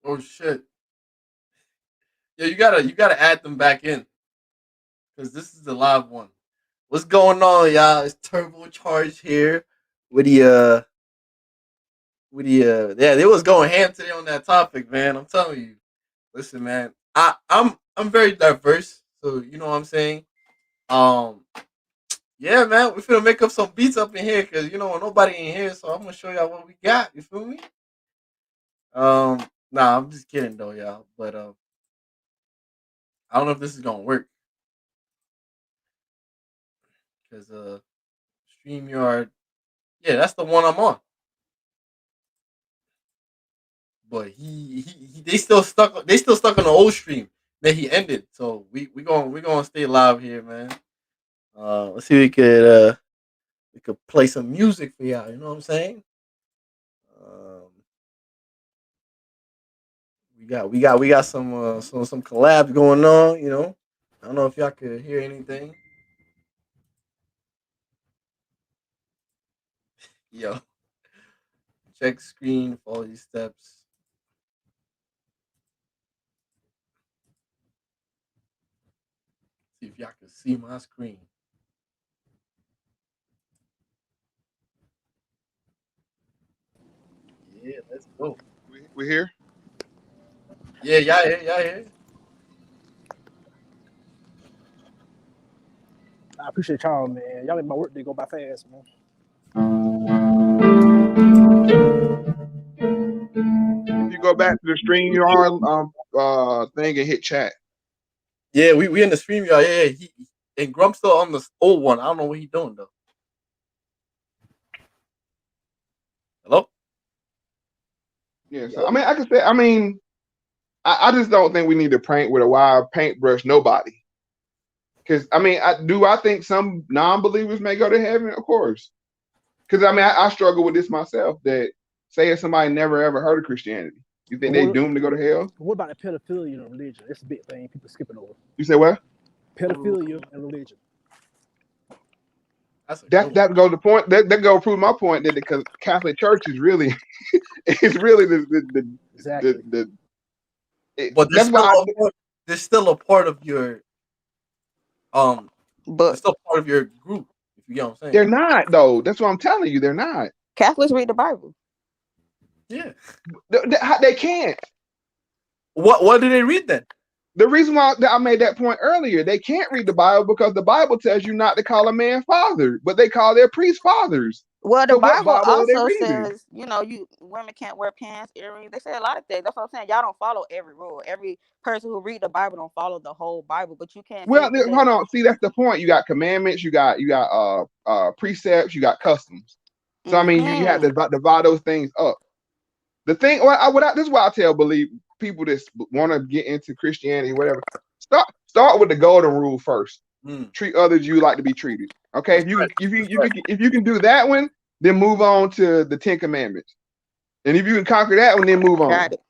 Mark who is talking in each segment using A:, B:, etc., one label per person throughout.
A: Oh shit. Yeah, you gotta add them back in because this is the live one. What's going on, y'all? It's Turbocharged here with yeah, they was going ham today on that topic, man. I'm telling you. Listen, man, I'm very diverse, so you know what I'm saying. Um, yeah, man, we finna make up some beats up in here because you know nobody in here, so I'm gonna show y'all what we got. You feel me? Nah, I'm just kidding though, y'all. But I don't know if this is gonna work because Streamyard, yeah, that's the one I'm on. But they still stuck on the old stream that he ended. So we gonna stay live here, man. Let's see if we could play some music for y'all. You know what I'm saying? Um, we got some collabs going on. You know, I don't know if y'all could hear anything. Yo, check screen, follow these steps. See if y'all can see my screen. Yeah, let's go.
B: We here?
A: Yeah, y'all here, y'all here.
C: I appreciate y'all, man. Y'all make my work day go by fast, man.
B: If you go back to the stream you're on thing and hit chat.
A: Yeah, we in the stream, y'all. Yeah, he and Grump's still on the old one. I don't know what he doing though. Hello?
B: Yeah, so I mean, I can say, I mean, I just don't think we need to paint with a wild paintbrush nobody. Because I mean, I think some non-believers may go to heaven, of course. Because I mean, I struggle with this myself. That say if somebody never ever heard of Christianity, you think they doomed to go to hell?
C: What about the pedophilia and religion? It's a big thing. People skipping over.
B: You say what?
C: Pedophilia and religion.
A: That's a good one.
B: That goes the point. That go prove my point that the Catholic Church is really, it's really
C: Exactly.
A: But
B: that's why
A: there's still a part of your
D: But
A: there's still part of your group. If you get what I'm saying.
B: they're not though. That's what I'm telling you. They're not.
D: Catholics read the Bible.
A: Yeah.
B: They can't.
A: What do they read then?
B: The reason why I made that point earlier, they can't read the Bible because the Bible tells you not to call a man father, but they call their priests fathers.
D: Well, the
B: So what
D: Bible
B: are they
D: also
B: reading?
D: says, you women can't wear pants, earrings. They say a lot of things. That's what I'm saying. Y'all don't follow every rule. Every person who read the Bible don't follow the whole Bible. But you can't say
B: Well,
D: because
B: hold on. See, that's the point. You got commandments, you got precepts, you got customs. So I mean, you have to divide those things up. The thing, this is why I tell people that want to get into Christianity, whatever. Start with the golden rule first. Treat others you like to be treated. Okay, if you can do that one, then move on to the 10 Commandments. And if you can conquer that one, then move on.
D: Got it.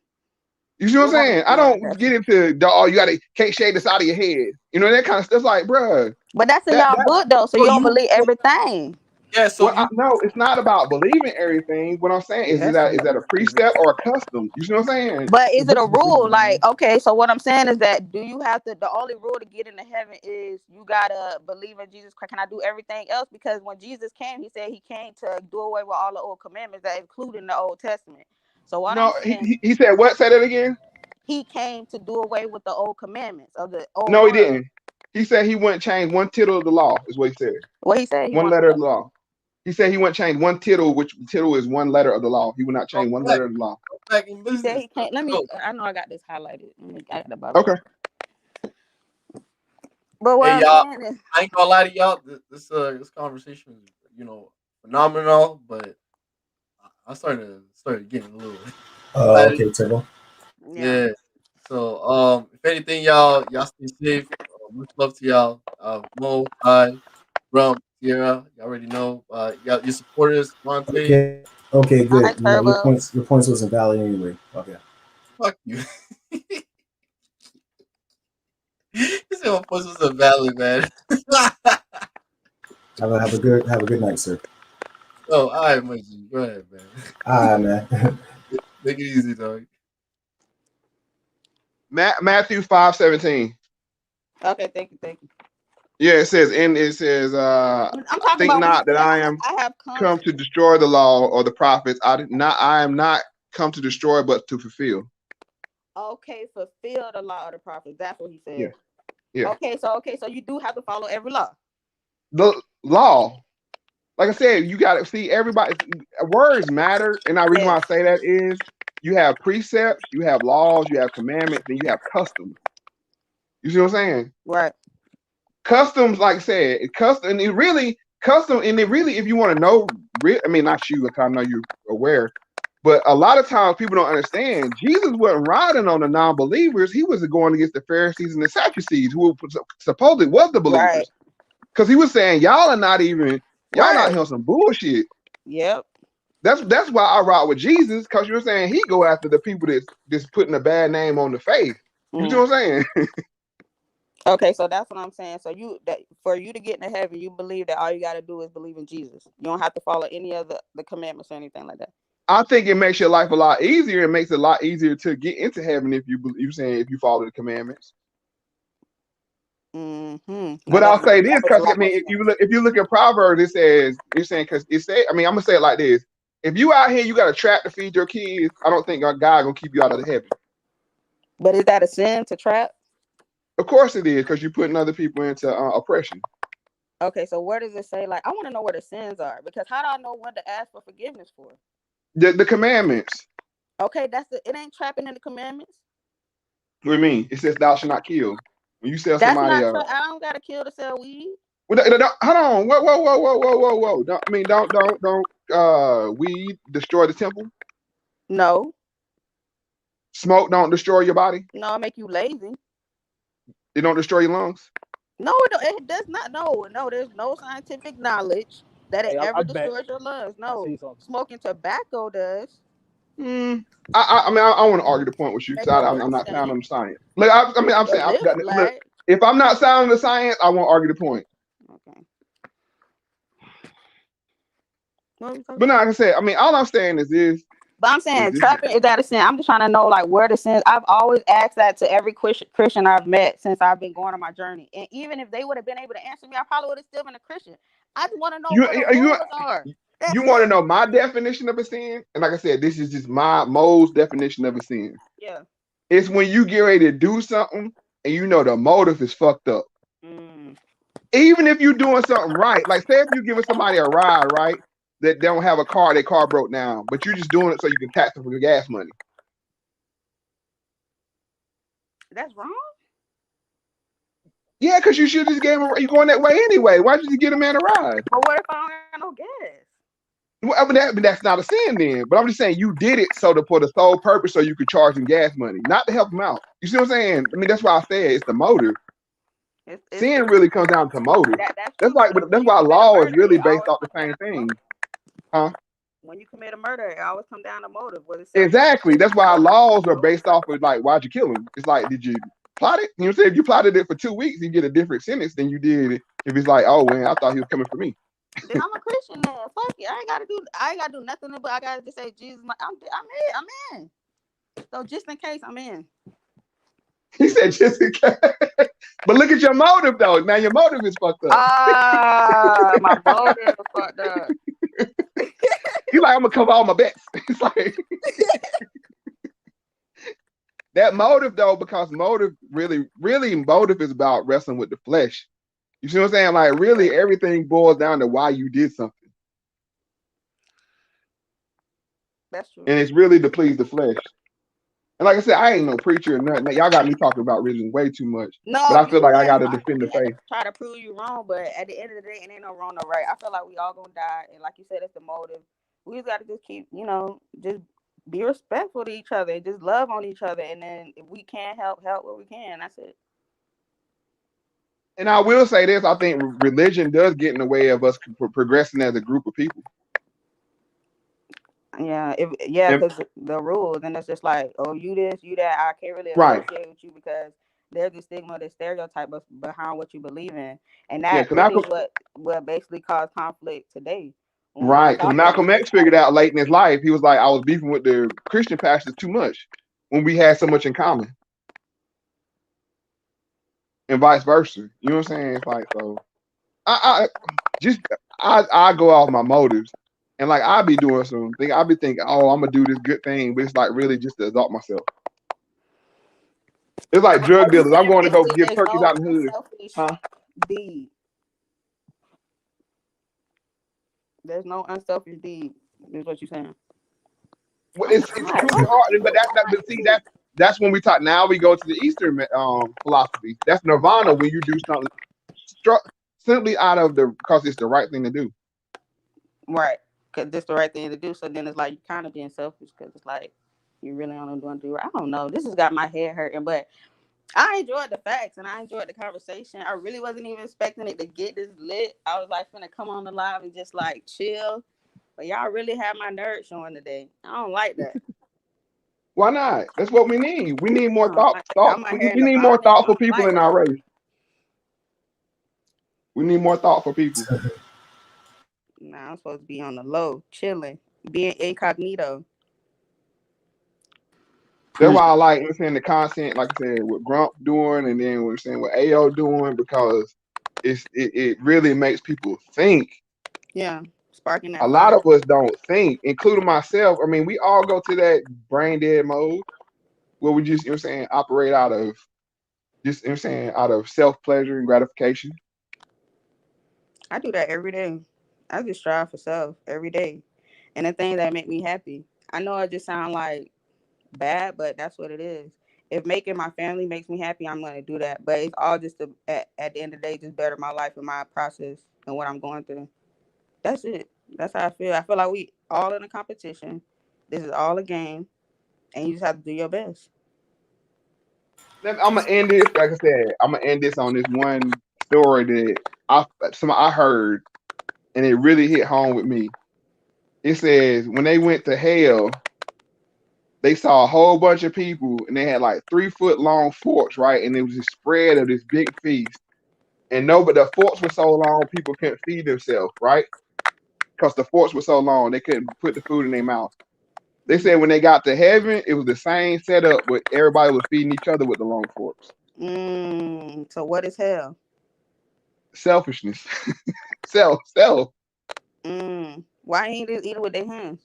B: You see what I'm saying? I don't get into you can't shave this out of your head. You know, that kind of stuff. Like, bruh.
D: But that's in y'all book though, so you don't believe everything.
A: Yeah, so
B: no, it's not about believing everything. What I'm saying is that a precept or a custom? You see what I'm saying?
D: But is it a rule? Like, okay, so what I'm saying is that do you have to? The only rule to get into heaven is you gotta believe in Jesus Christ. Can I do everything else? Because when Jesus came, he said he came to do away with all the old commandments that include in the Old Testament. So what I'm saying,
B: he said what? Say that again.
D: He came to do away with the old commandments of the old.
B: No, he didn't. He said he wouldn't change one tittle of the law. Is what he said.
D: What he said?
B: One letter of the law. He said he wouldn't change one tittle, which tittle is one letter of the law. He would not change one letter of the law.
A: Back in business.
D: He said he can't. Let me. I know I got this highlighted. I got the Bible.
B: Okay.
D: But what
A: hey,
D: I'm
A: y'all,
D: saying is,
A: I ain't gonna lie to y'all. This conversation is phenomenal, but I started getting a little.
E: Okay, Turbo.
A: Yeah. So if anything, y'all stay safe. Much love to y'all. Mo, Kai, Rump, Sierra. You already know. Y'all, your supporters, Monte.
E: Okay, good.
D: Hi, Turbo.
E: Your points wasn't valid anyway. Okay.
A: Fuck you. You said my points was valid, man.
E: Have a good night, sir.
A: Oh, all right, Mikey. Go ahead, man.
E: All right, man.
A: Take it easy, dog.
B: Matthew 5:17.
D: Okay, thank you.
B: Yeah, it says,
D: I'm talking
B: think
D: about when he
B: not that
D: said,
B: I am
D: I have
B: come to destroy the law or the prophets. I am not come to destroy, but to fulfill.
D: Okay, fulfill the law of the prophets. That's what he said.
B: Yeah.
D: Okay, so you do have to follow every law.
B: The law, like I said, you got to see everybody. Words matter, and the reason why I say that is you have precepts, you have laws, you have commandments, and you have customs. You see what I'm saying?
D: Right.
B: Customs, like I said, custom, if you want to know, I mean, not you, because I know you're aware, but a lot of times people don't understand. Jesus wasn't riding on the non-believers; he was going against the Pharisees and the Sadducees, who supposedly was the believers, because he was saying, y'all are not even, y'all out here on some bullshit.
D: Yep.
B: That's why I ride with Jesus, because you're saying he go after the people that's putting a bad name on the faith. You see what I'm saying?
D: Okay, so that's what I'm saying. So for you to get into heaven, you believe that all you got to do is believe in Jesus. You don't have to follow any of the commandments or anything like that.
B: I think it makes your life a lot easier. It makes it a lot easier to get into heaven if you follow the commandments. But I'll say this, because I mean, if you look at Proverbs, it says, because it says, I mean, I'm gonna say it like this: if you out here, you got a trap to feed your kids. I don't think God gonna keep you out of the heaven.
D: But is that a sin to trap?
B: Of course it is, because you're putting other people into oppression.
D: Okay, so where does it say? Like, I want to know where the sins are, because how do I know when to ask for forgiveness for?
B: The commandments.
D: Okay, it ain't trapping in the commandments.
B: What do you mean? It says thou shalt not kill. When you sell
D: That's
B: somebody,
D: not. I don't gotta kill to sell weed.
B: Hold on, whoa. Don't weed destroy the temple?
D: No.
B: Smoke don't destroy your body?
D: No, it make you lazy.
B: It don't destroy your lungs?
D: No, it does not. No, there's no scientific knowledge that it ever destroys your lungs. No, smoking tobacco does.
B: I mean, I want to argue the point with you, because I'm not sound on the science. Like, I'm saying, look, if I'm not sound on the science, I won't argue the point.
D: Okay.
B: But no, like I said, I mean, all I'm saying is this.
D: But I'm saying trapping is that a sin? I'm just trying to know, like, where the sins. I've always asked that to every Christian I've met since I've been going on my journey, and even if they would have been able to answer me, I probably would have still been a Christian. I just want to know where the rules are.
B: You want to know my definition of a sin? And like I said, this is just my Mo's definition of a sin.
D: Yeah.
B: It's when you get ready to do something and you know the motive is fucked up. Even if you're doing something right, like say if you're giving somebody a ride, right, that don't have a car, their car broke down, but you're just doing it so you can tax them for your gas money.
D: That's wrong?
B: Yeah, because you should just give him, you're going that way anyway. Why did you get a man a ride?
D: But what if I don't have no gas?
B: Well, that's not a sin then. But I'm just saying you did it for the sole purpose so you could charge him gas money, not to help him out. You see what I'm saying? I mean, that's why I said it's the motive. Sin really comes down to motive. That's why law is really based off the same thing. Huh?
D: When you commit a murder, it always comes down to motive.
B: Exactly. That's why laws are based off of, like, why'd you kill him? It's like, did you plot it? You know what I'm saying? If you plotted it for 2 weeks, you get a different sentence than you did if it's like, oh, man, I thought he was coming for me.
D: Then I'm a Christian man. Fuck it. I ain't gotta do nothing, but I gotta just say Jesus. I'm in. So just in case, I'm in.
B: He said just in case. But look at your motive though. Now your motive is fucked up.
D: My motive is fucked up.
B: He's like, I'm gonna cover all my bets. It's like that motive though, because motive really motive is about wrestling with the flesh. You see what I'm saying? Like, really, everything boils down to why you did something.
D: That's true.
B: And it's really to please the flesh. And like I said, I ain't no preacher or nothing. Y'all got me talking about religion way too much.
D: No,
B: but I feel like I got to defend the faith.
D: Try to prove you wrong, but at the end of the day, it ain't no wrong, no right. I feel like we all gonna die, and like you said, it's the motive. We just got to just keep, just be respectful to each other, and just love on each other, and then if we can help where we can. That's it.
B: And I will say this: I think religion does get in the way of us progressing as a group of people.
D: Yeah, because the rules, and it's just like, oh, you this, you that. I can't really associate with you because there's the stigma, the stereotype behind what you believe in, and that really what basically caused conflict today.
B: Right, because Malcolm X figured out late in his life, he was like, I was beefing with the Christian pastors too much when we had so much in common. and vice versa. You know what I'm saying? It's like, so I go off my motives, and like I be doing something. I be thinking, oh, I'm gonna do this good thing, but it's like really just to exalt myself. It's like
D: So
B: drug
D: are you
B: dealers. I'm
D: saying
B: going to go
D: basically
B: give
D: there's
B: turkeys
D: no
B: out in the hood,
D: unselfish
B: huh?
D: deed? There's no unselfish deed, is what you're saying.
B: Well,
D: Oh
B: it's
D: my God.
B: truly
D: Oh
B: hard, but
D: my
B: but see
D: God.
B: that's when we talk. Now we go to the Eastern philosophy. That's nirvana when you do something simply out of because it's the right thing to do.
D: Right. Because that's the right thing to do. So then it's like you kind of being selfish because it's like you really don't want to do right. I don't know. This has got my head hurting, but I enjoyed the facts and I enjoyed the conversation. I really wasn't even expecting it to get this lit. I was like finna come on the live and just like chill. But y'all really had my nerves showing today. I don't like that.
B: Why not? That's what we need. We need
D: I
B: more
D: don't like that. Got my
B: We
D: hair in the
B: need more
D: violence. I
B: thoughtful
D: don't
B: people
D: like
B: in our
D: that.
B: race. We need more thoughtful people.
D: Nah, I'm supposed to be on the low, chilling, being incognito.
B: That's why I like saying the content, like I said, what Grump doing, and then we're saying what Ayo doing, because it really makes people think.
D: Yeah, sparking
B: A
D: that
B: lot
D: fire.
B: of us don't think, including myself. I mean, we all go to that brain dead mode where we just, operate out of just, out of self pleasure and gratification.
D: I do that every day. I just strive for self every day. And the thing that make me happy. I know it just sound like bad, but that's what it is. If making my family makes me happy, I'm gonna do that. But it's all just to, at the end of the day, just better my life and my process and what I'm going through. That's it. That's how I feel. I feel like we all in a competition. This is all a game, and you just have to do your best.
B: I'm gonna end this, like I said, I'm gonna end this on this one story that I heard, and it really hit home with me. It says when they went to hell, they saw a whole bunch of people, and they had like 3 foot long forks, right? And it was a spread of this big feast. And no, but the forks were so long, people couldn't feed themselves, right? Because the forks were so long, they couldn't put the food in their mouth. They said when they got to heaven, it was the same setup, but everybody was feeding each other with the long forks.
D: So what is hell?
B: Selfishness, self.
D: Why ain't just eat it with their hands?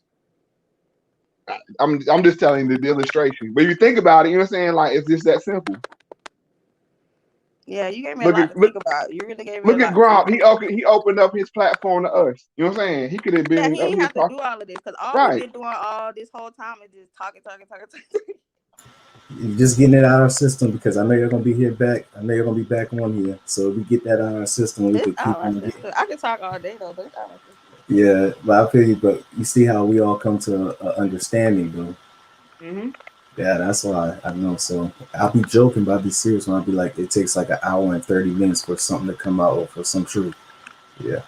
B: I'm just telling the illustration. But if you think about it, you know what I'm saying? Like it's just that simple.
D: Yeah, you gave me a
B: Look
D: lot
B: at
D: to think about. You really gave me a
B: look at
D: lot to think
B: Grump.
D: about.
B: He opened up his platform to us. You know what I'm saying? He could have
D: Yeah,
B: been
D: he
B: up
D: ain't
B: here
D: have to
B: talking.
D: do all of this because all we've
B: Right.
D: been doing all this whole time is just talking.
E: Just getting it out of our system because I know you're gonna be here back. I know you're gonna be back on here, so we get that out of our system. We
D: It's
E: could keep
D: our
E: on getting.
D: sister. I can talk all day though, but it's our sister.
E: Yeah, but I feel you. But you see how we all come to a understanding, though.
B: Mm-hmm.
E: Yeah, that's why I know. So I'll be joking, but I'll be serious when I'll be like, it takes like an hour and 30 minutes for something to come out or for some truth. Yeah.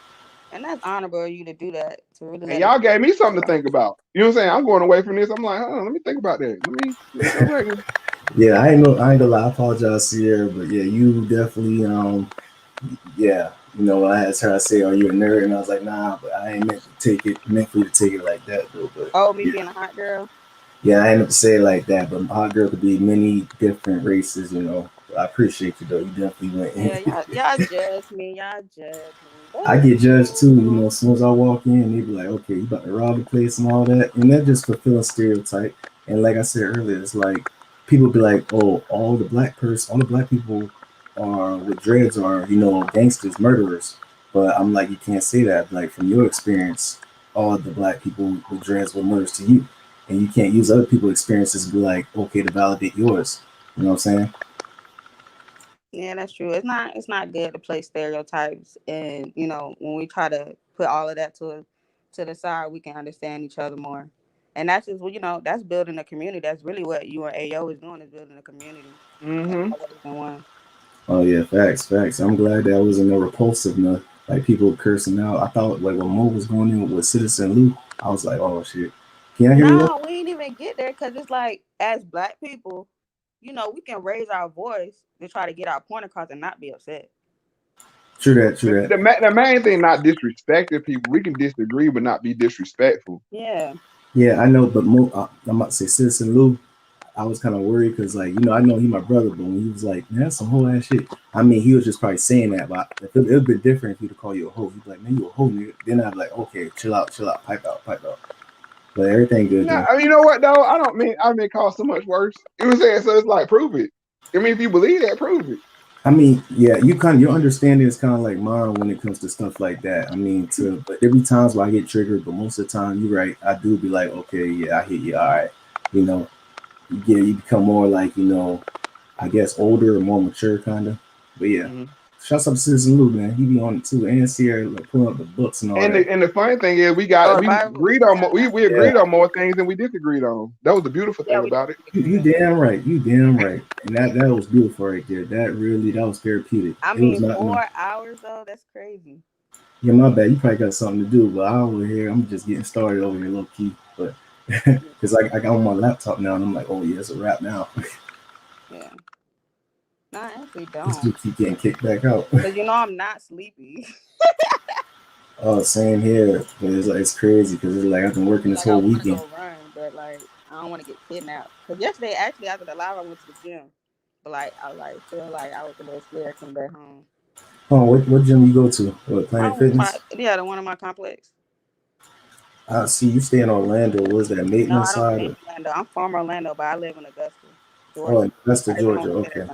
D: And that's honorable of you to do that, to really
B: And
D: let it
B: y'all gave me something to
D: out.
B: think about. You know what I'm saying? I'm going away from this. I'm like, hold on, let me think about that. Let me go back.
E: Yeah, I ain't gonna lie, I apologize, Sierra, but yeah, you definitely yeah, when I had her say, "Are you a nerd?" and I was like, "Nah," but I ain't meant for you to take it like that though. But
D: Oh, me
E: yeah,
D: being a hot girl.
E: yeah, I ain't meant to say it like that. But hot girl could be many different races. I appreciate you though. You definitely went
D: Yeah,
E: in.
D: y'all judge me. Y'all judge me. But
E: I
D: it's
E: get judged too.
D: cool.
E: As soon as I walk in, they be like, "Okay, you about to rob the place and all that," and that just fulfilling stereotype. And like I said earlier, it's like people be like, "Oh, all the black people are with dreads are gangsters, murderers." But I'm like, you can't say that. Like from your experience, all the black people with dreads were murderers to you, and you can't use other people's experiences to be like, okay, to validate yours. You know what I'm saying?
D: Yeah, that's true. It's not good to play stereotypes, and when we try to put all of that to the side, we can understand each other more. And that's just that's building a community. That's really what you and Ayo is doing, is building a community. And
B: Mm-hmm.
D: all of us in one.
E: Oh yeah, facts, facts. I'm glad that wasn't no repulsive enough. Like people cursing out. I thought like when Mo was going in with Citizen Luke, I was like, oh shit. Can y'all hear me?
D: No, we ain't even get there because it's like as black people, we can raise our voice to try to get our point across and not be upset.
E: True that, true that.
B: The main thing, not disrespecting people. We can disagree, but not be disrespectful.
D: Yeah.
E: Yeah, I know, but Mo, I'm about to say Citizen Luke. I was kind of worried because, like, I know he my brother, but when he was like, man, that's some whole ass shit. I mean, he was just probably saying that, but it would be different if he'd call you a hoe. He'd be like, man, you a hoe, nigga. Then I'd be like, okay, chill out, pipe out. But everything good,
B: No,
E: though.
B: I mean, you know what though? I mean call so much worse. You know what I'm saying? So it's like prove it. I mean, if you believe that, prove it.
E: I mean, yeah, your understanding is kind of like mine when it comes to stuff like that. I mean, but there be times where I get triggered, but most of the time, you're right. I do be like, okay, yeah, I hear you. All right, you know, you become more like, I guess older or more mature, kind of. But yeah, shouts out to Citizen Lou, man. He be on it too, and Sierra like pulling up the books and all that.
B: And the funny thing is, we agreed on we agreed on more things than we disagreed on. That was the beautiful thing about it.
E: You damn right. You damn right. And that was beautiful right there. That was therapeutic.
D: I mean, 4 hours though, that's crazy.
E: Yeah, my bad. You probably got something to do, but I over here, I'm just getting started over here, low key. But because I got on my laptop now, and I'm like, oh yeah, it's a wrap now.
D: Yeah. No, I actually don't.
E: You still keep getting kicked back out.
D: Because I'm not sleepy.
E: Oh, same here. But it's crazy because it's like I've been working this whole weekend.
D: Run, but like I don't want to get kidnapped. Because yesterday, actually, after the live, I went to the gym. But like I feel like I was a little scared coming back home.
E: Oh, what gym you go to? What, Planet Fitness?
D: The one in my complex.
E: I see you stay in Orlando. Was that Maitland side?
D: No, Orlando. I'm from Orlando, but I live in Augusta,
E: Georgia. Oh, Augusta, Georgia. Okay.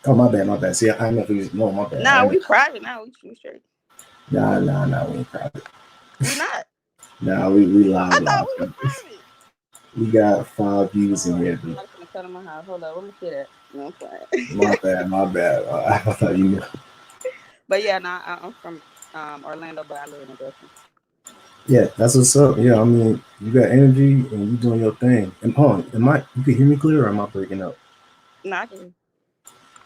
E: Oh, my bad. See, I never used no, my bad.
D: Nah, we private now. We straight.
E: Nah, we ain't private.
D: We not.
E: Nah, we live.
D: I thought we were private.
E: We got 5 views in here, dude.
D: I'm gonna cut in my house. Hold up, let me see that. No,
E: My bad. I thought you knew.
D: But yeah, I'm from Orlando, but I live in Augusta.
E: Yeah, that's what's up. Yeah, I mean, you got energy and you doing your thing. And you can hear me clear or am I breaking up?
D: No, I can.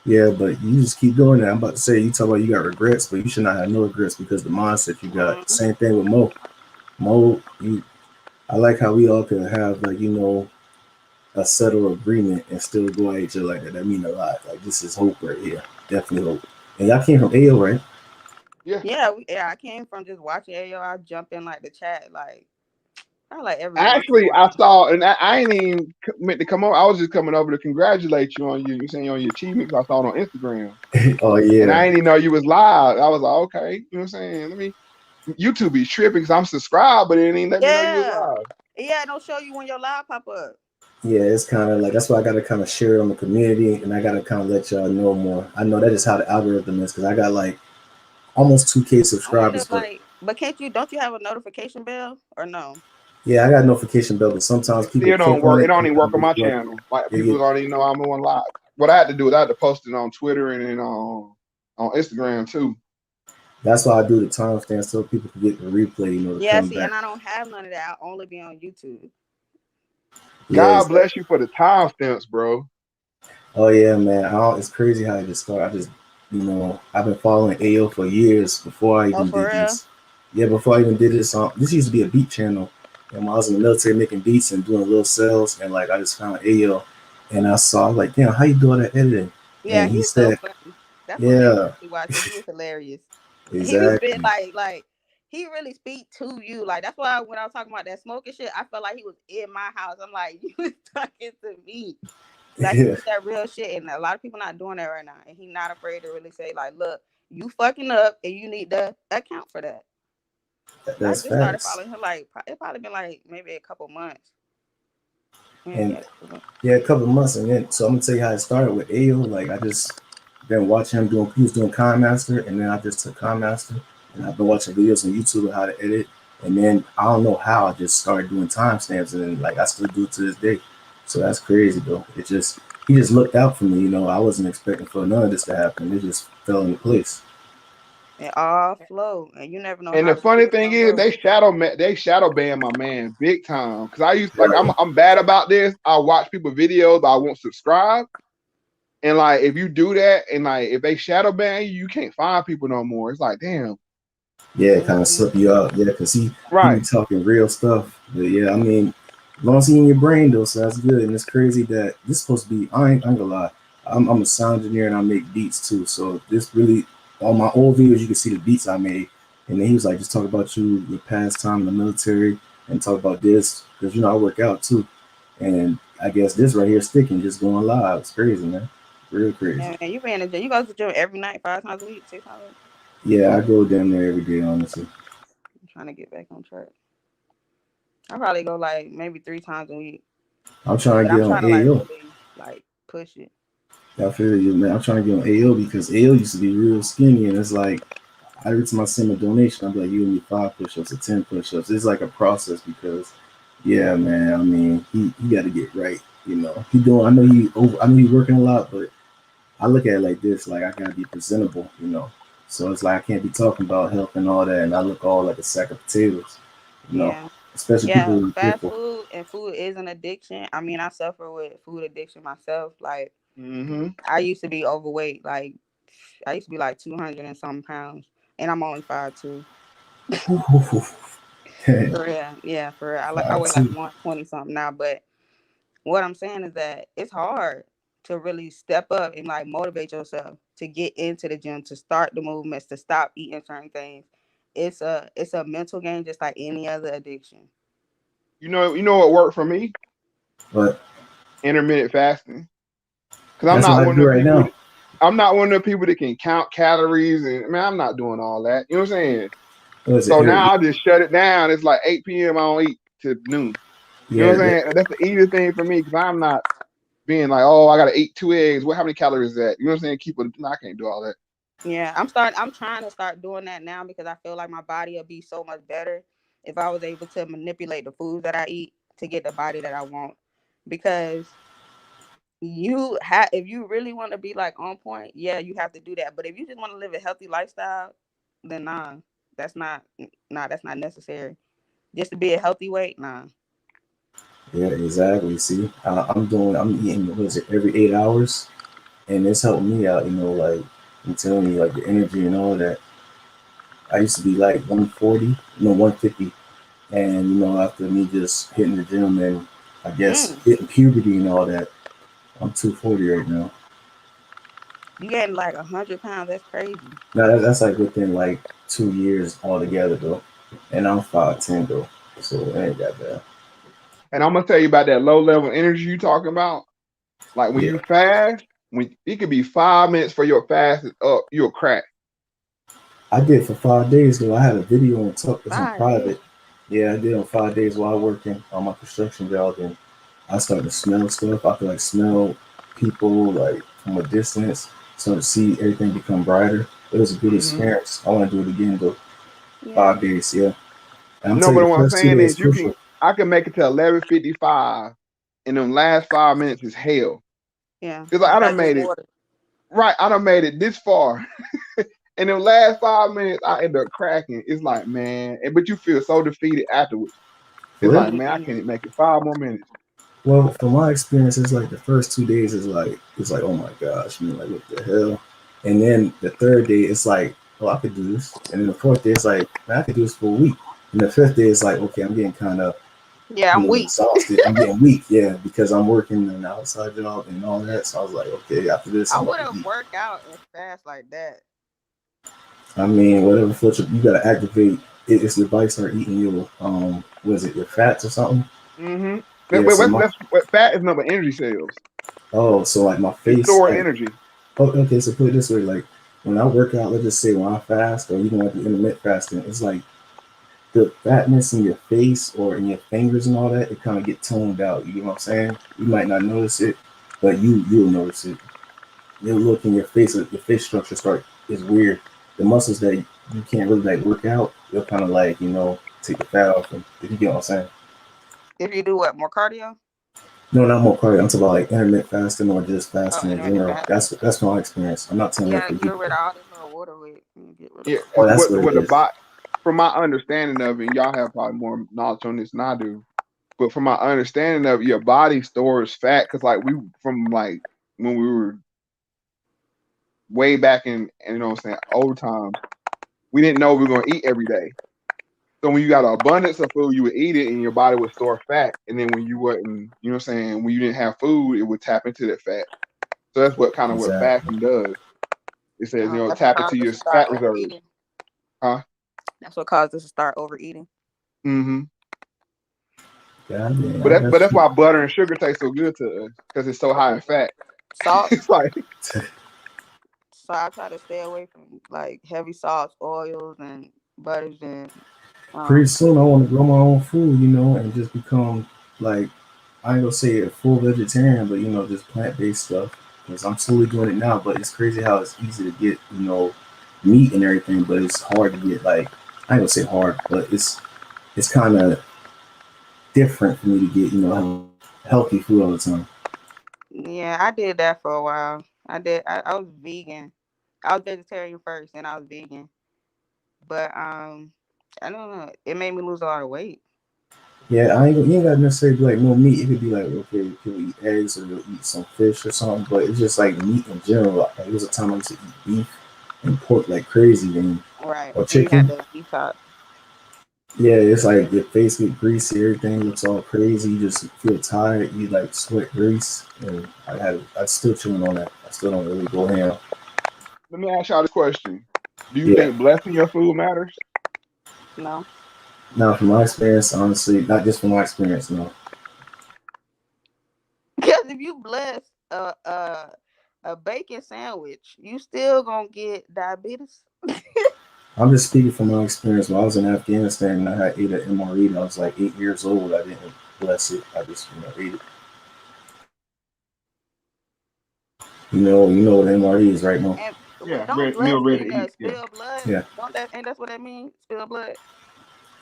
E: Yeah, but you just keep doing that. I'm about to say, you talk about you got regrets, but you should not have no regrets because the mindset you got. Mm-hmm. Same thing with Mo. I like how we all could have a settled agreement and still go at each other like that. That mean a lot. Like this is hope right here. Definitely hope. And y'all came from Ayo, right?
D: Yeah. I came from just watching Ayo. I jump in like the chat, like I like every.
B: Actually, I saw, and I ain't even meant to come over. I was just coming over to congratulate you on you saying on your achievements. I saw it on Instagram.
E: Oh yeah.
B: And I didn't even know you was live. I was like, okay, you know what I'm saying? Let me. YouTube be tripping because I'm subscribed, but it ain't let me know you was live.
D: Yeah, it don't show you when your live pop up.
E: Yeah, it's kind of like that's why I gotta kind of share it on the community, and I gotta kind of let y'all know more. I know that is how the algorithm is because I got like almost 2K subscribers.
D: But don't you have a notification bell or no?
E: Yeah, I got a notification bell, but sometimes people
B: it don't work. It don't even work on my channel. Like people don't even know I'm on live. What I had to do is I had to post it on Twitter and then on Instagram too.
E: That's why I do the timestamp so people can get the replay.
D: And I don't have none of that. I'll only be on YouTube.
B: God bless you for the timestamps, bro.
E: Oh yeah, man. It's crazy how I just started. I just, I've been following Ayo for years before I even did this. Yeah, before I even did this. This used to be a beat channel. And when I was in the military making beats and doing little sales, and like I just found Ayo, and I saw like, damn, how you do all that editing?
D: Yeah,
E: and he said,
D: so funny. That's what he was hilarious.
E: Exactly.
D: He was like he really speak to you. Like that's why when I was talking about that smoking shit, I felt like he was in my house. I'm like, you was talking to me. Like that real shit, and a lot of people not doing that right now. And he's not afraid to really say, like, look, you fucking up, and you need to account for that.
E: That's
D: I just started following him it probably been like maybe a couple months.
E: A couple months, and then so I'm gonna tell you how it started with Ayo. Like I just been watching him he was doing KineMaster, and then I just took KineMaster, and I've been watching videos on YouTube of how to edit, and then I don't know how I just started doing timestamps, and then like I still do it to this day. So that's crazy though. He just looked out for me. I wasn't expecting for none of this to happen. It just fell into place.
D: It all flow, and you never know.
B: And the funny thing is, they shadow ban my man big time. Because I used I'm bad about this. I watch people videos, but I won't subscribe. And like, if you do that, and like, if they shadow ban you, you can't find people no more. It's like, damn.
E: Yeah, it kind of slip you up. Yeah, because he be talking real stuff. But yeah, I mean, as long as he in your brain though, so that's good. And it's crazy that this is supposed to be. I ain't gonna lie. I'm a sound engineer and I make beats too. So this really. On my old videos, you can see the beats I made. And then he was like, just talk about your past time in the military and talk about this. Because, I work out too. And I guess this right here sticking, just going live. It's crazy, man. Real crazy.
D: Yeah, man, you be in the gym. You go to the gym every night, 5 times a week, 6 times a week.
E: Yeah, I go down there every day, honestly.
D: I'm trying to get back on track. I probably go like maybe 3 times a week,
E: I'm trying
D: but
E: to
D: I'm
E: get on
D: trying to like
E: AO.
D: really like push it.
E: I feel you, man. I'm trying to get on AO because AO used to be real skinny, and it's like every time I send a donation, I'm like, you owe me 5 push-ups or 10 push-ups. It's like a process because, yeah, man. I mean, he got to get right. You know, he doing. I know he over. I know he's working a lot, but I look at it like this: like I gotta be presentable. You know, so it's like I can't be talking about health and all that, and I look all like a sack of potatoes. You know,
D: Yeah.
E: especially people
D: Yeah,
E: who are
D: fast
E: careful.
D: food and food is an addiction. I mean, I suffer with food addiction myself. Like,
B: Mm-hmm.
D: I used to be overweight. Like, I used to be like 200 and some pounds, and I'm only 5'2". For real, yeah, for real. I weigh like
E: Too.
D: 120 something now. But what I'm saying is that it's hard to really step up and like motivate yourself to get into the gym, to start the movements, to stop eating certain things. It's a mental game, just like any other addiction.
B: You know what worked for me?
E: But
B: Intermittent fasting. Because I'm
E: that's
B: not
E: what I
B: one
E: do
B: of the
E: right
B: people.
E: now.
B: I'm not one of the people that can count calories, and man, I'm not doing all that. You know what I'm saying?
E: What is it,
B: So
E: Eric?
B: now I just shut it down. It's like 8 p.m. I don't eat to noon. You know
E: Yeah,
B: what I'm saying? That's the easiest thing for me because I'm not being like, oh, I gotta eat 2 eggs. How many calories is that? You know what I'm saying? Keep it. No, I can't do all that.
D: Yeah, I'm trying to start doing that now because I feel like my body will be so much better if I was able to manipulate the foods that I eat to get the body that I want. Because if you really want to be like on point, yeah, you have to do that. But if you just want to live a healthy lifestyle, then that's not that's not necessary. Just to be a healthy weight, nah.
E: yeah, exactly. See, I'm eating, what is it, every 8 hours, and it's helping me out. You know, like I'm telling you, like the energy and all that. I used to be like 140, 150, and after me just hitting the gym and I guess
D: Mm,
E: hitting puberty and all that, I'm 240 right now.
D: you getting like 100 pounds? That's crazy.
E: Now that's like within like 2 years altogether though, and I'm 5'10" though, so it ain't that bad.
B: And I'm gonna tell you about that low level energy you talking about. Like when
E: Yeah,
B: you fast, when it could be 5 minutes for your fast is up, you'll crack.
E: I did for 5 days though. I had a video on top. It's on
D: 5 days.
E: private. Yeah, I did on 5 days while working on my construction job, and I started to smell stuff. I could like smell people like from a distance. Started to see everything become brighter. It was a good
B: Mm-hmm.
E: experience. I want to do it again though.
D: Yeah.
E: 5 days, yeah. And I'm
B: No,
E: telling
B: but
E: you, the
B: what I'm
E: first two
B: saying
E: days
B: is you can.
E: crucial.
B: I can make it to 11:55, and them last 5 minutes is hell.
D: Yeah.
B: Cause like,
D: You
B: I done
D: gotta drink
B: made it
D: water.
B: right. I done made it this far, and them last 5 minutes I end up cracking. It's like man, but you feel so defeated afterwards.
E: For
B: It's
E: real?
B: like man, I can't make it 5 more minutes.
E: Well, from my experience, it's like the first 2 days is like oh my gosh, like what the hell? And then the third day it's like, oh, I could do this. And then the fourth day it's like, man, I could do this for a week. And the fifth day it's like, okay, I'm getting kind of
D: Yeah, I'm weak.
E: exhausted. I'm getting weak, yeah, because I'm working an outside job and all that. So I was like, okay, after this
D: I
E: I'm about to
D: wouldn't
E: eat.
D: work out and fast like that.
E: I mean, whatever floats you gotta activate. It's your body start eating your was it your fats or something?
B: Mm-hmm.
E: Yeah. So my
B: What fat is number energy cells.
E: so like my
B: It's
E: face,
B: stored
E: like,
B: energy.
E: oh, okay, so put it this way, like when I work out, let's just say when I fast or even like the intermittent fasting, it's like the fatness in your face or in your fingers and all that, it kind of get toned out. You know what I'm saying? You might not notice it, but you'll notice it. You'll look in your face, your face structure start is weird. The muscles that you can't really like work out, they'll kind of like take the fat off them. If you get what I'm saying?
D: If you do what, more cardio?
E: No, not more cardio. I'm talking about like intermittent fasting or just
D: Oh,
E: fasting in
D: intermittent
E: general.
D: fasting.
E: That's my experience. I'm not telling you
D: Yeah,
E: for you.
D: get rid of all this little water weight. Get rid of
B: Yeah,
D: it.
E: Oh,
B: because
E: that's what it
B: what the
E: is.
B: bot from my understanding of it, and y'all have probably more knowledge on this than I do. But from my understanding of it, your body stores fat because like we from like when we were way back in you know what I'm saying old times, we didn't know we were gonna eat every day. So when you got an abundance of food, you would eat it and your body would store fat. And then when you wasn't, you know what I'm saying, when you didn't have food, it would tap into that fat. So that's what kind of what
E: Exactly.
B: fasting does. It says,
D: That's what
B: tap into
D: caused us
B: your
D: to start
B: fat reserves.
D: overeating.
B: Huh?
D: That's what caused us to start overeating.
B: Mm-hmm.
E: Yeah, yeah,
B: But
E: that's
B: that's
E: true.
B: why butter and sugar taste so good to us because it's so high in fat.
D: Salt.
B: It's like
D: So I try to stay away from like heavy salts, oils, and butters, and
E: Pretty
D: um.
E: soon I want to grow my own food, you know, and just become like I ain't gonna say a full vegetarian, but you know, just plant based stuff. Because I'm slowly doing it now, but it's crazy how it's easy to get, you know, meat and everything, but it's hard to get like I ain't gonna say hard, but it's kind of different for me to get, you know, healthy food all the time.
D: Yeah, I did that for a while. I did. I was vegan. I was vegetarian first, and I was vegan. But I don't know. It made me lose a lot of weight.
E: Yeah, you ain't gotta necessarily be like no meat. It could be like okay, can we eat eggs or we'll eat some fish or something, but it's just like meat in general. Like, there was a time I used to eat beef and pork like crazy, and
D: Right.
E: or
D: And you had
E: chicken.
D: to detox.
E: Yeah, it's like your face get greasy, everything looks all crazy. You just feel tired. You like sweat grease, and I still chewing on that. I still don't really go ham.
B: let me ask y'all this question: do you
E: Yeah.
B: think blessing your food matters?
D: No.
E: Now, from my experience, honestly, not just from my experience, no.
D: Because if you bless a bacon sandwich, you still gonna get diabetes.
E: I'm just speaking from my experience. When I was in Afghanistan and I had ate an MRE, and I was like 8 years old. I didn't bless it. I just ate it. You know what MRE is, right now?
D: And but
B: Yeah,
D: don't
B: meal
D: bless
B: ready
D: mean
B: to eat. Yeah.
D: spill blood?
E: Yeah.
D: Don't that ain't that's what that means? Spill blood.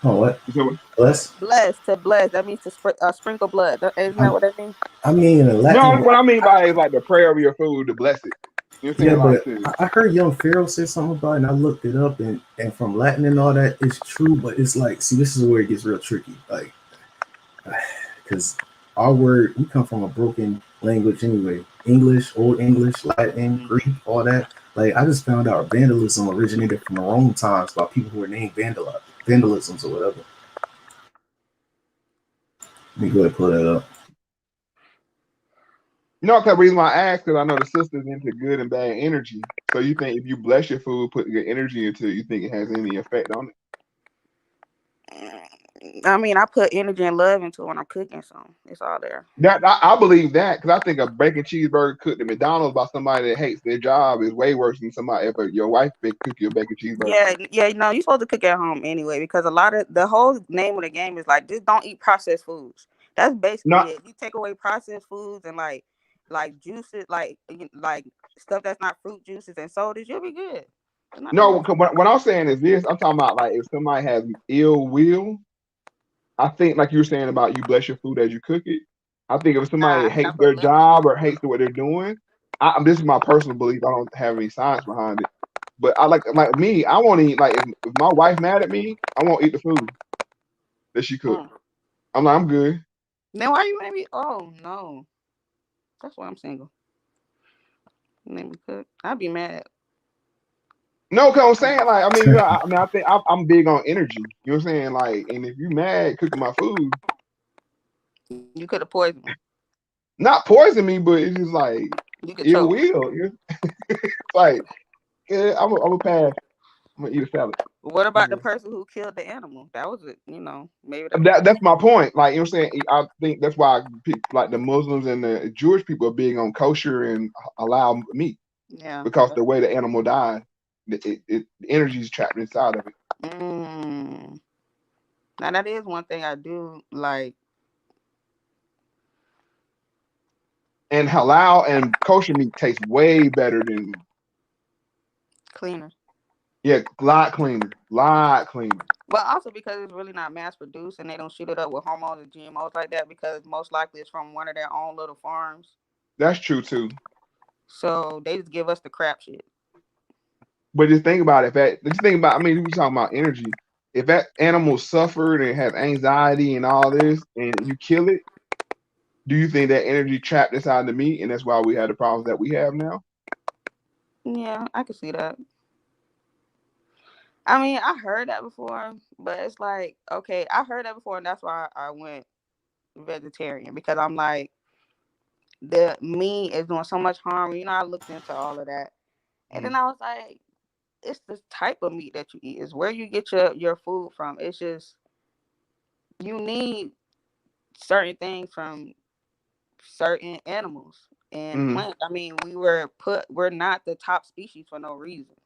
E: Oh, what?
B: So
E: Bless?
D: Bless to bless. That means to sprinkle blood. Isn't that
E: I'm,
D: what that means?
E: I mean, in
B: no,
E: Latin,
B: what I mean by is like the prayer of your food to bless it. You know what I'm
E: yeah,
B: saying? Like
E: but
B: to
E: I heard Young Pharaoh say something about it, and I looked it up, and from Latin and all that, it's true, but it's like, see, this is where it gets real tricky. Like, because our word, we come from a broken language anyway. English, Old English, Latin, Greek,
D: Mhm.
E: all that. Like I just found out vandalism originated from the Rome times by people who were named vandalisms or whatever. Let me go ahead and pull that up.
B: no, because the reason why I asked because I know the sister's into good and bad energy. So you think if you bless your food, put good energy into it, you think it has any effect on it?
D: I mean, I put energy and love into it when I'm cooking, so it's all there.
B: That I believe that because I think a bacon cheeseburger cooked at McDonald's by somebody that hates their job is way worse than somebody if your wife cook you a bacon cheeseburger.
D: Yeah, yeah, no, you're supposed to cook at home anyway because a lot of the whole name of the game is like just don't eat processed foods. That's basically
B: Not
D: it. You take away processed foods and like juices, like stuff that's not fruit juices and sodas, you'll be good. There's nothing
B: no.
D: wrong.
B: 'Cause what I'm saying is this. I'm talking about like if somebody has ill will. I think like you were saying about you bless your food as you cook it. I think if
D: Nah,
B: somebody
D: I said I
B: hates
D: put
B: their
D: love into
B: job or
D: it.
B: hates what they're doing, this is my personal belief. I don't have any science behind it. But I like me. I won't eat like if my wife mad at me, I won't eat the food that she cooked.
D: Mm.
B: I'm like I'm good.
D: Then why you made me? Oh no, that's why I'm single. You made me cook. I'd be mad.
B: No, cause I'm saying like I mean you know I mean I think I'm big on energy. You know what I'm saying like and if you mad cooking my food,
D: You could have poisoned me.
B: not poison me, but it's just like
D: You could
B: it
D: choke me.
B: will. You know? Like yeah, I'm a pass. I'm gonna eat a salad.
D: What
B: I'm
D: about the
B: good.
D: person who killed the animal? That was it. Maybe that.
B: That's my point. Like you know what I'm saying. I think that's why people like the Muslims and the Jewish people are big on kosher and allow meat
D: Yeah.
B: because the way the animal died, the energy is trapped inside of it.
D: Mm. Now that is one thing I do like.
B: And halal and kosher meat tastes way better than
D: Cleaner.
B: yeah, lot cleaner.
D: But also because it's really not mass produced and they don't shoot it up with hormones and GMOs like that because most likely it's from one of their own little farms.
B: That's true too.
D: So they just give us the crap shit.
B: But just think about it. If that, just think about. I mean, we talking about energy. If that animal suffered and has anxiety and all this, and you kill it, do you think that energy trapped inside the meat, and that's why we have the problems that we have now?
D: Yeah, I can see that. I mean, I heard that before, but it's like, okay, I heard that before and that's why I went vegetarian because I'm like, the meat is doing so much harm. I looked into all of that. And then
B: Mm.
D: I was like, it's the type of meat that you eat. It's where you get your food from. It's just you need certain things from certain animals and
B: Mhm.
D: plants. I mean, we're not the top species for no reason.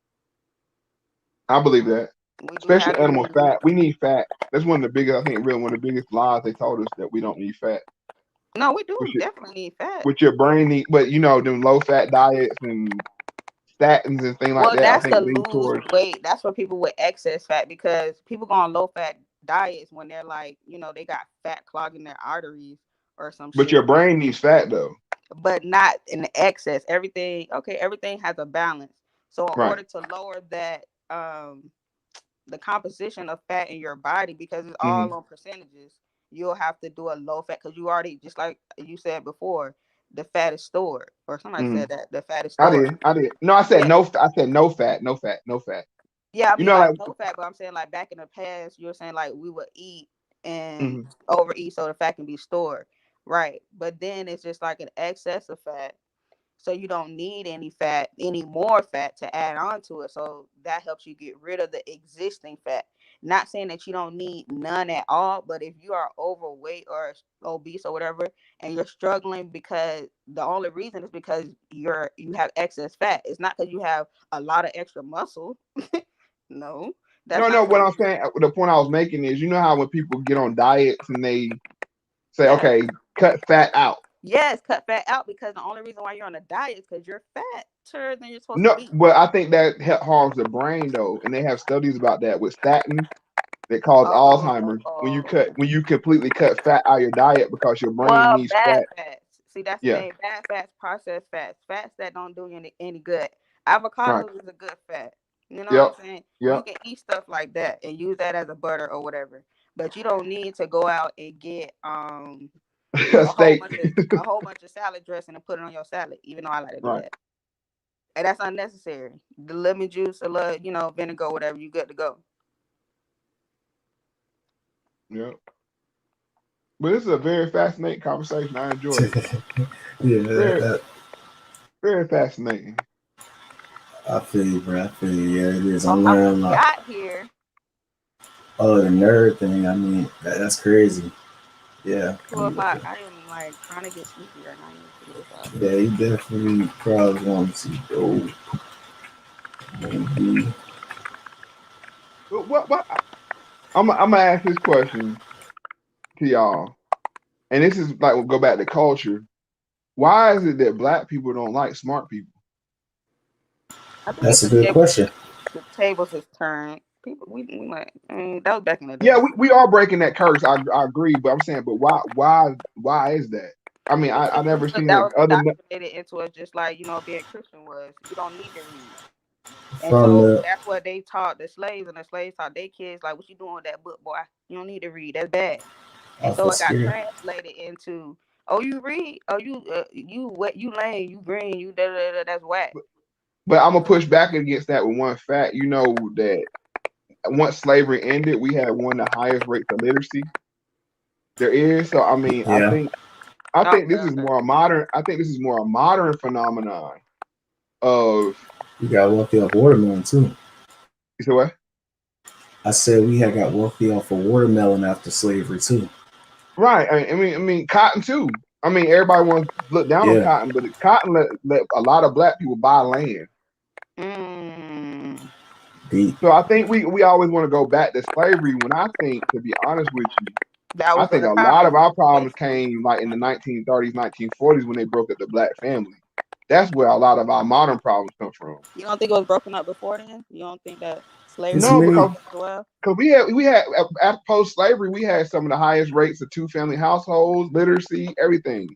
B: I believe that.
D: We do
B: Especially
D: have to
B: animal
D: use.
B: fat. We need fat. That's one of the biggest, I think, really one of the biggest lies they told us, that we don't need fat.
D: No, we do
B: Which
D: definitely need fat.
B: which your brain need, but them low fat diets and statins and things like
D: Well,
B: that, I
D: that's to
B: think lead
D: lose
B: towards.
D: weight. That's for people with excess fat, because people go on low fat diets when they're like, they got fat clogging their arteries or some
B: But
D: shit.
B: your brain needs fat though.
D: But not in excess. Everything has a balance. So in
B: Right.
D: order to lower that, the composition of fat in your body, because it's
B: Mm-hmm.
D: all on percentages, you'll have to do a low fat, because you already, just like you said before, the fat is stored, or somebody
B: Mm-hmm.
D: said that the fat is
B: I
D: stored.
B: did. No, I said
D: Yeah.
B: no. I said no fat, no fat, no fat.
D: Yeah, I
B: You
D: mean,
B: know,
D: like
B: like.
D: low fat, but I'm saying like back in the past, you were saying like we would eat and
B: Mm-hmm.
D: overeat so the fat can be stored, right? But then it's just like an excess of fat, so you don't need any more fat to add on to it. So that helps you get rid of the existing fat. Not saying that you don't need none at all, but if you are overweight or obese or whatever, and you're struggling, because the only reason is because you have excess fat. It's not because you have a lot of extra muscle. No, that's
B: No,
D: not
B: no. What
D: true.
B: I'm saying, the point I was making is, you know how when people get on diets and they say,
D: Yes.
B: okay, cut fat out.
D: Yes, cut fat out, because the only reason why you're on a diet is because you're fatter than you're supposed to
B: No,
D: be.
B: but I think that harms the brain though, and they have studies about that with statins that cause Alzheimer's
D: Oh,
B: when you completely cut fat out of your diet because your brain
D: well,
B: needs
D: bad
B: fat.
D: fats. See, that's the
B: Yeah,
D: thing. Bad fats, processed fats that don't do you any good.
B: right.
D: Avocados is a good fat. You know what
B: Yep,
D: I'm saying? You
B: yep.
D: can eat stuff like that and use that as a butter or whatever. But you don't need to go out and get
B: A
D: a whole
B: steak.
D: bunch of salad dressing and put it on your salad, even though I like to do
B: Right.
D: that. And that's unnecessary. The lemon juice, a little, vinegar, whatever, you good to go.
B: Yep. But this is a very fascinating conversation. I enjoyed it.
E: Yeah,
B: Very, very fascinating.
E: I feel you, bro. I feel you. Yeah, it is.
D: So
E: I'm
D: how
E: learning
D: we
E: a lot.
D: got here?
E: Oh, the nerd thing. I mean, that's crazy. Yeah.
D: Well, if I am like trying to get sleepy right now, I need to figure this out.
E: Yeah, he definitely probably wants to go. Maybe.
B: But what I'm gonna ask this question to y'all, and this is like we'll go back to culture. Why is it that black people don't like smart people?
D: I think
E: That's
D: it's
E: a good question.
D: the tables has turned. People, we like, that was back in the
B: Yeah,
D: day.
B: we are breaking that curse. I agree, but I'm saying, but why is that? I mean, I
D: Because
B: never seen
D: that
B: it
D: was
B: other than
D: indoctrinated into us, just like being Christian was. You don't need to read, and
E: From
D: so
E: the
D: that's what they taught the slaves, and the slaves taught their kids, like, "What you doing with that book, boy? You don't need to read. That's bad." And
E: off
D: so
E: of
D: it got
E: scare.
D: translated into, "Oh, you read? Oh, you what? You lame? You green? You da da da? That's whack."
B: but I'm gonna push back against that with one fact. You know that once slavery ended, we had one of the highest rates of literacy there is. So I mean,
E: Yeah,
B: I
D: Okay,
B: think this is
D: okay.
B: more a modern. I think this is more a modern phenomenon of.
E: we got wealthy off watermelon too.
B: You say what?
E: I said we had got wealthy off of watermelon after slavery too.
B: Right. I mean, cotton too. I mean, everybody wants to look down on
E: Yeah,
B: cotton, but cotton let a lot of black people buy land.
D: Mm,
E: deep.
B: So I think we always want to go back to slavery. When I think, to be honest with you,
D: that
B: I
D: was
B: think
D: the
B: a lot of
D: colonies,
B: our problems
D: basically.
B: came like in the 1930s, 1940s when they broke up the black family. That's where a lot of our modern problems come from.
D: You don't think it was broken up before then? You don't think that slavery
E: It's
B: No,
D: was
E: many.
B: because
D: broken up as well?
B: we had after post slavery we had some of the highest rates of two family households, literacy, everything.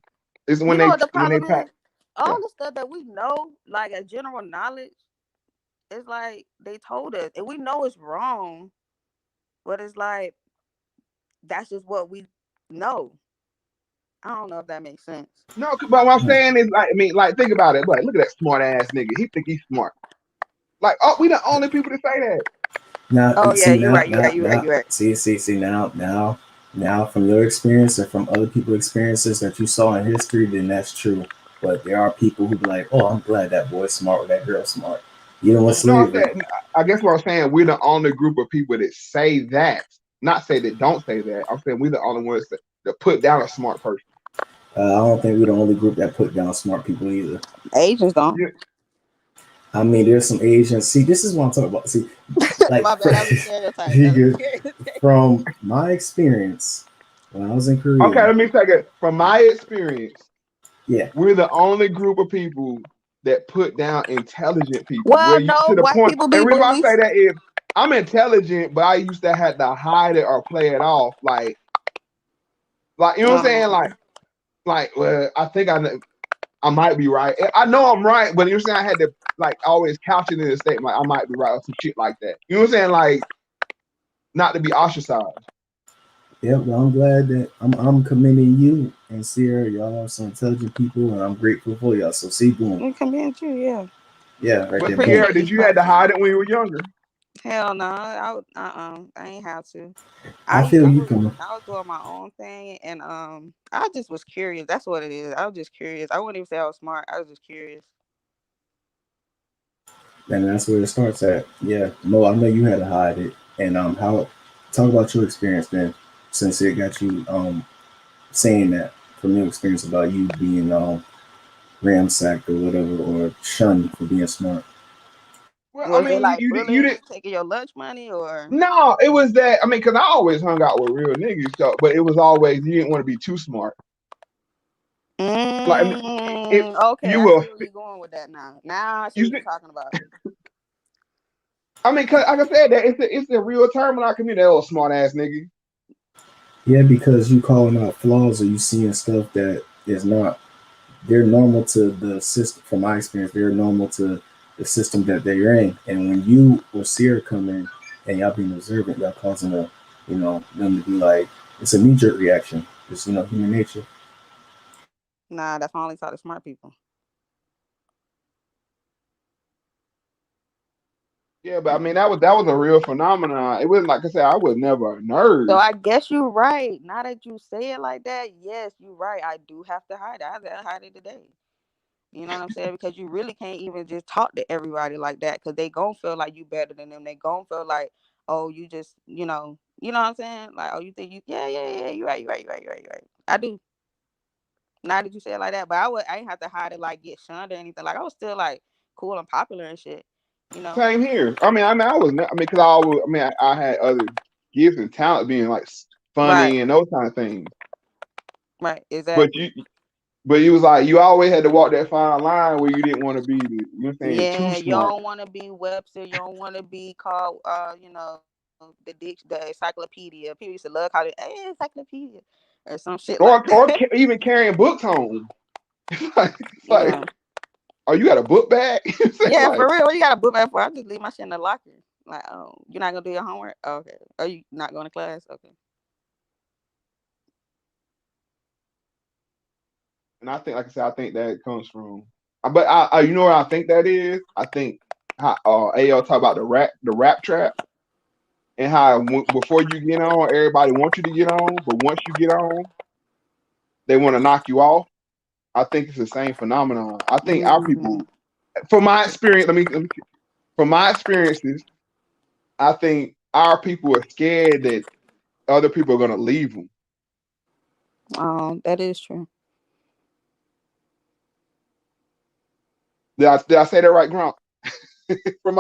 B: Is
D: You know what the
B: when they
D: problem
B: pack.
D: is? All
B: Yeah.
D: the stuff that we know, like a general knowledge, it's like they told us, and we know it's wrong, but it's like that's just what we know. I don't know if that makes sense.
B: No, but what I'm saying is, like, I mean, like, think about it. Like, look at that smart ass nigga. He think he's smart. Like, oh, we the only people to say that.
E: Now,
D: Oh yeah,
E: see
D: you're
E: now,
D: right. You're
E: now,
D: right. You're right.
E: now,
D: You're right.
E: see now, from your experience and from other people's experiences that you saw in history, then that's true. But there are people who be like, "Oh, I'm glad that boy's smart or that girl's smart." Even with
D: Mm.
B: No, I'm
E: slavery,
B: saying, I guess what I'm saying, we're the only group of people that say that. not say that don't say that. I'm saying we're the only ones that put down a smart person.
E: I don't think we're the only group that put down smart people either.
D: Asians don't.
B: Yeah.
E: I mean, there's some Asians. See, this is what I'm talking about. See, like
D: My bad, that was a stereotype.
E: from my experience when I was in Korea.
B: Okay, let me take it. From my experience,
E: yeah,
B: we're the only group of people that put down intelligent people.
D: Well,
B: Where you
D: no,
B: to the
D: white
B: point,
D: people
B: and
D: be
B: the reason why I
D: bullies.
B: say that is I'm intelligent, but I used to have to hide it or play it off, like you know what I'm saying, like well, I think I might be right. I know I'm right, but you know what I'm saying, I had to like always couch it in a statement like I might be right or some shit like that. You know what I'm saying, like not to be ostracized.
E: Yeah, well, I'm glad that I'm commending you and Sierra. Y'all are some intelligent people, and I'm grateful for y'all. So, see, boom.
D: We commend you, yeah.
E: Yeah, right
B: But
E: there.
B: Sierra,
E: Boom.
B: did you had to hide it when you were younger?
D: Hell no, I ain't have to.
E: I feel you coming.
D: I was doing my own thing, and I just was curious. That's what it is. I was just curious. I wouldn't even say I was smart. I was just curious.
E: And that's where it starts at. Yeah. No, I know you had to hide it. And how talk about your experience then, since it got you saying that from your experience about you being ransacked or whatever or shunned for being smart.
B: Well, I
D: Was it
B: mean,
D: like
B: you
D: bullying,
B: didn't.
D: taking your lunch money, or?
B: No, it was that. I mean, because I always hung out with real niggas, so but it was always you didn't want to be too smart. Like if
D: Okay,
B: you
D: I
B: will,
D: see where you're going with that now. Now I see
B: you.
D: what you're talking about.
B: I mean, cause like I said, that it's a real term in our community. That old smart ass nigga.
E: Yeah, because you calling out flaws or you seeing stuff that is not they're normal to the system. From my experience, they're normal to the system that they're in. And when you or Sierra come in and y'all being observant, y'all causing them to be like it's a knee jerk reaction. It's human nature.
D: Nah, that's only taught to smart people.
B: Yeah, but I mean that was a real phenomenon. It wasn't like I said, I was never a
D: So
B: nerd.
D: I guess you're right. Now that you say it like that, yes, you're right. I do have to hide it. I have to hide it today. You know what I'm saying? Because you really can't even just talk to everybody like that, because they gon' feel like you better than them. They gon' feel like, oh, you just, you know what I'm saying? Like, oh, you think yeah, you're right, you're right, you're right, you're right, you're right. I do. Now that you say it like that, but I ain't have to hide it, like get shunned or anything. Like, I was still like cool and popular and shit. You know?
B: Same here. I was. I mean, because I had other gifts and talent, being like
D: Right,
B: funny and those kind of things.
D: right,
B: But
D: exactly.
B: you was like you always had to walk that fine line where you didn't want to be too
D: Yeah, you
B: smart.
D: don't want to be Webster. You don't want to be called, the encyclopedia. People used to love calling it, hey, encyclopedia, or some shit like that.
B: Even carrying books home. It's like,
D: Yeah.
B: oh, you got a book bag?
D: Yeah, for
B: Like,
D: real. What you got a book bag for? I just leave my shit in the locker. Like, oh, you're not gonna do your homework? Okay. Are you not going to class? Okay.
B: and I think, like I said, I think that comes from. But you know what I think that is? I think how AL talk about the rap trap, and how before you get on, everybody wants you to get on, but once you get on, they want to knock you off. I think it's the same phenomenon. I think our
D: Mm-hmm.
B: people, from my experience, from my experiences, I think our people are scared that other people are gonna leave them.
D: Oh, that is true.
B: Did I say that right, Grump? from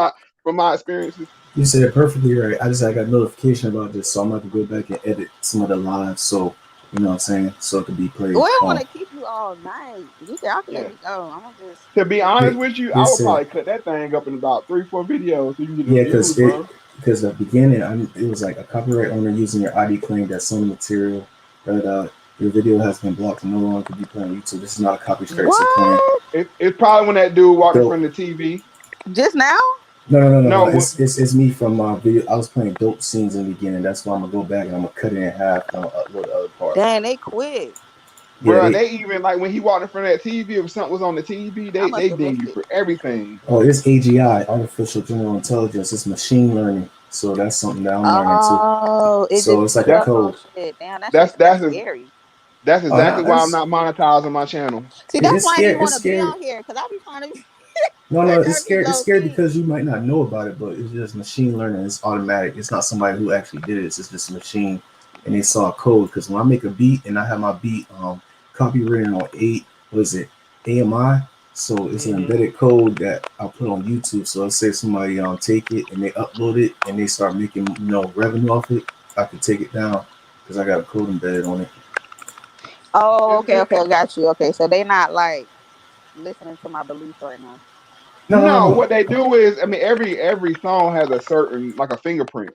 B: my experiences.
E: You said it perfectly right. I got notification about this, so I'm about to go back and edit some of the lives, so you know what I'm saying, so it could be
D: We
E: played.
D: don't want to keep you all night. You can, I can let
B: Yeah.
D: me go. I'm gonna just.
B: To be honest
E: It,
B: with you, I would
E: it's
B: probably cut that thing up in about 3-4 videos so you can get the
E: yeah,
B: views, bro.
E: because the beginning, it was like a copyright owner using your ID claim that some material that your video has been blocked and no longer can be played on YouTube. This is not a copy strike claim.
D: What?
B: It's probably when that dude walked in
E: Dope.
B: front of the TV.
D: Just now?
E: No.
B: No,
E: It's me from my video. I was playing dope scenes in the beginning. That's why I'm gonna go back and I'm gonna cut it in half and I'm gonna upload the other part.
D: Dang, they quit.
E: Yeah,
B: bro, they even like when he walked in front of that TV, if something was on the TV,
D: I
B: they
D: must have
B: ding
D: missed
B: you
D: it.
B: for everything.
E: it's AGI, artificial general intelligence. It's machine learning. So that's something that I'm learning too.
D: Oh, it
E: So
D: just
E: it's like
D: picked
E: a
B: That
D: up on
E: code.
D: shit. Damn,
B: that's
D: that's
B: that's
D: scary.
B: that's
E: Oh no,
B: exactly why I'm not monetizing my channel.
D: See, that's
E: it's
D: why I
E: scary.
D: didn't
E: It's
D: want to be
E: scary.
D: on here, because I be trying to.
E: No,
D: Well,
E: no,
D: it
E: it's
D: gotta be
E: scary. It's
D: low
E: scary
D: key.
E: because you might not know about it, but it's just machine learning. It's automatic. It's not somebody who actually did it. It's just a machine, and they saw a code. Because when I make a beat and I have my beat copywritten on was it AMI? So it's an
C: Mm-hmm.
E: embedded code that I put on YouTube. So let's say somebody take it and they upload it and they start making revenue off it. I can take it down because I got a code embedded on it.
D: Oh,
B: It's,
D: okay,
B: it,
D: okay, I got you. Okay, so they not like listening to my beliefs right now.
E: No, no,
B: no,
E: no,
B: what they
E: no.
B: do is, I mean, every song has a certain like a fingerprint.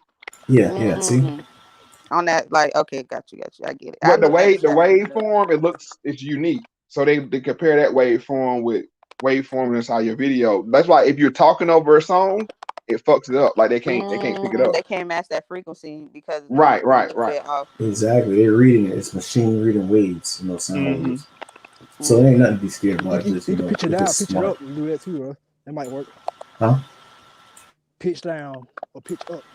E: Yeah, yeah. See,
D: Mm. On that, like, okay, got you. I get it. I
B: But
D: look at
B: the
D: strategy better.
B: waveform, it's unique. So they compare that waveform with waveform inside your video. That's why if you're talking over a song, it fucks it up. Like they can't pick it up.
D: They can't match that frequency because
B: Right,
D: it's a
B: right,
D: little
B: right.
D: bit off.
E: exactly. They're reading it. It's machine reading waves. Sound
B: Mm-hmm.
E: waves. So it ain't nothing to be scared
C: You,
E: about.
C: you,
E: Just
C: you can pitch it
E: if
C: down,
E: it's
C: pitch it
E: smart,
C: up, and do that too, bro. That might work.
E: huh?
C: Pitch down or pitch up.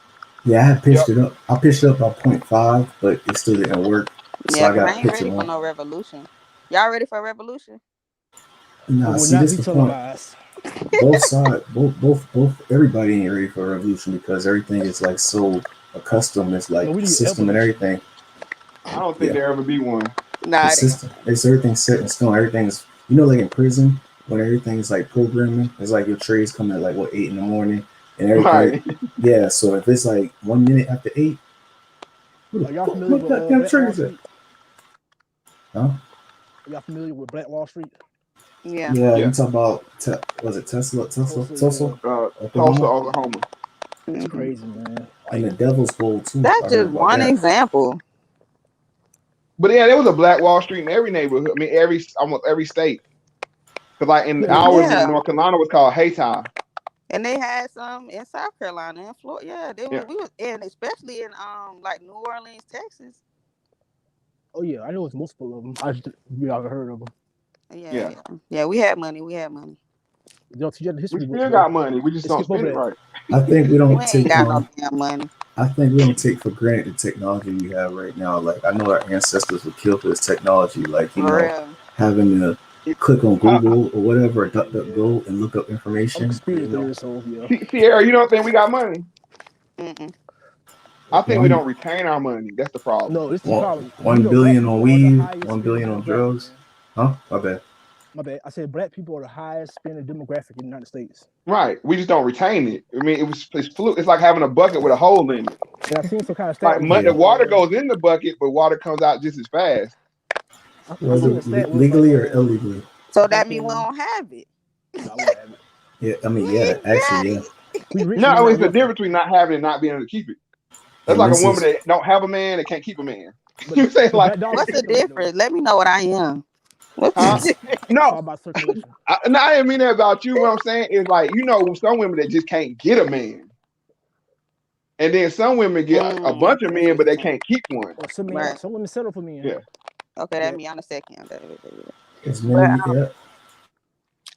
E: Yeah, I had
B: Yep.
E: pitched it up. I pitched it up by 0.5, but it still didn't work. So
D: Yeah,
E: I
D: because
E: got
D: I
E: to
D: ain't
E: pitch it
D: ready for
E: more.
D: no revolution. Y'all ready for a revolution?
C: It
E: Nah,
C: will
E: see,
C: not
E: this
C: be
E: the point.
C: televised.
E: Both sides, both, everybody ain't ready for a revolution because everything is like so accustomed. It's
C: No,
E: like
C: we
E: the
C: need
E: system and
C: evolution.
E: everything.
B: I don't think
E: Yeah,
B: there ever be one.
E: the
D: Nah, it ain't.
E: system. It's everything set in stone. Everything's like in prison when everything's like programming. It's like your trades come at like what 8 in the morning and everything.
B: Right.
E: Yeah, so if it's like 1 minute after 8, who the
C: Are y'all
E: fuck
C: familiar
E: what
C: with
E: goddamn
C: Black
E: trade
C: Wall
E: is that?
C: Street?
E: Huh?
C: Are y'all familiar with Black Wall Street?
D: Yeah.
E: Yeah,
B: Yeah.
E: you talk about was it
C: Tulsa,
E: Tulsa,
C: yeah.
B: Tulsa,
E: Oklahoma,
B: Oklahoma.
C: It's
D: Hmm.
C: crazy, man.
E: and
C: Like,
E: the Devil's Bowl too.
D: That's
E: I heard
D: just
E: about
D: one
E: that.
D: example.
B: But yeah, there was a Black Wall Street in every neighborhood. I mean, almost every state. Because like in
C: yeah,
B: ours in
D: Yeah.
B: North Carolina was called Hayti.
D: And they had some in South Carolina and Florida. Yeah,
B: Yeah.
D: we was in, especially in like New Orleans, Texas.
C: oh yeah, I know it's multiple of them. I just you haven't heard of them.
D: Yeah,
B: Yeah.
D: yeah. Yeah, we had money. We had money.
C: They don't teach you the
B: We
C: history books,
B: still
C: bro.
B: got money. We just
C: They
B: don't
C: skip over
B: spend it
C: that.
B: right.
E: I think we
D: We
E: don't
D: ain't
E: take
D: got no damn money.
E: I think we don't take for granted the technology we have right now. Like I know our ancestors would kill for this technology. Like
D: For real.
E: having to
B: It,
E: click on
B: uh,
E: Google or whatever, or
C: Yeah,
E: DuckDuckGo and look up
C: I'm a
E: information.
C: conspiracy theorist, so yeah.
B: Sierra, you don't think we got money?
D: Mm-mm.
B: I think we
E: One,
B: don't retain our money. That's the problem.
C: No, this is the
E: one,
C: problem. Do you
E: one
C: know black
E: billion on
C: people are the
E: weed,
C: highest
E: 1
C: spending
E: billion on
C: demographic,
E: drugs.
C: man?
E: Huh? My bad.
C: My bad. I said black people are the highest spending demographic in the United States.
B: Right. We just don't retain it. I mean, it's like having a bucket with a hole in it.
C: And I seen some kind of stat
B: Like
C: was
E: Yeah.
B: the
C: like,
B: water goes in the bucket, but water comes out just as fast.
C: I
E: Was
C: seen a
E: it
C: stat was like,
E: legally or illegally?
D: So that
C: back
D: means we
C: in,
D: don't have it.
C: no, we have it.
E: Yeah, I
D: We
E: mean, yeah,
D: ain't got
E: actually, yeah.
D: it.
C: We rich, but we
B: No,
C: not
B: it's the
C: wealthy.
B: difference between not having and not being able to keep it. That's
E: And
B: like a
E: this
B: woman
E: is
B: that don't have a man that can't keep a man.
C: But
B: You know what I'm saying?
C: but
B: Like,
C: black dollars
D: What's the
C: circulate though.
D: difference? Let me know what I am. What's
B: huh?
D: the
C: It's
B: No,
C: all about circulation.
B: no, I didn't mean that about you. What I'm saying is like, some women that just can't get a man. And then some women get a bunch of
D: I see
B: men,
D: what
B: but
D: you're
B: they
D: saying.
B: can't keep one.
C: Or some men,
D: Right.
C: some women settle for men.
B: Yeah.
D: Okay, that
C: Yeah.
D: me on the second.
E: as
D: But
E: many. Yeah,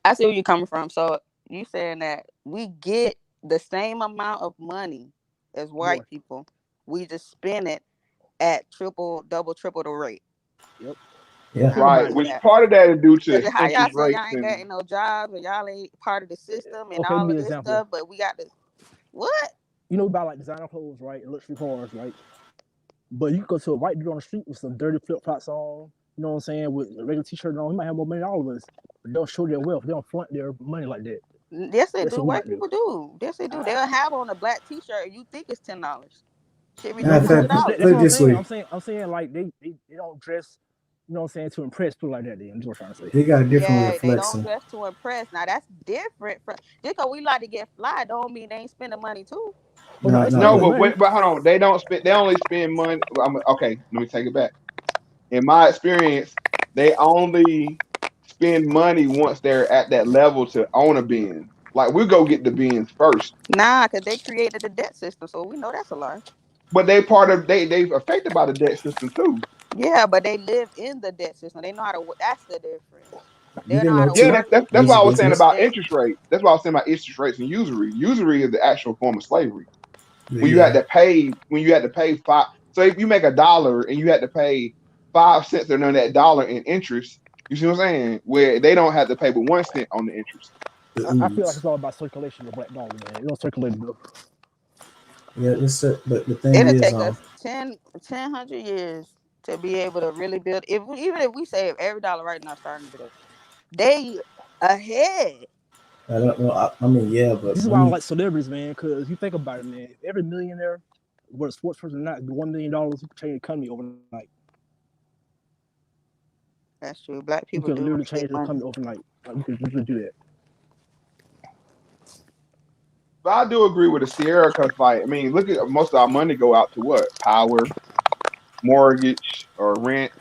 D: I see where you're coming from. So you saying that we get the same amount of money as
C: More.
D: white people, we just spend it at double, triple the rate.
C: Yep.
E: yeah.
C: Think
D: I'm
B: Right.
C: about
D: fine
C: it.
D: with
B: Which
D: that.
B: part of that is due to
D: Cause how y'all
B: interest
D: say y'all
B: rates
D: ain't
B: and
D: got no jobs and y'all ain't part of the system and
C: Okay, let
D: all
C: me
D: of
C: give an
D: this
C: example.
D: stuff, but we got this. What?
C: You know, we buy like designer clothes, right? And luxury cars, right? But you go to a white dude on the street with some dirty flip flops on, you know what I'm saying, with a regular t-shirt on, he might have more money than all of us. But they don't show their wealth. They don't flaunt their money like that.
D: Yes, they
C: That's
D: do.
C: what we
D: White
C: got to do.
D: people do. Yes, they do. They'll have on a black T-shirt and you think it's $10. Should be
C: No,
D: three
C: but see,
D: hundred
E: Put,
C: but
D: dollars.
C: that's
E: put it
C: what I'm
E: this
C: saying.
E: way:
C: I'm saying like they don't dress, you know what I'm saying, to impress people like that. Then that's what I'm trying to say.
E: they got a different way
D: Yeah,
E: of
D: they don't
E: flexing.
D: dress to impress. Now that's different from just because we like to get fly, don't mean they ain't spending money too.
C: Oh no,
E: Not,
C: they
E: not,
C: spend
B: no,
C: their
E: but
C: money.
B: but hold on. They don't spend. They only spend money. Okay, let me take it back. In my experience, they only spend money once they're at that level to own a Benz. Like we go get the Benz first,
D: Nah, because they created the debt system, so we know that's a lie.
B: but they affected by the debt system too.
D: Yeah, but they live in the debt system. They know how to. That's the difference.
E: you
D: They know
E: didn't
D: how
E: know
D: to
B: Yeah,
E: too.
D: work
B: that's what I
E: Music
B: was saying
D: the
E: business.
B: about
D: debt.
B: interest rates. That's what I was saying about interest rates and usury. Usury is the actual form of slavery. When you had
E: Yeah,
B: to pay, five. So if you make $1 and you had to pay 5 cents on that dollar in interest, you see what I'm saying? Where they don't have to pay but 1 cent on the interest.
C: I feel like it's all about circulation of black dollars, man. It don't circulate enough.
E: Yeah, but the thing
D: It'll
E: is,
D: take us 100 years to be able to really build. Even if we save every dollar right now, starting to build, they ahead.
E: I don't know. I mean, yeah, but
C: This is why I don't like celebrities, man. Because you think about it, man. If every millionaire, whether a sports person or not, $1 million, you can change the economy overnight.
D: That's true. Black
C: You
D: people
C: can
D: do
C: literally
D: want to
C: change
D: get
C: the
D: money.
C: economy overnight. Like, you can do that.
B: But I do agree with the Sierra because, like, I mean, look at most of our money go out to what? Power, mortgage, or rent.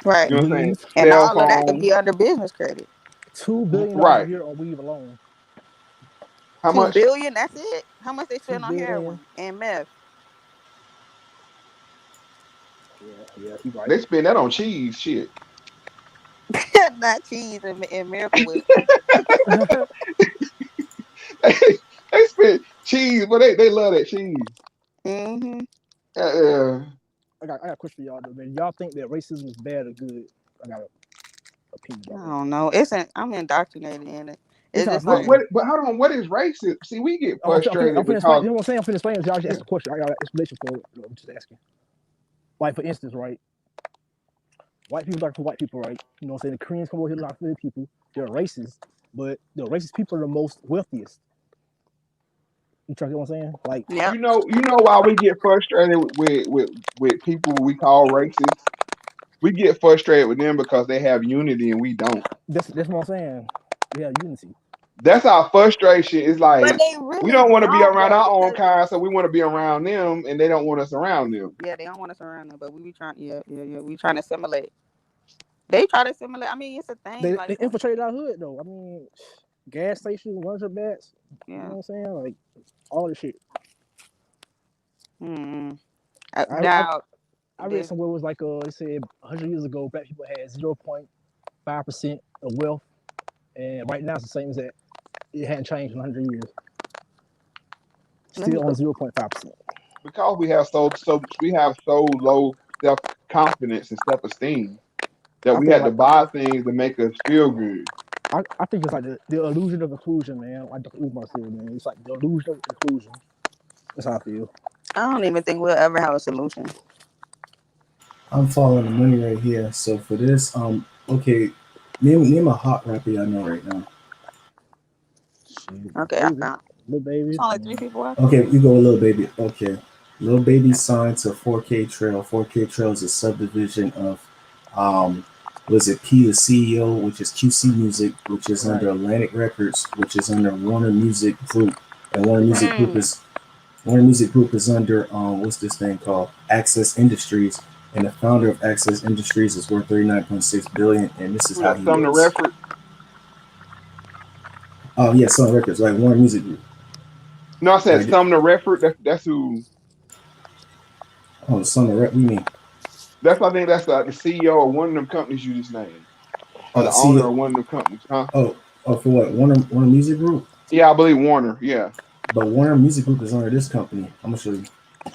D: Right.
B: You know what I'm saying?
C: Weave.
D: And
B: Cell
D: all of that could
B: phone.
D: be under business credit.
C: $2 billion a
B: Right.
C: year on weave alone.
B: How
D: 2
B: much?
D: billion. That's it. How much they
C: 2
D: spend on
C: billion.
D: heroin and meth?
C: Yeah, you right.
B: They spend that on cheese. Shit.
D: Not cheese and Miracle Whip.
B: They spend cheese, but they love that cheese.
D: Mm-hmm.
C: I got a question for y'all though, man. Y'all think that racism is bad or good? I got an opinion
D: I
C: about that.
D: don't know. I'm indoctrinated in it.
C: It's
D: It's
C: not
D: just
B: What?
D: like,
C: saying.
B: But hold on. What is racist? See, we get
C: I'm
B: frustrated
C: finna explain.
B: because
C: You know what I'm saying? I'm finna explain. Y'all just
B: yeah,
C: ask the question. I got an explanation for it. I'm just asking. Like for instance, right? White people talk to white people, right? You know what I'm saying? The Koreans come over here, like Philly people. They're racist, but the racist people are the most wealthiest. You try to get what I'm saying? Like,
D: yep.
B: you know why we get frustrated with people we call racist. We get frustrated with them because they have unity and we don't.
C: that's what I'm saying. Yeah, unity.
B: That's our frustration. It's
D: But
B: like
D: they
B: we
D: really
B: don't want to be
D: don't
B: around
D: though,
B: our own
D: because
B: kind, so we want to be around them, and they don't want us around them.
D: yeah, they don't want us around them, but we be trying. Yeah. We trying to assimilate. They try to assimilate. I mean, it's a thing.
C: They
D: Like,
C: infiltrated our hood though. I mean, gas stations, lunch bats. You know
D: yeah.
C: what I'm saying? Like all this shit.
D: Mm-hmm.
C: I
D: Now,
C: I read
D: this.
C: somewhere it was like it said 100 years ago black people had 0.5% of wealth, and right now it's the same as that. It hadn't changed in 100 years.
D: Let me
C: Still on
D: go.
C: 0.5%.
B: Because we have so low self confidence and self esteem that
C: I
B: we
C: feel
B: had to
C: like
B: buy things to make us feel good.
C: I think it's like the illusion of inclusion, man. Like Dr. Umar said, man. It's like the illusion of inclusion. That's how I feel.
D: I don't even think we'll ever have a solution.
E: I'm following the money right here. So for this, okay, name a hot rapper y'all know right now.
C: Shit,
D: Okay, I
C: baby,
D: found.
C: little baby.
D: It's only 3 people left.
E: Okay, you go with Lil Baby. Okay, Lil Baby signed to 4K Trail. 4K Trail is a subdivision of, was it P the CEO, which is QC Music, which is
C: Right.
E: under Atlantic Records, which is under Warner Music Group, and Warner Music Group is under what's this thing called? Access Industries, and the founder of Access Industries is worth 39.6 billion, and this is
B: Who
E: how
B: that?
E: he
B: Sumner
E: lives.
B: Redford.
E: Oh yeah, Sun Records, like Warner Music Group.
B: No, I said
E: Like,
B: Sumner Redford. That's who.
E: oh, Sun Rep. We mean,
B: That's I think that's the CEO of one of them companies you just named, or the
E: see,
B: owner of one of them companies, huh?
E: for what? Warner Music Group.
B: Yeah, I believe Warner. Yeah,
E: But Warner Music Group is under this company. I'm gonna show you.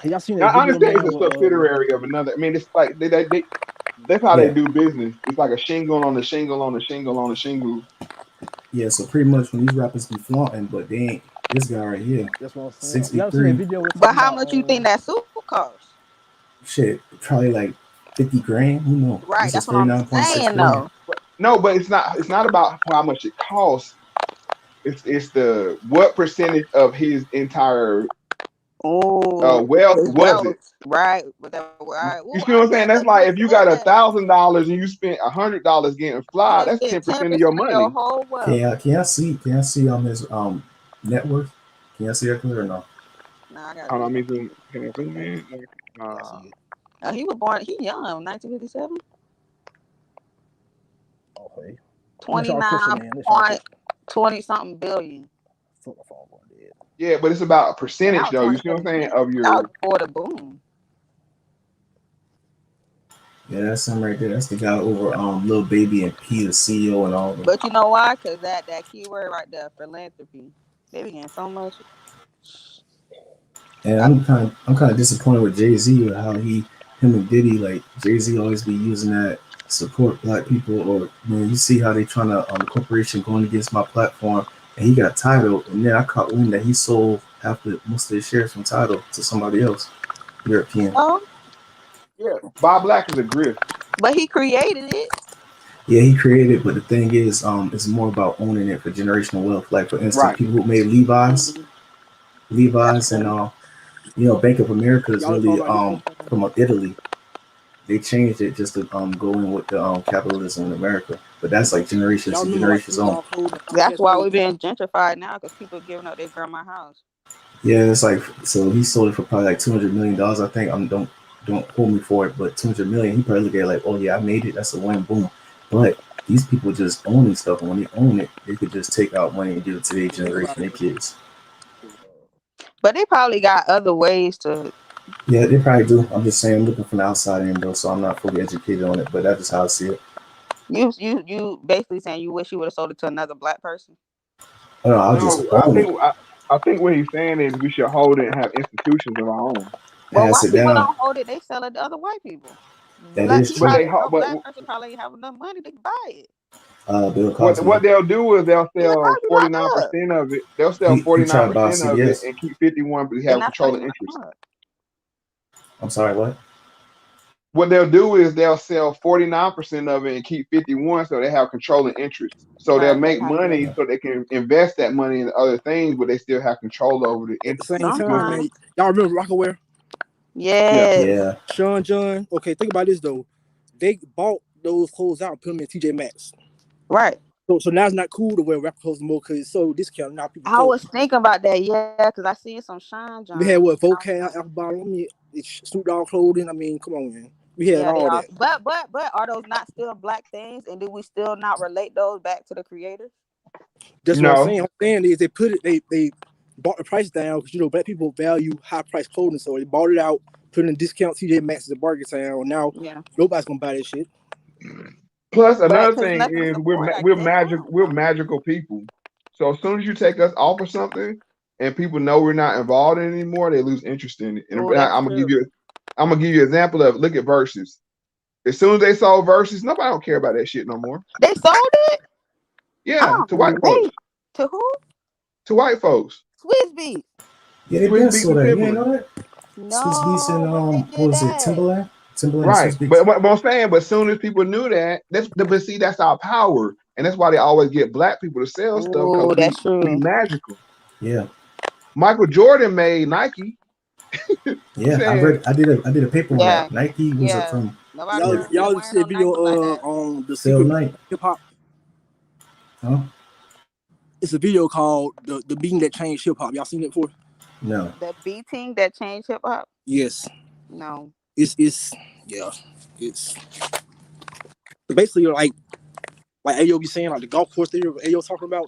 C: Hey, y'all seen that
B: I
C: video,
B: understand
C: man?
B: it's a subsidiary of another. I mean, it's like that's how they
E: Yeah,
B: do business. It's like a shingle on a shingle on a shingle on a shingle.
E: yeah. So pretty much when these rappers be flaunting, but they ain't. This guy right here,
C: That's what I'm saying. Y'all seen that
E: 63.
C: video? We're
D: But
C: talking
D: how
C: about
D: much you think that suit costs?
E: Shit, probably like 50 grand. Who knows?
D: Right,
E: This is
D: that's what I'm
E: 39.6
D: saying
E: billion.
D: though.
B: No, but it's not about how much it costs. It's the what percentage of his entire
D: Oh,
B: wealth
D: his
B: was it?
D: wealth, right? But that, right.
B: You
D: Ooh,
B: see
D: I
B: what I'm saying?
D: can't
B: That's
D: believe
B: like
D: you
B: if you
D: said
B: got
D: that.
B: $1,000 and you spent $100 getting fly,
D: You
B: that's
D: get
B: 10% of
D: 10%
B: your
D: of your
B: money.
D: whole wealth.
E: Can I see on his net worth? Can I see that clear or no?
D: Nah, I gotta
B: Hold
D: do
B: on,
D: that.
B: let me zoom. Can I zoom in?
C: yeah, I see it.
D: He was born. He young, 1957.
C: Okay. Let's y'all question,
D: 29
C: man. Let's y'all
D: point
C: question.
D: 20 something billion.
C: Fuck my phone going dead.
B: Yeah, but it's about a
D: And that
B: percentage
D: was
B: though. You see what I'm saying?
D: 2017.
B: Of
D: That was
B: your
D: before the boom.
E: Yeah, that's him right there. That's the guy over Lil Baby and P, the CEO, and all of them.
D: But you know why? Because that keyword right there, philanthropy. They be getting so much.
E: And I'm kind of disappointed with Jay-Z with how him and Diddy, like Jay-Z always be using that support black people, or you see how they trying to the corporation going against my platform, and he got Tidal, and then I caught wind that he sold half the most of his shares from Tidal to somebody else, European.
D: Oh,
B: Yeah, Bob Black is a grift.
D: but he created it.
E: Yeah, he created, but the thing is, it's more about owning it for generational wealth. Like for instance,
B: Right.
E: people who made Levi's,
D: Mhm. That's
E: Levi's, and
D: true.
E: Bank of America is
C: Y'all talking
E: really
C: about this?
E: from Italy. They changed it just to go in with the capitalism in America, but that's like generations
C: Y'all
E: to
C: remember like
E: generations
C: Snoop
E: on.
C: Dogg clothes?
D: That's why we're being gentrified now, because people are giving up their grandma house.
E: Yeah, it's like so he sold it for probably like $200 million. I think don't hold me for it, but 200 million. He probably look at it like, oh yeah, I made it. That's a win, boom. But these people just owning stuff, and when they own it, they could just take out money and give it to their
C: Think about
E: generation, their
C: it.
E: kids.
D: But they probably got other ways to.
E: Yeah, they probably do. I'm just saying, I'm looking from the outside in though, so I'm not fully educated on it, but that's just how I see it.
D: You basically saying you wish you would have sold it to another black person.
E: I don't know, I'll just
B: No,
E: own it,
B: I think what he's saying is we should hold it and have institutions of our own.
D: Well,
E: pass
D: white
E: it
D: people
E: down.
D: don't hold it; they sell it to other white people.
E: That
D: Black,
E: is
D: he
B: But
E: true.
B: they
D: probably no
B: but
D: black person probably ain't have enough money to buy it.
E: Bill
B: what
E: Cosby,
B: they'll do is they'll
D: He was
B: sell
D: probably locked up.
B: 49% of it. They'll sell
E: he tried to buy
B: 49% of it
E: CBS.
B: and keep 51, but
D: Then
B: have
D: that's why
B: control
D: he
B: of
D: locked
B: interest.
D: him up.
E: I'm sorry, what?
B: What they'll do is they'll sell 49% of it and keep 51, so they have controlling interest. So they'll
D: Right. That's
B: make
D: how he
B: money
D: does.
E: Yeah.
B: so they can invest that money in other ththings, but they still have control over the
C: At the
B: interest.
C: same time, man,
D: Sometimes.
C: y'all remember Rockaware?
B: Yeah.
D: Yes.
E: Yeah.
C: Sean John. Okay, think about this though. They bought those clothes out and put them in TJ Maxx.
D: Right.
C: So now it's not cool to wear rap clothes more because it's so discounted. Now people
D: I
C: clothes.
D: was thinking about that, yeah, because I seen some Shine
C: We had
D: John.
C: what Vocal, Apple Bottom, I mean, Snoop Dogg clothing. I mean, come on, man. We had
D: Yeah, they
C: all
D: are.
C: that.
D: But are those not still black things? And do we still not relate those back to the creators?
C: That's what I'm
B: No.
C: saying. What I'm saying is they put it, they bought the price down because black people value high price clothing, so they bought it out, put it in discount. TJ Maxx is a bargain town. Now
D: Yeah.
C: nobody's gonna buy that shit.
B: Plus,
D: But
B: another
D: because
B: thing
D: nothing
B: is
D: support, I
B: we're
D: guess. I
B: magic
D: don't
B: we're
D: know.
B: magical people. So as soon as you take us off of something and people know we're not involved in it anymore, they lose interest in it. And
D: Oh, that's
B: I'm
D: true.
B: gonna give you an example of it. Look at Versus. As soon as they sold Versus, nobody don't care about that shit no more.
D: They sold it?
B: Yeah,
D: I
B: to
D: don't
B: white folks.
D: relate. To who?
B: To white folks.
D: Swiss Beats.
E: Yeah, they
B: Swiss
E: been
B: Beats
E: sold
B: and
E: that. You ain't
B: Timberland.
E: know that? Swiss Beats and
D: No, when they
E: what
D: did
E: was it?
D: that.
E: Timberland and
B: Right.
E: Swiss Beats.
B: But I'm saying, but as soon as people knew that, but see, that's our power. And that's why they always get black people to sell stuff because
D: Oh,
B: we
D: that's true.
B: magical.
E: Yeah.
B: Michael Jordan made Nike.
E: Yeah,
B: Saying,
E: I did a paper on
D: Yeah.
E: that. Nike was it
D: Yeah.
E: from
D: Nobody
C: Y'all,
D: want to
E: like
D: be
C: y'all
D: wearing
C: see a
D: no
C: video
D: Nike like that.
C: on the
E: Phil
C: secret
E: Knight?
C: hip hop.
E: Huh?
C: It's a video called the beating that changed hip hop. Y'all seen it before?
E: No.
D: The beating that changed hip hop?
C: Yes.
D: No.
C: It's yeah. It's basically like Ayo be saying, like the golf course theory Ayo talking about.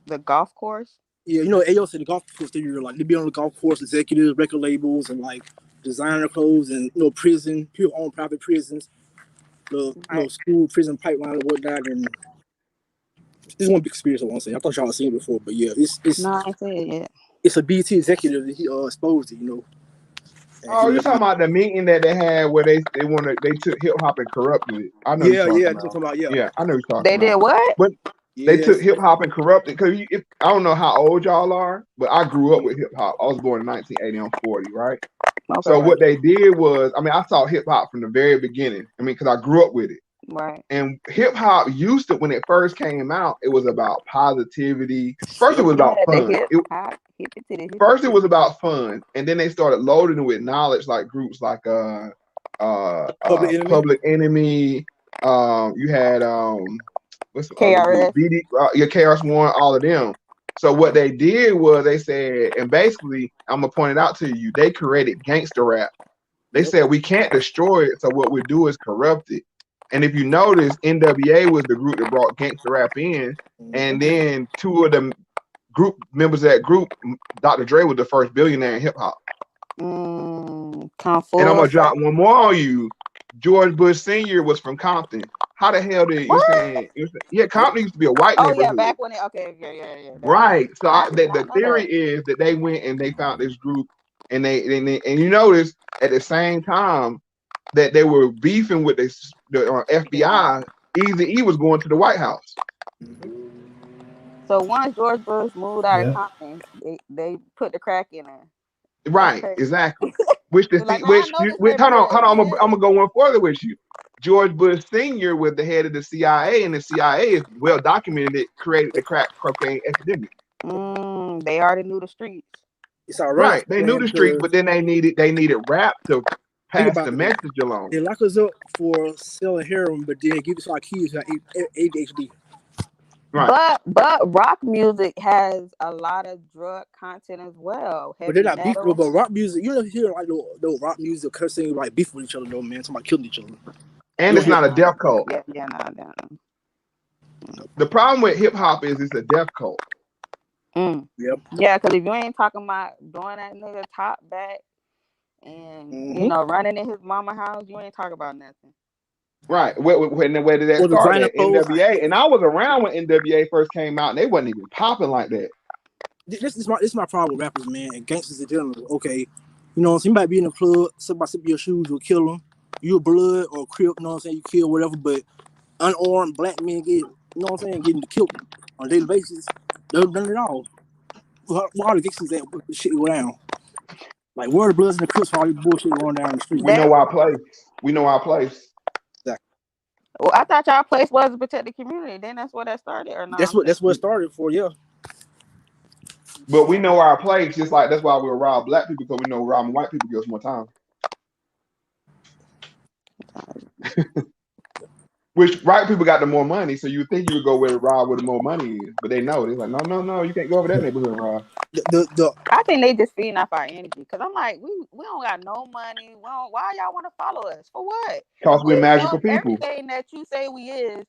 D: The golf course?
C: Yeah, Ayo said the golf course theory, like they be on the golf course, executives, record labels, and like designer clothes, and prison, people own private prisons, the
D: Right.
C: school prison pipeline and whatnot, and this one big conspiracy I want to say. I thought y'all had seen it before, but yeah,
D: No, I ain't said it yet.
C: it's a BT executive that he exposed it, and
B: oh, you talking about the meeting that they had where they took hip hop and corrupted it. I know you're
C: yeah,
B: talking
C: that's what I'm
B: about.
C: talking about, yeah.
B: Yeah, I know you're talking
D: They did
B: about.
D: what?
B: But they took
C: Yes.
B: hip hop and corrupted because I don't know how old y'all are, but I grew up with hip hop. I was born in 1980. I'm 40, right? So
D: Okay.
B: what they did was, I mean, I saw hip hop from the very beginning. I mean, because I grew up with it.
D: Right.
B: And hip hop used to, when it first came out, it was about positivity. First, it was
D: Yeah,
B: about
D: the
B: fun.
D: hip hop. Hip it to the hip
B: First,
D: it
B: it
D: to
B: was about fun, and then they started loading it with knowledge, like groups like
C: Public Enemy.
B: Public Enemy. You had what's the other group?
D: KRS.
B: BD, your KRS-One, all of them. So what they did was they said, and basically, I'm gonna point it out to you. They created gangster rap. They
C: Yep.
B: said we can't destroy it, so what we do is corrupt it. And if you notice, NWA was the group that brought gangster rap in, and then two of them group members of that group, Dr. Dre was the first billionaire in hip hop.
D: Come
B: And I'm
D: full
B: gonna drop
D: circle.
B: one more on you. George Bush Sr. was from Compton. How the hell did you saying? Yeah, Compton used to be a white
D: Oh yeah,
B: neighborhood.
D: back when it. Okay, yeah.
B: Right. So
D: I did
B: the
D: not know
B: theory
D: that.
B: is that they went and they found this group, and and you notice at the same time that they were beefing with the
D: Yeah.
B: FBI. Eazy-E was going to the White House.
D: So once George Bush moved out of
E: Yeah.
D: Compton, they put the crack in her. That's
B: Right,
D: crazy.
B: exactly. Which the
D: Like, nah, I know this
B: which hold on,
D: neighborhood.
B: I'm
D: Yeah.
B: gonna go one further with you. George Bush Sr. was the head of the CIA, and the CIA is well documented. It created the crack cocaine epidemic.
D: They already knew the streets.
C: It's ironic,
B: Right, they knew
C: man,
B: the streets,
C: because
B: but then they needed rap to
C: think
B: pass
C: about
B: the
C: it.
B: message along.
C: They lock us up for selling heroin, but then give it to our kids who have ADHD.
B: Right.
D: But rock music has a lot of drug content as well.
C: But they're
D: Heavy
C: not beef.
D: metal.
C: But rock music, you never hear like the rock music cursing like beef with each other, though, man. Talking about killing each other.
B: And it's not a death cult.
D: Yeah, no.
B: The problem with hip hop is it's a death cult.
C: Yep.
D: Yeah, because if you ain't talking about doing that nigga top back and you know running in his mama house, you ain't talking about nothing.
B: Right. Where did that start at? NWA. And I was around when NWA first came out, and they wasn't even popping like that.
C: This is my problem with rappers, man, and gangsters in general. Okay, you know, you might be in the club, somebody slip your shoes, you'll kill them. You a blood or crip, you know what I'm saying? You kill whatever, but unarmed black men get, you know what I'm saying, getting killed on a daily basis. They've done it all. Where are the gangsters at? Shit go down. Like, where are the Bloods and the Crips for all this bullshit going down the street?
B: We know our place. We know our place.
C: Exactly.
D: Well, I thought y'all place was to protect the community. Then that's where that started, or not?
C: That's what it started for, yeah.
B: But we know our place, just like that's why we'll rob black people, because we know robbing white people gives more time. Which white people got the more money, so you think you would go where to rob where the more money is, but they know. They're like, no, you can't go over that neighborhood and rob.
D: I think they just feeding off our energy, because I'm like, we don't got no money. Why y'all want to follow us for what?
B: Because we're magical people.
D: Everything that you say we is,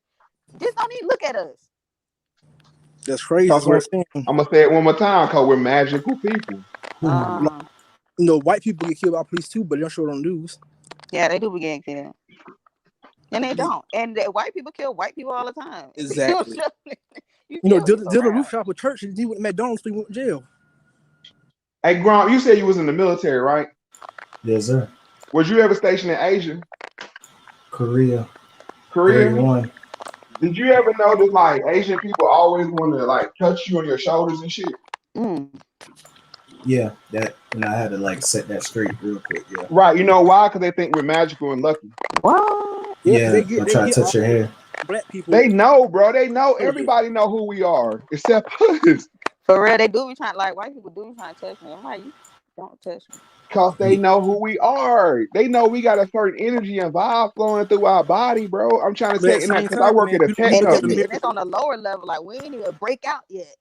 D: just don't even look at us.
C: That's crazy.
B: I'm gonna say it one more time, because we're magical people.
C: You know, white people get killed by police too, but they don't show it on the news.
D: Yeah, they do be getting killed. And they don't. And the white people kill white people all the time.
C: Exactly. you know, Dylan Roof shot up a church and he went to McDonald's and went to jail.
B: Hey, Grant, you said you was in the military, right?
E: Yes, sir.
B: Was you ever stationed in Asia?
E: Korea.
B: One. Did you ever notice like Asian people always want to like touch you on your shoulders and shit?
E: Yeah, and I had to like set that straight real quick. Yeah.
B: Right. You know why? Because they think we're magical and lucky.
D: What?
E: Yeah. They try to touch your hair.
C: Black people.
B: They know, bro. They know. Everybody know who we are, except us.
D: For real, they do be trying, like white people do be trying to touch me. I'm like, you don't touch me.
B: Because they know who we are. They know we got a certain energy and vibe flowing through our body, bro. I'm trying to say, because I work at a tech company.
D: And it's on a lower level. Like, we ain't even break out yet.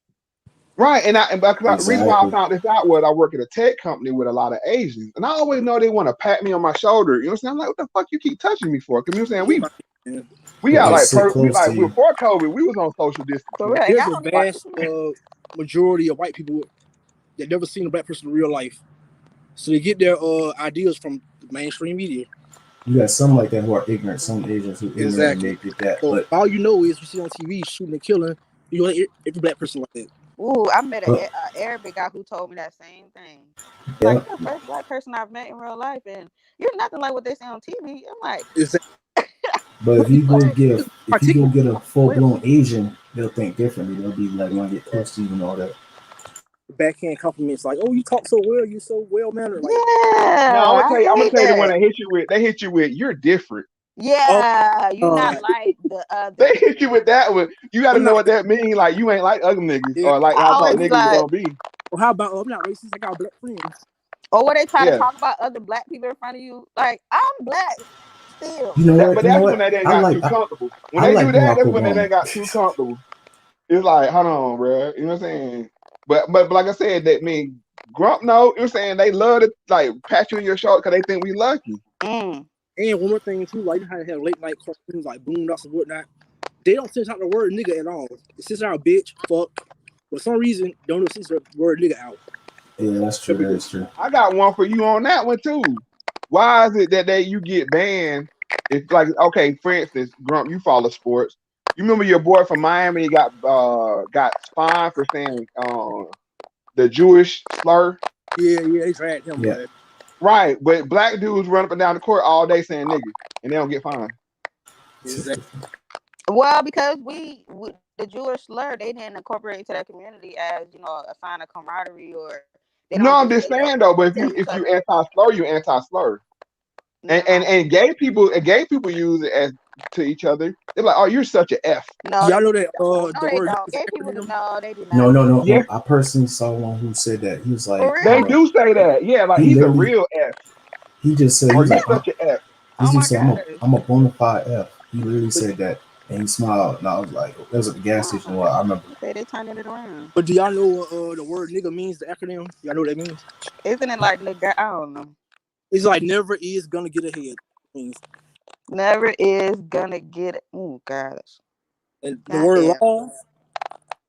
B: Right. The reason why I found this out was I work at a tech company with a lot of Asians. And I always know they want to pat me on my shoulder. You know what I'm saying? I'm like, what the fuck you keep touching me for? Because you know what I'm saying? We got before COVID, we was on social distancing.
C: There's a vast majority of white people that never seen a black person in real life. So they get their ideas from the mainstream media.
E: You got some like that who are ignorant, some Asians who ignorant and they get that.
C: So
E: but
C: all you know is you see on TV shooting and killing, you know, every black person like that.
D: Ooh, I met an Arabic guy who told me that same thing.
E: Yeah.
D: Like, you're the first black person I've met in real life, and you're nothing like what they say on TV. I'm like,
E: but if you go get a full blown Asian, they'll think differently. They'll be like, want to get close to you and all that.
C: Backhand compliments like, "Oh, you talk so well. You're so well mannered." Like,
D: yeah.
B: No, I'm gonna tell you the one they hit you with. You're different.
D: Yeah, you're not like the other.
B: They hit you with that one. You got to know what that means. Like, you ain't like other niggas, or like how niggas gonna be.
C: Well, how about I'm not racist? I got black friends.
D: Or when they try to talk about other black people in front of you, like, I'm black still.
E: You know what?
B: But that's when they ain't got too comfortable. When they do that, that's when they ain't got too comfortable. It's like, hold on, bro. You know what I'm saying? But like I said, that mean Grump, no, you know what I'm saying? They love to like pat you on your shoulder because they think we lucky.
C: And one more thing too, like you how to have late night cartoons like Boondocks and whatnot. They don't censor out the word nigga at all. It censor out bitch, fuck. For some reason, don't censor the word nigga out.
E: Yeah, that's true. That's true.
B: I got one for you on that one too. Why is it that you get banned? It's like, okay, for instance, Grump, you follow sports. You remember your boy from Miami got fined for saying the Jewish slur?
C: Yeah, they dragged him.
E: Yeah.
B: Right, but black dudes run up and down the court all day saying nigga, and they don't get fined.
C: Exactly.
D: Well, because the Jewish slur, they didn't incorporate into that community as a sign of camaraderie, or they
B: No,
D: don't
B: I'm
D: just
B: just
D: say stuff
B: saying though. But
D: to
B: if
D: each
B: you
D: other.
B: anti-slur, you anti-slur.
D: Nah,
B: And gay people use it as to each other. They're like, "Oh, you're such an F."
D: no,
C: Y'all
D: they
C: know that
D: no,
C: the
D: they
C: word
D: don't.
C: is an
D: Gay people do
C: acronym.
D: no, they do
E: No,
D: not.
E: no, no,
B: Yeah,
E: no. I personally saw one who said that. He was
D: For
E: like,
B: they
D: real?
B: do say that. Yeah, like
E: he
B: he's a
E: literally,
B: real F,
E: he just said, he
B: or
E: was
B: you're
E: like,
B: such an F.
E: he
D: Oh my
E: just said,
D: gosh.
E: I'm a bona fide F. He literally
C: But,
E: said that, and he smiled, and I was like, that was at the gas station. Well, I remember.
D: They say they turning it around.
C: but do y'all know what the word nigga means? The acronym. Y'all know what that means?
D: Isn't it like nigga? I don't know.
C: It's like never is gonna get ahead. Means
D: Never is gonna get it. Oh gosh.
C: and the word
D: Goddamn.
C: law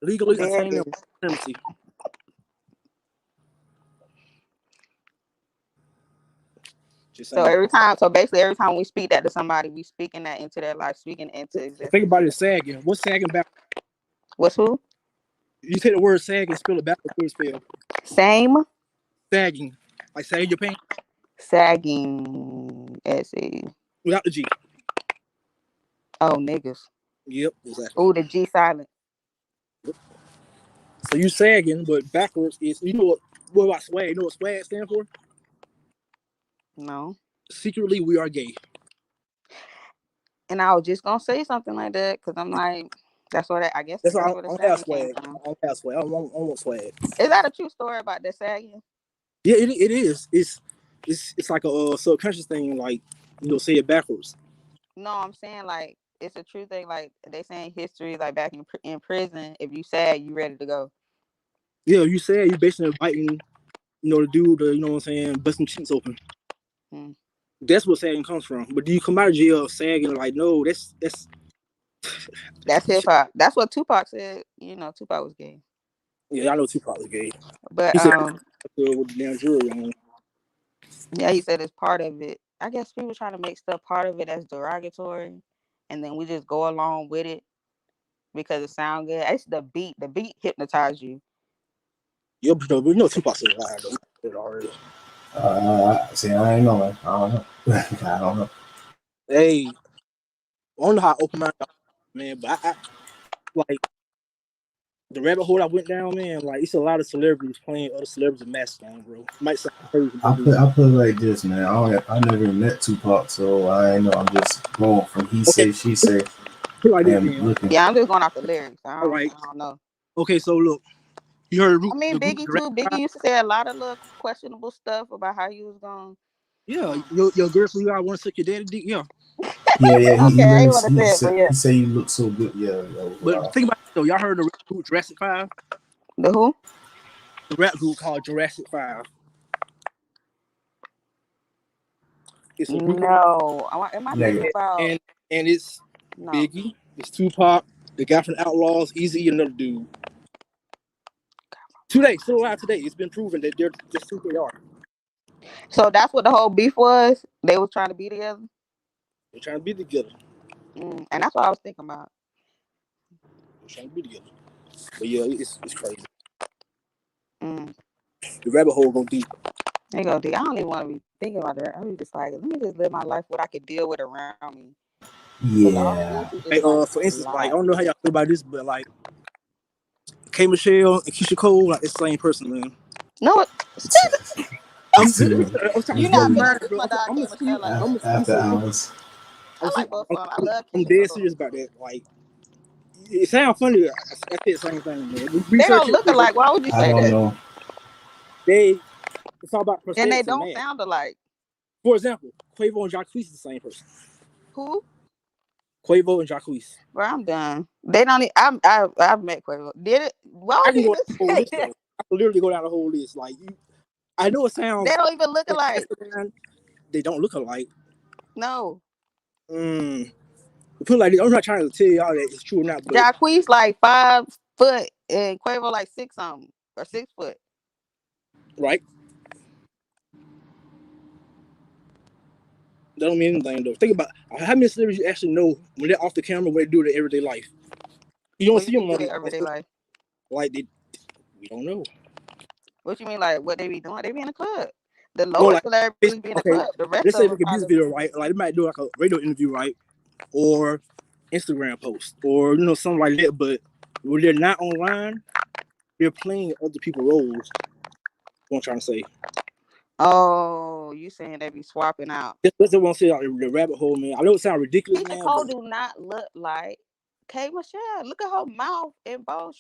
C: legally
D: There it
C: attaining
D: is.
C: supremacy. Just
D: So
C: saying.
D: basically every time we speak that to somebody, we speaking that into their life, speaking into
C: Think
D: existence.
C: about it, sagging. What's sagging back?
D: What's who?
C: You take the word sag and spell it backwards. What is spell?
D: Same.
C: Sagging, like sagging your pants
D: Sagging. Let's see.
C: without the G.
D: Oh, niggas.
C: Yep, exactly.
D: Oh, the G silent.
C: So you sagging, but backwards is what about swag? You know what swag stands for?
D: No.
C: Secretly, we are gay.
D: And I was just gonna say something like that because I'm like, I guess
C: That's why
D: that's where the
C: I don't have
D: sagging came
C: swag.
D: from.
C: I don't have swag. I don't want swag.
D: Is that a true story about the sagging?
C: Yeah, it is. It's like a subconscious thing. Like say it backwards.
D: No, I'm saying like it's a true thing. Like they say in history, like back in prison, if you sag, you ready to go.
C: Yeah, you said you basically inviting the dude to what I'm saying, busting cheeks open.
D: Hmm.
C: That's what sagging comes from. But do you come out of jail sagging like no? That's
D: That's hip hop. That's what Tupac said. Tupac was gay.
C: yeah. I know Tupac was gay.
D: But
C: He said with the damn jury on.
D: yeah, he said it's part of it. I guess people try to make stuff part of it as derogatory, and then we just go along with it because it sounds good. It's the beat. The beat hypnotizes you.
C: Yeah, but we know Tupac's a liar though. Already.
E: See, I ain't know, man. I don't know. I don't know.
C: Hey, I don't know how open minded man, but I like the rabbit hole I went down, man. Like it's a lot of celebrities playing other celebrities' masks on, bro. Might sound crazy, but
E: I put it like this, man. I never met Tupac, so I ain't know. I'm just going from he
C: okay.
E: say, she say,
C: Put it like this,
E: and
C: man.
E: looking.
D: Yeah, I'm just going off the lyrics.
C: All right.
D: I don't know.
C: Okay, so look, you heard
D: I mean,
C: the group
D: Biggie
C: Jurassic
D: too. Biggie
C: 5?
D: used to say a lot of little questionable stuff about how he was going.
C: Yeah, your girlfriend, I want to suck your daddy dick. Yeah,
E: Yeah. He
D: Okay, I
E: literally
D: ain't want to say it, but yeah.
E: he say you look so good. Yeah.
C: but think about it though. Y'all heard the group Jurassic 5?
D: The who?
C: The rap group called Jurassic 5. It's a group,
D: No. Am I thinking
E: Negative.
D: about?
C: and it's
D: No.
C: Biggie, it's Tupac, the guy from the Outlaws, Easy, another dude. Today, still alive today. It's been proven that they're just who they are.
D: So that's what the whole beef was. They was trying to be together.
C: They're trying to be together.
D: And that's what I was thinking about.
C: They're trying to be together. But yeah, it's crazy.
D: Mm.
C: The rabbit hole go deep.
D: There you go, D. I don't even want to be thinking about that. I was just like, let me just live my life what I could deal with around me. Because all of
E: Yeah.
D: this is just
C: Like,
D: like
C: for
D: a
C: instance, like I
D: lot.
C: don't know how y'all feel about this, but like K Michelle and Keisha Cole, like it's the same person, man.
D: No,
C: I'm
D: you're
C: never
D: not finna
C: mind,
D: diss
C: bro.
D: my dog
C: I'm
D: K
C: gonna see.
D: Michelle like that.
C: I'm
E: After hours.
D: I like both of them. I love
C: I'm
D: Keisha
C: dead
D: Cole.
C: serious about that. Like, it sounds funny. I said the same thing, man.
D: They
C: Research
D: don't
C: it.
D: look alike. Why would you
E: I
D: say
E: don't
D: that?
E: know.
C: It's all about
D: And they
C: prosthetics and
D: don't
C: math.
D: sound alike.
C: For example, Quavo and Jacquees is the same person.
D: Who?
C: Quavo and Jacquees.
D: Bro, I'm done. They don't. I've met Quavo. Did it? Why
C: I
D: would
C: can
D: you
C: go down
D: even
C: the whole
D: say
C: list
D: that?
C: though. I can literally go down the whole list. Like I know it
D: They
C: sounds
D: don't even look alike.
C: they don't look alike.
D: No.
C: Put it like this, I'm not trying to tell y'all that it's true or not, but
D: Jacquees like 5 foot and Quavo like 6 something or 6 foot.
C: right? That don't mean anything though. Think about how many celebrities you actually know when they're off the camera, what they do in their everyday life. You don't
D: What
C: see
D: you
C: them
D: mean do
C: on
D: their everyday life?
C: like we don't know.
D: What you mean like what they be doing? They be in the club. The
C: No,
D: lower
C: like
D: celebrities be in the
C: okay,
D: club. The rest
C: let's say
D: of
C: like
D: them
C: a music
D: probably.
C: video, right? Like they might do like a radio interview, right? Or Instagram post or something like that. But when they're not online, they're playing other people's roles. What I'm trying to say.
D: Oh, you saying they be swapping out?
C: That's what I'm saying. Like, the rabbit hole, man. I know it sounds ridiculous,
D: Keisha
C: man.
D: Cole do not look like K. Michelle. Look at her mouth and both.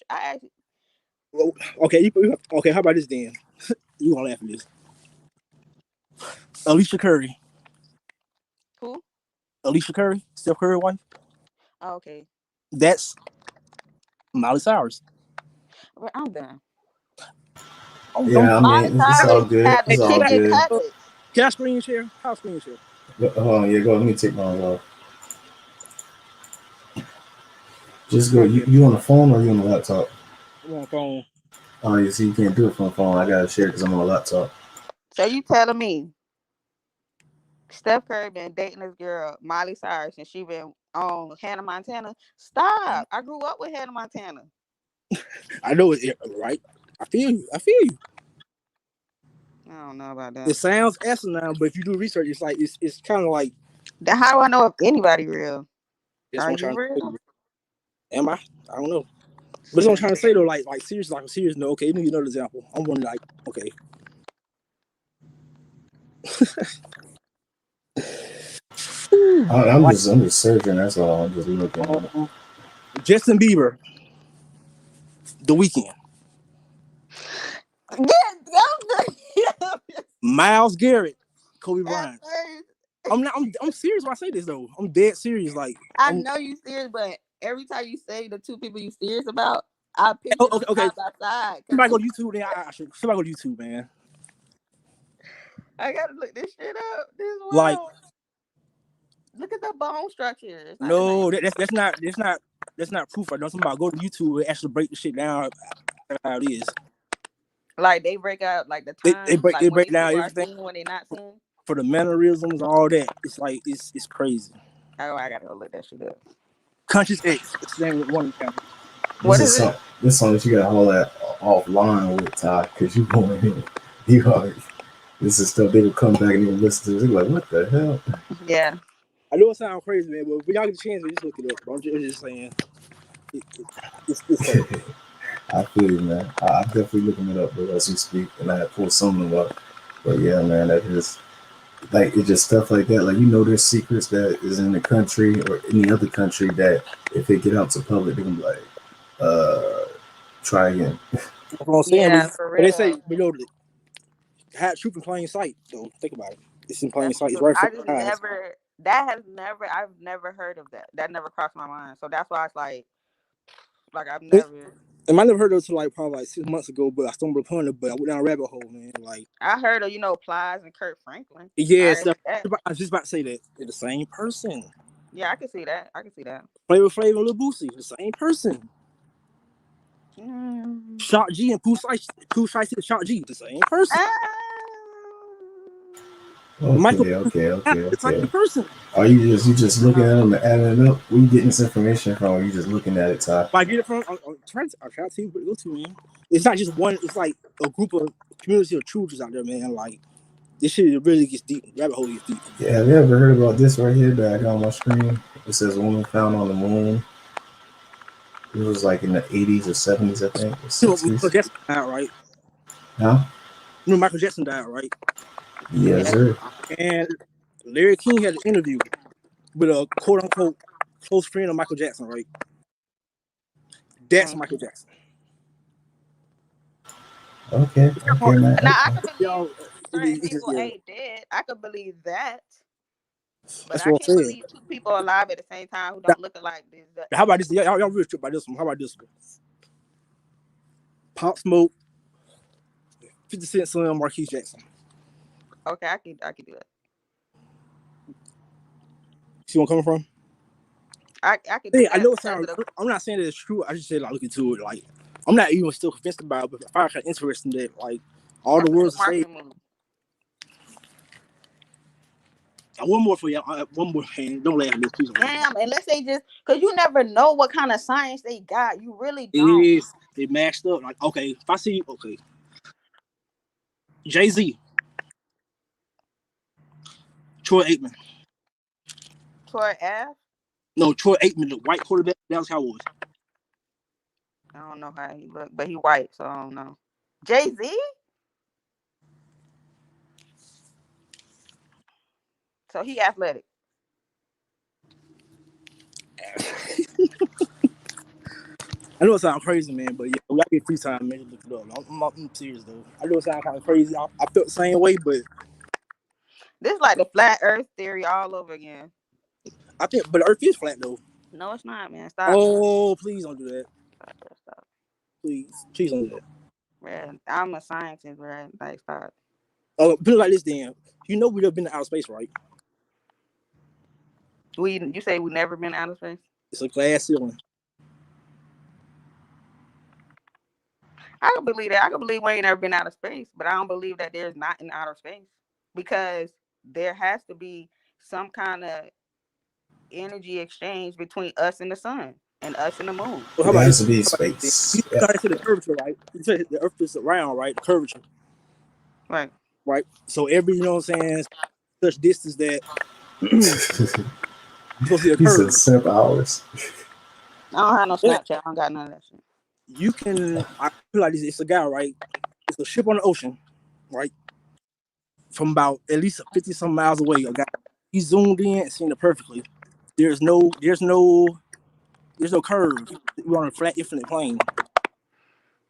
C: Okay, okay. How about this then? You gonna laugh at this? Alicia Curry.
D: Who?
C: Alicia Curry, Steph Curry wife.
D: Oh, okay.
C: That's Miley Cyrus.
D: I'm done.
E: Yeah, I
D: Miley
E: mean, it's all
D: Cyrus
E: good.
D: had the
E: It's all
D: kitchen
E: good.
D: cupboards.
C: Can I screen share? How screen share?
E: Hold on, yeah, go. Let me take mine off. Just go. You on the phone or you on the laptop?
C: I'm on the phone.
E: Oh, you see, you can't do it from the phone. I gotta share because I'm on a laptop.
D: So you telling me Steph Curry been dating this girl Miley Cyrus and she been on Hannah Montana? Stop! I grew up with Hannah Montana.
C: I know it, right? I feel you.
D: I don't know about that.
C: It sounds asinine, but if you do research, it's like it's kind of like.
D: How do I know if anybody real?
C: Are
D: you real?
C: Am I? I don't know. But that's what I'm trying to say though. Like serious, like a serious note. Okay, let me give you another example. I'm one like okay.
E: I'm just searching. That's all. I'm just looking.
C: Justin Bieber, The Weeknd. Miles Garrett, Kobe Bryant. I'm serious when I say this though. I'm dead serious. Like
D: I know you serious, but every time you say the two people you serious about, I picture them
C: okay.
D: side by side.
C: Somebody go to YouTube. Then I should. Somebody go to YouTube, man.
D: I gotta look this shit up. This is
C: Like,
D: wild. Look at the bone structure.
C: No, that's not proof. I know somebody go to YouTube and actually break the shit down how it is.
D: Like they break out like the time.
C: They break down everything
D: seen, when they not seen.
C: For the mannerisms, all that. It's like it's crazy.
D: Oh, I gotta go look that shit up.
C: Conscious X. It's the name of one channel.
D: What is it?
E: This song that you gotta hold that offline with, Ty, because you going in. You are. This is stuff they will come back and even listen to. They're like, what the hell?
D: Yeah.
C: I know it sounds crazy, man, but when y'all get a chance, just look it up. I'm just saying. It's crazy.
E: I feel you, man. I'm definitely looking it up, but as we speak, and I pulled some of them up. But yeah, man, that is like it's just stuff like that. Like there's secrets that is in the country or any other country that if they get out to public, they can be like, try again.
C: That's what I'm saying.
D: Yeah,
C: But
D: for real.
C: they say, had truth in plain sight. Though think about it. It's in plain sight. It's right
D: I
C: for
D: just
C: the eyes.
D: I've never heard of that. That never crossed my mind. So that's why it's like I've never.
C: And I never heard of it until like probably like 6 months ago, but I stumbled upon it. But I went down a rabbit hole, man. Like
D: I heard of Plies and Kurt Franklin.
C: yeah, I was just about to say that they're the same person.
D: Yeah, I can see that.
C: Flavor and Lil Boosie, the same person. Shock G and Pooh Shiesty and Shock G, the same person.
E: Okay.
C: The same person.
E: Are you just looking at them and adding it up? Where you getting this information from? Or are you just looking at it, Ty?
C: I get it from. I'm trying to see where to go to, man. It's not just one. It's like a group of community of truthers out there, man. Like this shit really gets deep. Rabbit hole gets deep.
E: Yeah, have you ever heard about this right here that I got on my screen? It says woman found on the moon. It was like in the 80s or 70s, I think. Or 60s.
C: Michael Jackson died, right?
E: Huh?
C: Michael Jackson died, right?
E: Yes, sir.
C: And Larry King had an interview with a quote unquote close friend of Michael Jackson, right? That's Michael Jackson.
E: Okay, man.
D: Now I can believe people ain't dead. I could believe that. But I can't believe two people alive at the same time who don't look alike.
C: How about this? Y'all real trip about this one. How about this one? Pop Smoke, 50 Cent son, Marquise Jackson.
D: Okay, I can do it.
C: See where I'm coming from?
D: I can do that.
C: I know it sounds. I'm not saying that it's true. I just said like look into it. Like I'm not even still convinced about it, but I find it kind of interesting that like all the words say. One more for you. One more, man. Don't laugh at this, please.
D: Damn, unless they just, because you never know what kind of science they got. You really don't.
C: They mashed up. Like, okay, if I see, okay. Jay-Z. Troy Aikman.
D: Troy F?
C: No, Troy Aikman, the white quarterback, Dallas Cowboys.
D: I don't know how he look, but he white, so I don't know. Jay-Z? So he athletic.
C: I know it sounds crazy, man, but yeah, we gotta get free time, man. Look it up. I'm serious though. I know it sounds kind of crazy. I felt the same way, but
D: This is like the flat Earth theory all over again.
C: I think, but the Earth is flat though.
D: No, it's not, man. Stop.
C: Oh, please don't do that.
D: Stop.
C: Please don't do that.
D: Man, I'm a scientist, man. Like, stop.
C: Oh, put it like this, then. You know we've never been to outer space, right?
D: You say we never been out of space?
C: It's a glass ceiling.
D: I can believe that. I can believe we ain't never been out of space, but I don't believe that there's not an outer space because there has to be some kind of energy exchange between us and the sun and us and the moon.
C: Well, how
E: There
C: about
E: has
C: this?
E: to be space.
C: You gotta say the curvature, right? You say the Earth is around, right? The curvature,
D: Right.
C: right? So every, you know what I'm saying, such distance that
E: He
C: supposed to be a curve.
E: said 7 hours.
D: I don't have no
C: But
D: Snapchat. I don't got none of that shit.
C: you can, I feel like this, it's a guy, right? It's a ship on the ocean, right? From about at least 50 some miles away, a guy. He zoomed in and seen it perfectly. There's no curve. We're on a flat, infinite plane.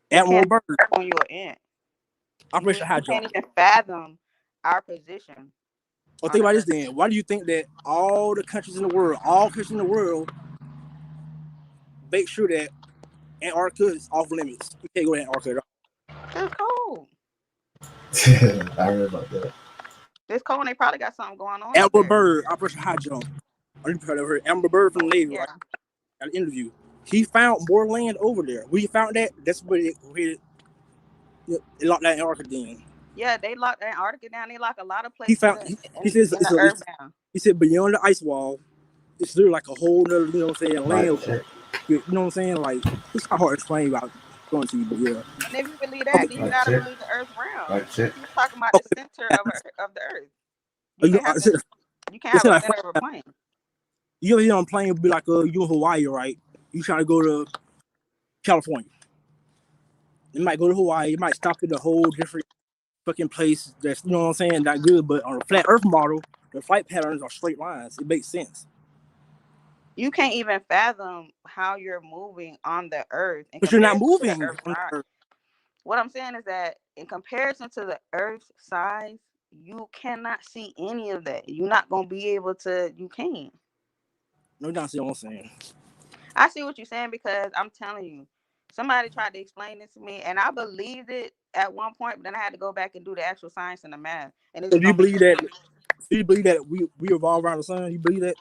D: It
C: Admiral
D: can't
C: Byrd,
D: when you're in.
C: Operation High
D: You
C: Jump.
D: can't even fathom our position.
C: Well, think about this then. Why do you think that all countries in the world, make sure that Antarctica is off limits? You can't go to Antarctica.
D: It's cold.
E: I heard about that.
D: It's cold and they probably got something going on.
C: Admiral Byrd, Operation High Jump. I think you heard Admiral Byrd from the Navy,
D: Yeah.
C: right? Got an interview. He found more land over there. We found that. That's where it locked that Antarctica down.
D: Yeah, they locked Antarctica down. They lock a lot of
C: He
D: places
C: found. He says
D: in the earth down.
C: He said beyond the ice wall, it's literally like a whole nother, you know what I'm saying, land. You know what I'm saying? Like, it's not hard to explain about going to you, but yeah.
D: And if you believe that, then you gotta believe the Earth round. He's talking about the center of the Earth. You can't have a center of a plane.
C: You ever on a plane be like, you in Hawaii, right? You trying to go to California. You might go to Hawaii. You might stop at a whole different fucking place that's, you know what I'm saying, not good. But on a flat Earth model, the flight patterns are straight lines. It makes sense.
D: You can't even fathom how you're moving on the Earth.
C: But you're not moving on the Earth.
D: What I'm saying is that in comparison to the Earth's size, you cannot see any of that. You're not going to be able to, you can't.
C: No, don't see what I'm saying.
D: I see what you're saying because I'm telling you, somebody tried to explain it to me and I believed it at one point, but then I had to go back and do the actual science and the math. And
C: so do you believe that? Do you believe that we revolve around the sun? You believe that?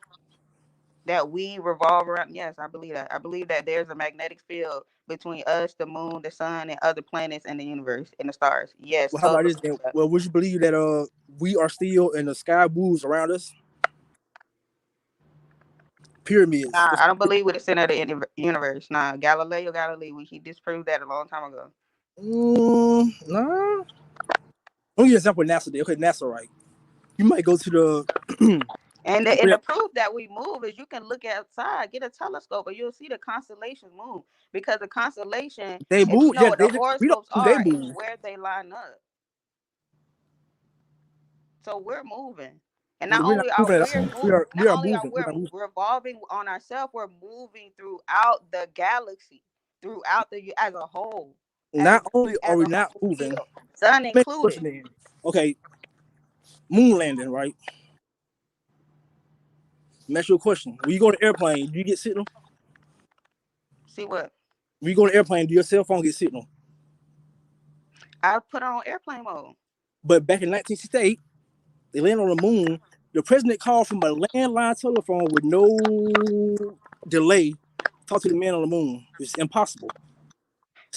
D: That we revolve around? Yes, I believe that. I believe that there's a magnetic field between us, the moon, the sun, and other planets in the universe and the stars. Yes.
C: Well, how about this then? Well, would you believe that we are still in the sky moves around us? Pyramids.
D: Nah, I don't believe we're the center of the universe. Nah, Galileo Galilei, he disproved that a long time ago.
C: Nah. Let me get an example with NASA. Okay, NASA, right? You might go to the
D: and the proof that we move is you can look outside, get a telescope, and you'll see the constellations move because the constellation
C: they move.
D: You know what the horoscopes are and where they line up. So we're moving. And not only are we revolving on ourselves, we're moving throughout the galaxy, as a whole.
C: Not only are we not moving,
D: sun included.
C: Okay, moon landing, right? Let me ask you a question. When you go to airplane, do you get signal?
D: See what?
C: When you go to airplane, do your cell phone get signal?
D: I put on airplane mode.
C: But back in 1968, they landed on the moon. The president called from a landline telephone with no delay. Talk to the man on the moon. It's impossible.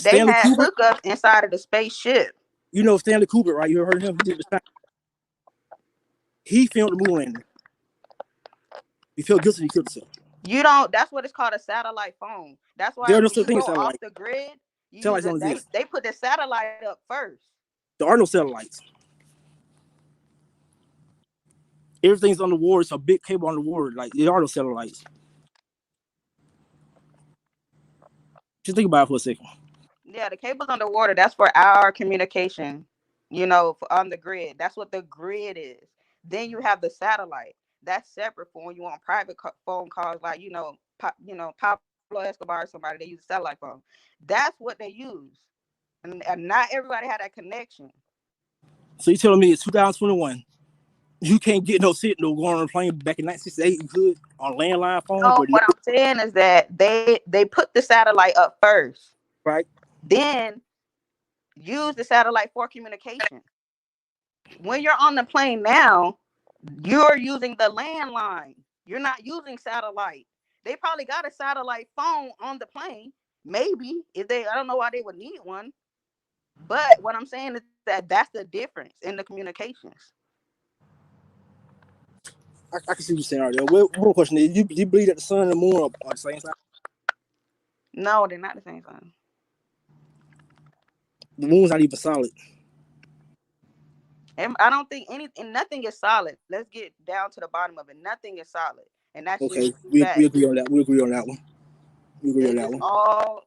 D: They had hookups inside of the spaceship.
C: You know Stanley Kubrick, right? You heard him? He filmed the moon landing. He felt guilty. He killed himself.
D: You don't. That's what it's called, a satellite phone. That's why
C: there are no
D: such things off the grid. They put the satellite up first.
C: There are no satellites. Everything's on the water. It's a big cable on the water. Like there are no satellites. Just think about it for a second.
D: Yeah, the cables underwater, that's for our communication, on the grid. That's what the grid is. Then you have the satellite. That's separate for when you want private phone calls, like, Pablo Escobar, somebody, they use a satellite phone. That's what they use. And not everybody had that connection.
C: So you telling me it's 2021, you can't get no signal going on a plane back in 1968, you could on a landline phone?
D: No,
C: But
D: what I'm saying is that they put the satellite up first.
C: right.
D: Then use the satellite for communication. When you're on the plane now, you're using the landline. You're not using satellite. They probably got a satellite phone on the plane. Maybe I don't know why they would need one. But what I'm saying is that's the difference in the communications.
C: I can see what you're saying right there. One question is, do you believe that the sun and the moon are the same size?
D: No, they're not the same size.
C: The moon's not even solid.
D: And I don't think nothing is solid. Let's get down to the bottom of it. Nothing is solid. And that's
C: Okay,
D: just
C: we
D: fact.
C: agree on that. We agree on that one.
D: It's all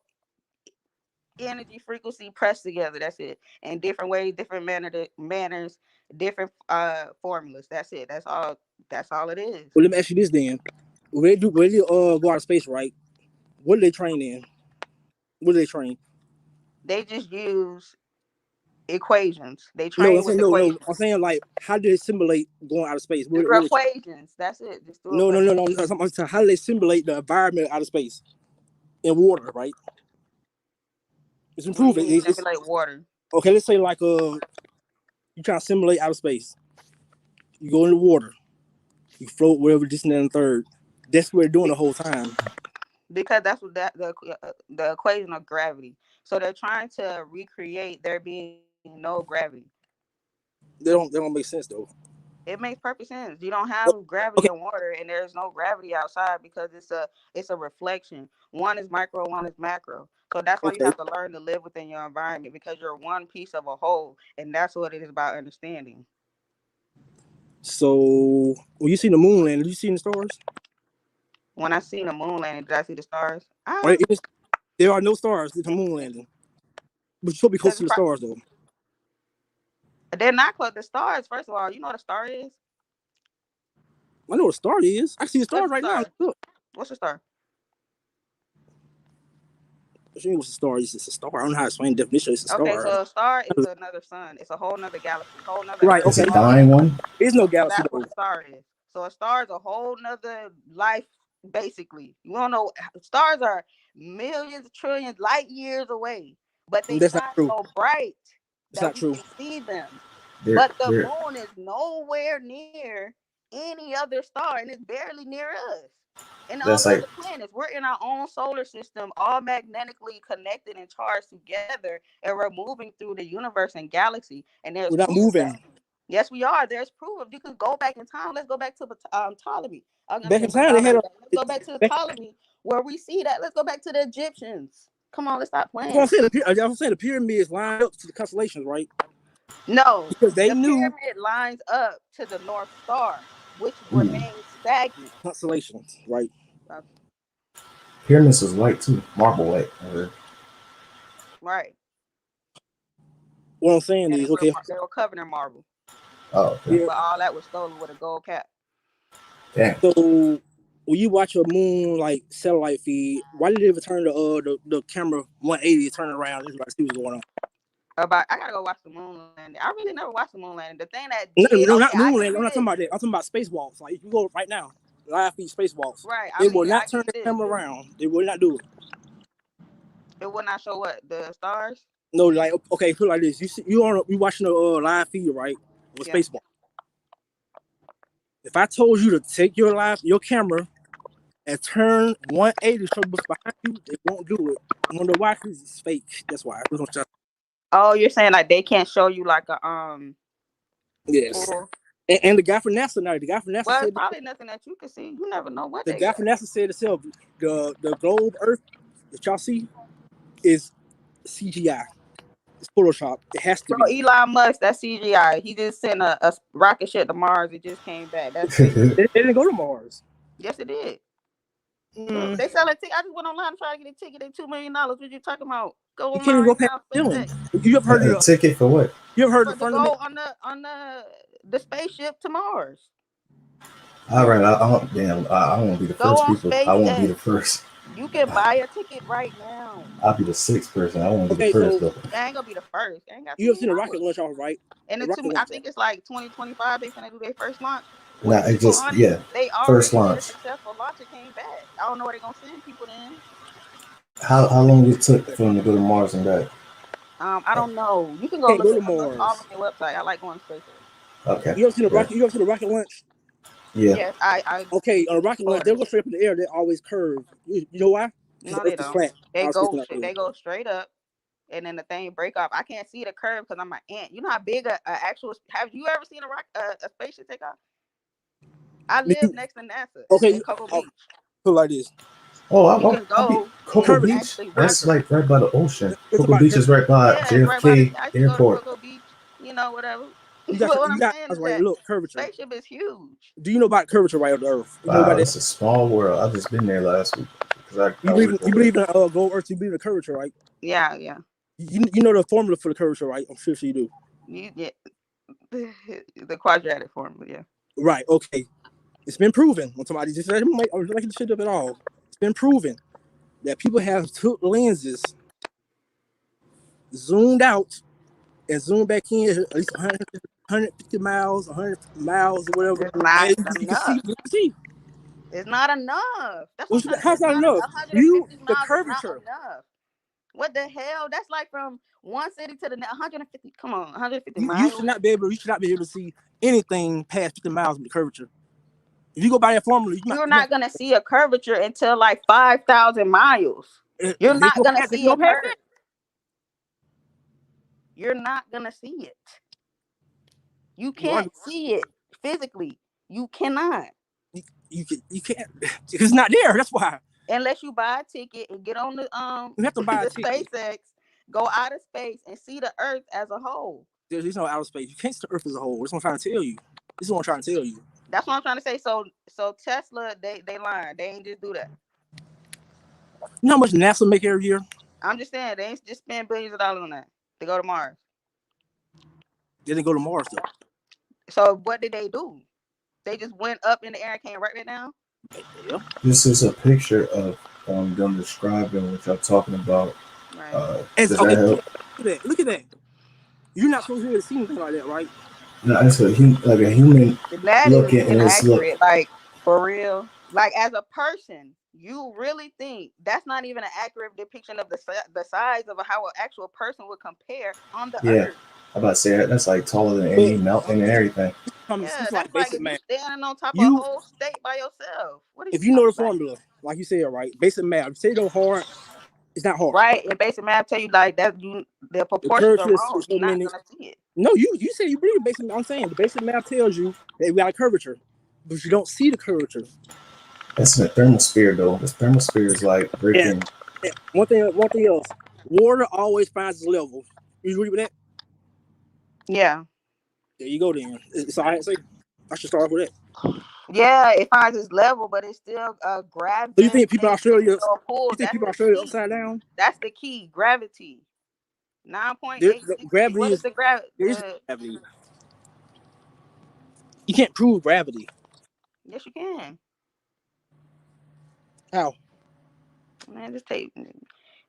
D: energy frequency pressed together. That's it. In different ways, different manners, different formulas. That's it. That's all it is.
C: Well, let me ask you this then. When they go out of space, right? What do they train in? What do they train?
D: They just use equations. They
C: No,
D: train
C: I'm
D: with
C: saying no.
D: equations.
C: I'm saying, like, how do they simulate going out of space?
D: Through equations. That's it. Just through
C: No.
D: equations.
C: How do they simulate the environment out of space in water, right? It's
D: What do you
C: improving.
D: mean simulate water?
C: Okay, let's say like you try to simulate outer space. You go in the water, you float wherever this and that and third. That's what they're doing the whole time.
D: Because that's what the equation of gravity. So they're trying to recreate there being no gravity.
C: They don't make sense though.
D: It makes perfect sense. You don't have gravity
C: Okay.
D: in water, and there's no gravity outside because it's a reflection. One is micro, one is macro. So that's why you have to learn to live within your environment, because you're one piece of a whole, and that's what it is about understanding.
C: So when you see the moon landing, did you see the stars?
D: When I seen the moon landing, did I see the stars?
C: Right? There are no stars at the moon landing, but you're supposed to be close to the stars though.
D: They're not close. The stars, first of all, you know what a star is?
C: I know what a star is. I see a star right now. Look.
D: What's a star?
C: What you mean, what's a star? It's a star. I don't know how to explain the definition. It's a star.
D: Okay, so a star is another sun. It's a whole nother galaxy, whole nother.
C: Right.
E: It's
C: Okay.
E: a dying one.
C: There's no galaxy
D: That's
C: though.
D: what a star is. So a star is a whole nother life, basically. You don't know, stars are millions, trillions, light years away, but they shine so bright that we can see them. But the moon is nowhere near any other star, and it's barely near us. And all other planets, we're in our own solar system, all magnetically connected and charged together, and we're moving through the universe and galaxy. And we're
C: not moving.
D: Yes, we are. There's proof. You can go back in time. Let's go back to Ptolemy.
C: Back in time, they had
D: let's go back to the Ptolemy where we see that. Let's go back to the Egyptians. Come on, let's stop playing.
C: I'm saying the pyramids line up to the constellations, right?
D: No,
C: because they knew
D: pyramid lines up to the North Star, which remains stagnant.
C: Constellations, right?
E: Pyramids was white too, marble white.
D: Right.
C: What I'm saying is, okay,
D: they were covered in marble.
E: Oh, okay.
D: But all that was stolen with a gold cap.
E: Damn.
C: So when you watch a moon like satellite feed, why did they return the camera 180 turn around? Just like see what's going on.
D: I gotta go watch the moon landing. I really never watched the moon landing. The thing that
C: not moon landing. I'm not talking about that. I'm talking about spacewalks. Like if you go right now, live feed spacewalks.
D: Right.
C: They will not turn the camera around. They will not do it.
D: It will not show what? The stars?
C: No, like okay, put it like this. You watching the live feed, right? With spacewalk. If I told you to take your camera and turn 180 to what's behind you, they won't do it. I wonder why, because it's fake. That's why.
D: Oh, you're saying like they can't show you like a
C: Yes. And the guy from NASA now,
D: said probably nothing that you can see. You never know what
C: the guy from NASA said itself. The globe Earth that y'all see is CGI. It's Photoshop. It has to be.
D: Elon Musk, that's CGI. He just sent a rocket ship to Mars. It just came back. That's it.
C: They didn't go to Mars.
D: Yes, it did.
C: Mm,
D: They sell a ticket. I just went online trying to get a ticket. They $2 million. What you talking about? Go
C: you
D: online
C: can't even go
D: right
C: past
D: now.
C: the
D: Spend
C: ceiling.
D: that.
C: You ever heard
E: A
C: of
E: ticket for what?
C: you ever heard
D: For
C: the
D: to go
C: fundamental?
D: on the spaceship to Mars.
E: All right, I don't want to be the
D: Go
E: first
D: on
E: people. I won't be
D: SpaceX.
E: the first.
D: You can buy a ticket right now.
E: I'll be the sixth person. I won't be the
C: Okay,
E: first
C: so
E: though.
D: I ain't gonna be the first. I ain't got $2
C: you ever
D: million.
C: seen the rocket launch off, right?
D: And
C: The
D: it,
C: rocket
D: I
C: launch.
D: think it's like 2025. They finna do their first launch.
E: Nah,
D: With
E: it
D: people
E: just
D: on it,
E: yeah.
D: they
E: First
D: already did a
E: launch.
D: successful launch and came back. I don't know where they gonna send people then.
E: How long it took for them to go to Mars and back?
D: I don't know. You can go
C: Can't
D: look
C: go
D: it
C: to
D: look all
C: Mars.
D: on their website. I like going to SpaceX.
E: Okay.
C: You ever seen the
E: Right.
C: rocket? You ever seen the rocket launch?
E: Yeah.
D: Yes, I
C: Okay, on a rocket launch, they
D: ordered.
C: go straight up in the air. They always curve. You know why? Because
D: No,
C: the
D: they
C: Earth is
D: don't.
C: flat.
D: They
C: Our space
D: go
C: is not curved.
D: they go straight up, and then the thing break off. I can't see the curve because I'm an ant. You know how big a actual? Have you ever seen a spaceship take off? I live next to NASA
C: Okay,
D: in Cocoa
C: I'll
D: Beach.
C: put it like this.
E: Oh,
D: You can
E: I'll be
D: go
E: Cocoa
D: and
C: Curvature.
E: Beach.
D: actually walk.
E: That's like right by the ocean.
C: It's
E: Cocoa
C: about
E: Beach is right by
D: Yeah, it's right by the.
E: JFK
D: I used to go to
E: Airport.
D: Cocoa Beach. You know, whatever.
C: you
D: But
C: got
D: what
C: you
D: I'm
C: got
D: saying
C: us
D: is
C: right.
D: that
C: Look, curvature.
D: spaceship is huge.
C: Do you know about curvature right of the Earth? You know about
E: Wow,
C: that?
E: it's a small world. I've just been there last week because I
C: You
E: work over
C: believe
E: there.
C: in gold Earth? You believe in curvature, right?
D: Yeah.
C: You know the formula for the curvature, right? I'm sure you do.
D: You get the quadratic formula. Yeah.
C: Right. Okay. It's been proven. When somebody just said, I'm making the shit up at all. It's been proven that people have took lenses, zoomed out, and zoomed back in at least 150 miles, 100 miles, or whatever.
D: It's not
C: And you can
D: enough.
C: see.
D: It's not enough. That's what I'm trying to say.
C: How's
D: It's
C: that
D: not
C: enough?
D: 150
C: The
D: miles is not
C: curvature.
D: enough. What the hell? That's like from one city to the next. 150. Come on, 150
C: You should
D: miles.
C: not be able. You should not be able to see anything past 50 miles with the curvature. If you go by that formula,
D: You're not gonna see a curvature until like 5,000 miles. You're
C: they
D: not gonna
C: they
D: see
C: go
D: a
C: past
D: curve. You're not gonna see it. You
C: that.
D: can't see it physically. You cannot.
C: You can't. It's not there. That's why
D: Unless you buy a ticket and get on the
C: you have to buy a
D: the
C: ticket.
D: SpaceX, go out of space and see the Earth as a whole.
C: There's no outer space. You can't see the Earth as a whole. That's what I'm trying to tell you. This is what I'm trying to tell you.
D: That's what I'm trying to say. So Tesla, they lying. They ain't just do that.
C: You know how much NASA make every year?
D: I'm just saying they ain't just spend billions of dollars on that to go to Mars.
C: They didn't go to Mars though.
D: So what did they do? They just went up in the air and came right down.
C: Yeah.
E: This is a picture of them describing what y'all talking about.
D: Right.
E: Does that help?
C: Look at that. You're not supposed to be able to see anything like that, right?
E: No, it's like a human
D: That is
E: looking, and it's look.
D: inaccurate. Like for real. Like as a person, you really think that's not even an accurate depiction of the size of how an actual person would compare on the
E: Yeah,
D: Earth.
E: I'm about to say that's like taller than
C: But
E: any mountain and everything.
D: Yeah,
C: it's like
D: that's like
C: basic
D: if you
C: math.
D: standing on top of a
C: You,
D: whole state by yourself. What are
C: if
D: you
C: you know
D: talking
C: the
D: about?
C: formula, like you said, right? Basic math. Say no hard. It's not hard.
D: Right, and basic math tell you like that the
C: The
D: proportions are
C: curvature is
D: wrong.
C: so
D: You're not
C: many.
D: gonna see it.
C: No, you say you believe the basic. I'm saying the basic math tells you that we got a curvature, but you don't see the curvature.
E: That's in a thermosphere though. This thermosphere is like
C: And,
E: freaking.
C: and one thing else. Water always finds its level. You agree with that?
D: Yeah.
C: There you go. Then so I say I should start with that.
D: Yeah, it finds its level, but it's still
C: So you
D: gravitating
C: think people in Australia?
D: pull.
C: You think
D: That's
C: people in
D: the
C: Australia
D: key.
C: upside down?
D: That's the key. Gravity.
C: The
D: 9.868.
C: gravity
D: What is
C: is
D: the gravity?
C: there is gravity. You can't prove gravity.
D: Yes, you can.
C: How?
D: Man, just take.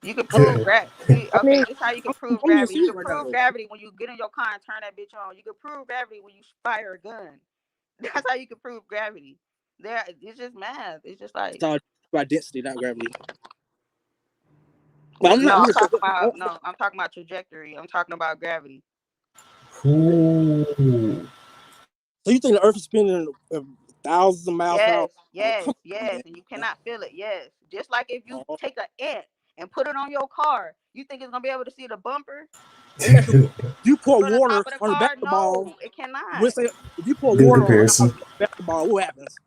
D: You can prove gravity.
C: I
D: Okay,
C: mean,
D: this is how you can prove
C: I'm being
D: gravity. You
C: serious
D: can
C: right
D: prove
C: now.
D: gravity when you get in your car and turn that bitch on. You can prove gravity when you fire a gun. That's how you can prove gravity. It's just math. It's just like
C: It's all about density, not gravity. But I'm
D: no.
C: not.
D: I'm talking about trajectory. I'm talking about gravity.
E: Ooh.
C: So you think the Earth is spinning thousands of miles per hour?
D: Yes, and you cannot feel it. Yes, just like if you take an ant and put it on your car, you think it's gonna be able to see the bumper?
C: You pour
D: From the
C: water
D: top of the
C: on a
D: car?
C: basketball.
D: No, it cannot.
C: Let's say if you pour
E: Good
C: water on a
E: comparison.
C: basketball, what happens?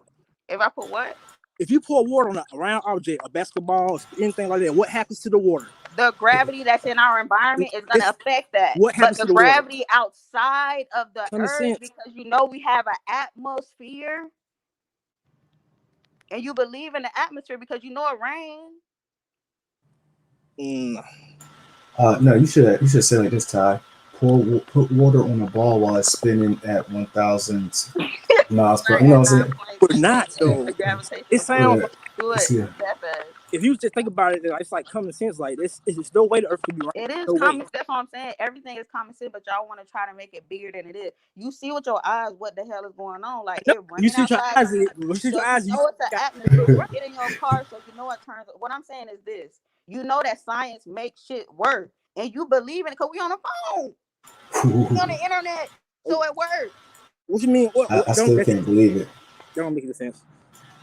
D: If I put what?
C: If you pour water on a round object, a basketball, anything like that, what happens to the water?
D: The gravity that's in our environment is going to affect that.
C: What
D: But
C: happens
D: the
C: to the water?
D: gravity outside of the
C: Common
D: Earth,
C: sense.
D: because we have an atmosphere. and you believe in the atmosphere because you know it rains.
E: No, you should say like this, Ty. Put water on a ball while it's spinning at 1,000 miles per. You know what I'm saying?
C: We're not though.
D: The gravitational
C: It sounds
E: Yeah.
C: like
D: do it
E: Yeah.
D: that fast.
C: if you just think about it, it's like common sense. Like this, it's no way the Earth could be right.
D: It is
C: No way.
D: common. That's what I'm saying. Everything is common sense, but y'all want to try to make it bigger than it is. You see with your eyes what the hell is going on. Like
C: No,
D: it
C: you
D: raining
C: see your
D: outside.
C: eyes. You see
D: So
C: your
D: you
C: eyes.
D: know it's an atmosphere. Get in your car so you know it turns. What I'm saying is this. You know that science makes shit work. And you believe in it because we on the phone. We on the internet. So it works.
C: What you mean? What
E: I still can't believe it.
C: That don't make any sense.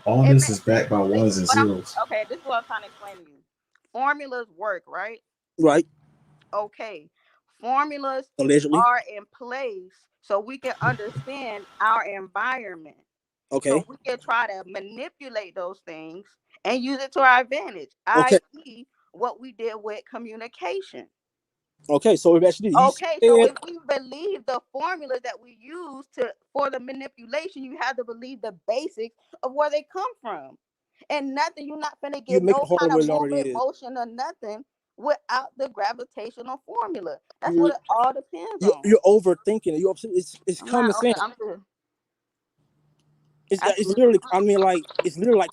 E: All this is backed by ones and zeros.
D: Okay, this is what I'm trying to explain to you. Formulas work, right?
C: Right.
D: Okay. Formulas
C: Allegedly.
D: are in place so we can understand our environment.
C: Okay.
D: So we can try to manipulate those things and use it to our advantage.
C: Okay.
D: I.e., what we did with communication.
C: Okay, so if actually
D: so if we believe the formulas that we use for the manipulation, you have to believe the basics of where they come from. And nothing, you're not gonna get no kind of movement, motion, or nothing without the gravitational formula. That's what it all depends on.
C: You're overthinking it. It's common sense. It's literally. I mean, like it's literally like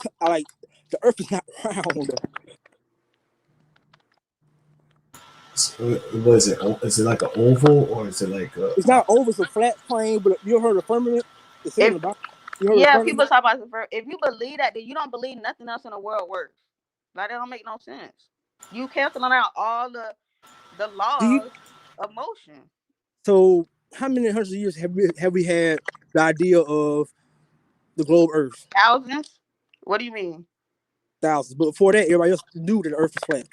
C: the Earth is not round.
E: So, what is it? Is it like an oval or is it like a?
C: It's not oval. It's a flat plane. But you heard of firmament?
D: Yeah, people talk about it. If you believe that, then you don't believe nothing else in the world works. Like that don't make no sense. You canceling out all the laws of motion.
C: So, how many hundreds of years have we had the idea of the globe Earth?
D: Thousands. What do you mean?
C: Thousands. But before that, everybody else knew that the Earth was flat.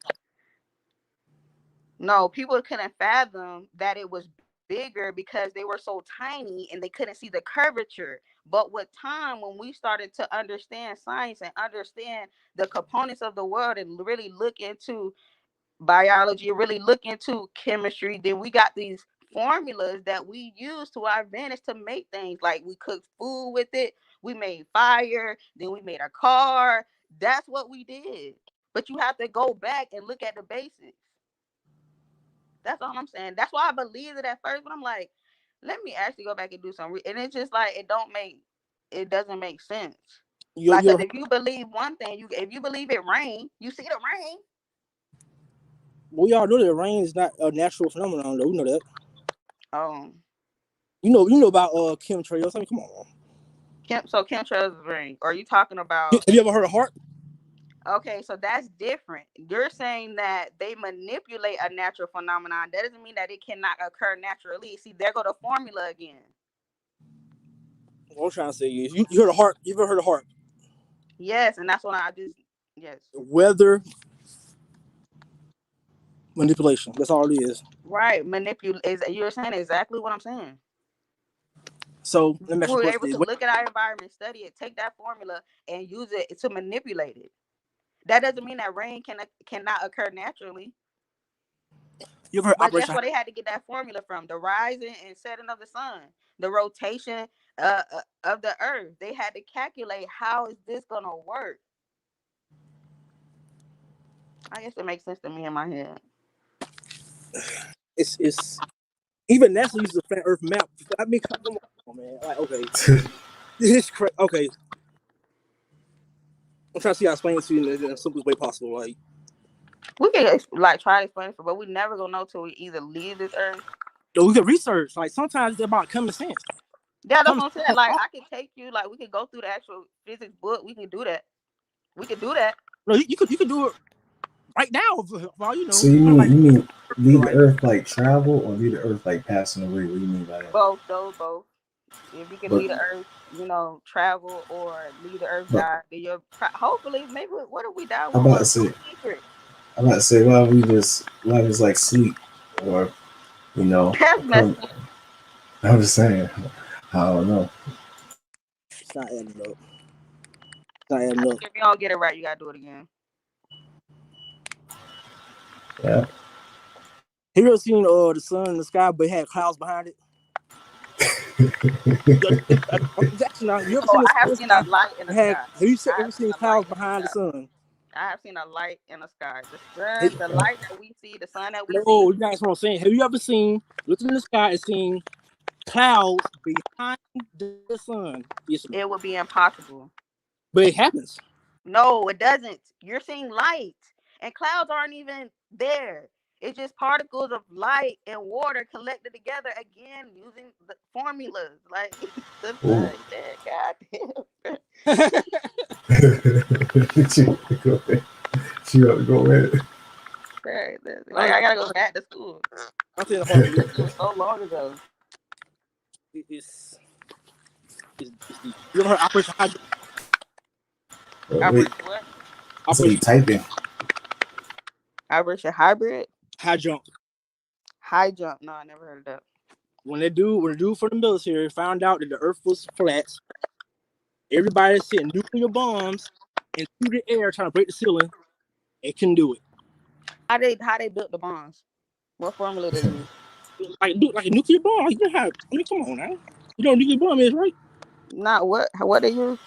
D: No, people couldn't fathom that it was bigger because they were so tiny and they couldn't see the curvature. But with time, when we started to understand science and understand the components of the world and really look into biology, really look into chemistry, then we got these formulas that we use to our advantage to make things. Like we cooked food with it, we made fire, then we made a car. That's what we did. But you have to go back and look at the basics. That's all I'm saying. That's why I believed it at first, but I'm like, let me actually go back and do some. And it's just like it doesn't make sense. Like if you believe one thing, if you believe it rain, you see the rain.
C: We all know that rain is not a natural phenomenon, though. We know that.
D: Oh.
C: You know about chemtrails. I mean, come on.
D: Chemtrails is rain. Or are you talking about?
C: Have you ever heard of HAARP?
D: Okay, so that's different. You're saying that they manipulate a natural phenomenon. That doesn't mean that it cannot occur naturally. See, there go the formula again.
C: What I'm trying to say is, you heard of HAARP? You ever heard of HAARP?
D: Yes, and that's what yes.
C: Weather manipulation. That's all it is.
D: Right, you're saying exactly what I'm saying.
C: So
D: we're able to look at our environment, study it, take that formula, and use it to manipulate it. That doesn't mean that rain cannot occur naturally. But that's where they had to get that formula from: the rising and setting of the sun, the rotation of the earth. They had to calculate how is this gonna work. I guess it makes sense to me in my head.
C: It's even NASA uses a flat Earth map. I mean, come on, man. Like, okay, this is crazy. Okay, I'm trying to see how I explain it to you in the simplest way possible. Like,
D: we can try to explain it, but we never gonna know till we either leave this earth.
C: We can research. Like sometimes it's about common sense.
D: Yeah, that's what I'm saying. Like I can take you. Like we can go through the actual physics book. We can do that.
C: No, you could do it right now. Well, you know.
E: So you mean leave the Earth like travel or leave the Earth like passing away? What do you mean by that?
D: Both. If you can leave the Earth, travel or leave the Earth die, then you're hopefully maybe what if we die?
E: I'm about to say why we just like sleep or I'm just saying. I don't know.
C: It's not adding up.
D: If you don't get it right, you gotta do it again.
E: Yeah.
C: Have you ever seen the sun in the sky but it had clouds behind it? Jackson, now, you ever
D: Oh,
C: seen
D: I have
C: the
D: seen a
C: sky?
D: light in the
C: Have
D: sky.
C: you
D: I
C: ever
D: have seen
C: seen
D: a light
C: clouds
D: in the
C: behind the
D: sky.
C: sun?
D: I have seen a light in the sky. The
C: Hey,
D: sun, the light that we see, the sun that we see.
C: no, that's what I'm saying. Have you ever looked in the sky and seen clouds behind the sun? Yes,
D: It would be impossible.
C: but it happens.
D: No, it doesn't. You're seeing light, and clouds aren't even there. It's just particles of light and water collected together again using the formulas. Like the
E: Ooh.
D: sun, man. Goddamn.
E: She got to go with it.
D: Like I gotta go back to school.
C: I'm saying the part
D: It was so long ago.
C: it's deep. You ever heard Operation Hydro?
E: Wait,
D: What?
E: so you
C: Operation
E: typing?
D: Operation Hybrid?
C: High Jump.
D: High jump. No, I never heard of that.
C: When the dude for the military found out that the Earth was flat, everybody sent nuclear bombs into the air trying to break the ceiling. It couldn't do it.
D: How they built the bombs? What formula they use?
C: Like a nuclear bomb. Like, you know how? I mean, come on now. You know what a nuclear bomb is, right?
D: Not what they use?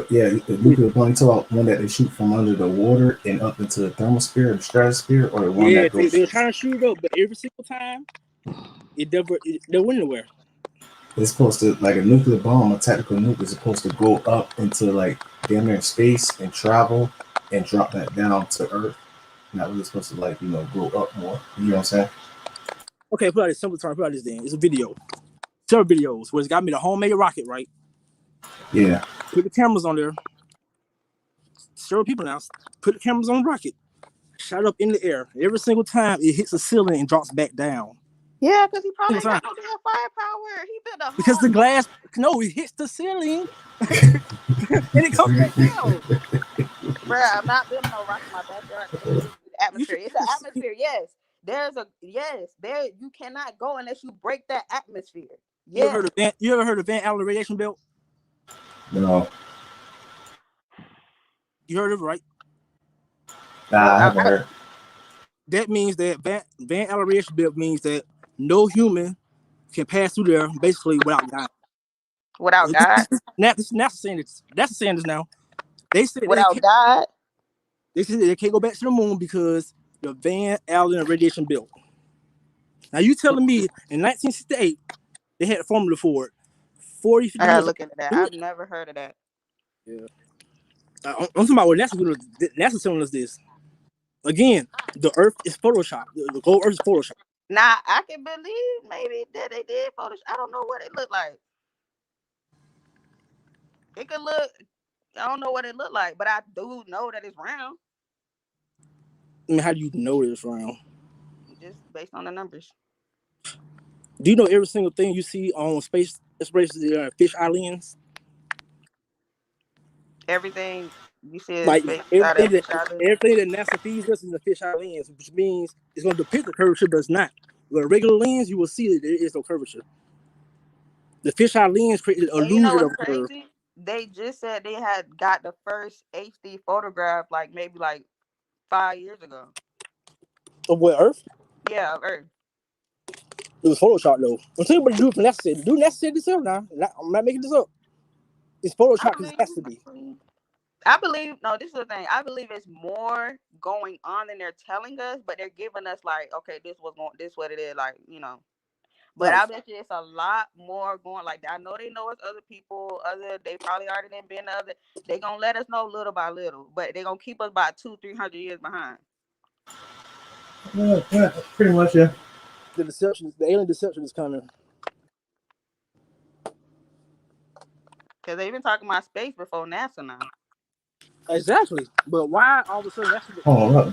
E: Yeah, the nuclear bomb. You talk about one that they shoot from under the water and up into the thermosphere, the stratosphere, or the one
C: Yeah,
E: that goes.
C: they were trying to shoot it up, but every single time, it never went anywhere.
E: It's supposed to, like a nuclear bomb, a tactical nuke is supposed to go up into like damn near space and travel and drop back down to Earth. Not really supposed to like go up more. You know what I'm saying?
C: Okay, put out this simple term. Put out this thing. It's a video. Several videos where it's got me the homemade rocket, right?
E: Yeah.
C: Put the cameras on there. Several people now. Put the cameras on the rocket. Shot up in the air. Every single time it hits the ceiling and drops back down.
D: Yeah, because he probably got no damn firepower. He built a whole
C: Because the glass, no, it hits the ceiling and it comes back down.
D: Bruh, I'm not building no rocket in my backyard. The atmosphere. It's an atmosphere. Yes. There you cannot go unless you break that atmosphere. Yes.
C: You ever heard of Van Allen radiation belt?
E: No.
C: You heard of it, right?
E: Nah, I haven't heard.
C: That means that Van Allen radiation belt means that no human can pass through there basically without dying.
D: Without God?
C: That's the standards. That's the standards now. They said
D: without God.
C: They said they can't go back to the moon because the Van Allen radiation belt. Now you telling me in 1968 they had a formula for it. 40, 50
D: I gotta
C: years.
D: look into that. I've never heard of that.
C: Yeah. I'm talking about what NASA telling us this. Again, the Earth is Photoshop. The whole Earth is Photoshop.
D: Now I can believe maybe that they did Photoshop. I don't know what it looked like. It could look. I don't know what it looked like, but I do know that it's round.
C: I mean, how do you know it's round?
D: Just based on the numbers.
C: Do you know every single thing you see on space exploration, fish eye lens?
D: Everything you see is
C: like everything that NASA feeds us is a fish eye lens, which means it's going to depict the curvature, but it's not. With a regular lens, you will see that there is no curvature. The fish eye lens created an illusion of curve.
D: They just said they had got the first HD photograph maybe 5 years ago.
C: Of what, Earth?
D: Yeah, of Earth.
C: It was Photoshop though. I'm telling you what the dude from NASA said. The dude NASA said this up now. I'm not making this up. It's Photoshop because it has to be.
D: I believe this is the thing. I believe it's more going on than they're telling us, but they're giving us okay, this what it is, But I bet you it's a lot more going I know they know it's other people, they probably already been other. They gonna let us know little by little, but they gonna keep us about 200-300 years behind.
E: Yeah, pretty much, yeah.
C: The alien deception is coming.
D: Because they've been talking about space before NASA now.
C: Exactly, but why all of a sudden that's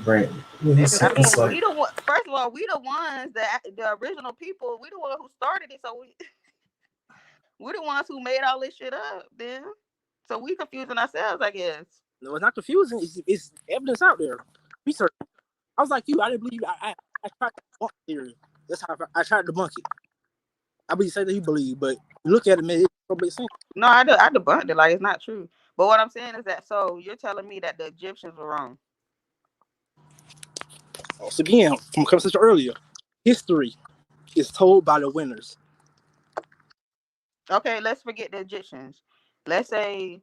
E: Brandon.
D: First of all, we the ones the original people. We the ones who started it, so we're the ones who made all this shit up. Then, so we confusing ourselves, I guess.
C: No, it's not confusing. It's evidence out there. Research. I was like you. I didn't believe. I tried to debunk the theory. That's how I tried to debunk it. I believe say that you believe, but look at it, man. It don't make sense.
D: No, I debunked it. It's not true. But what I'm saying is that so you're telling me that the Egyptians were wrong.
C: So again, from conversation earlier, history is told by the winners.
D: Okay, let's forget the Egyptians. Let's say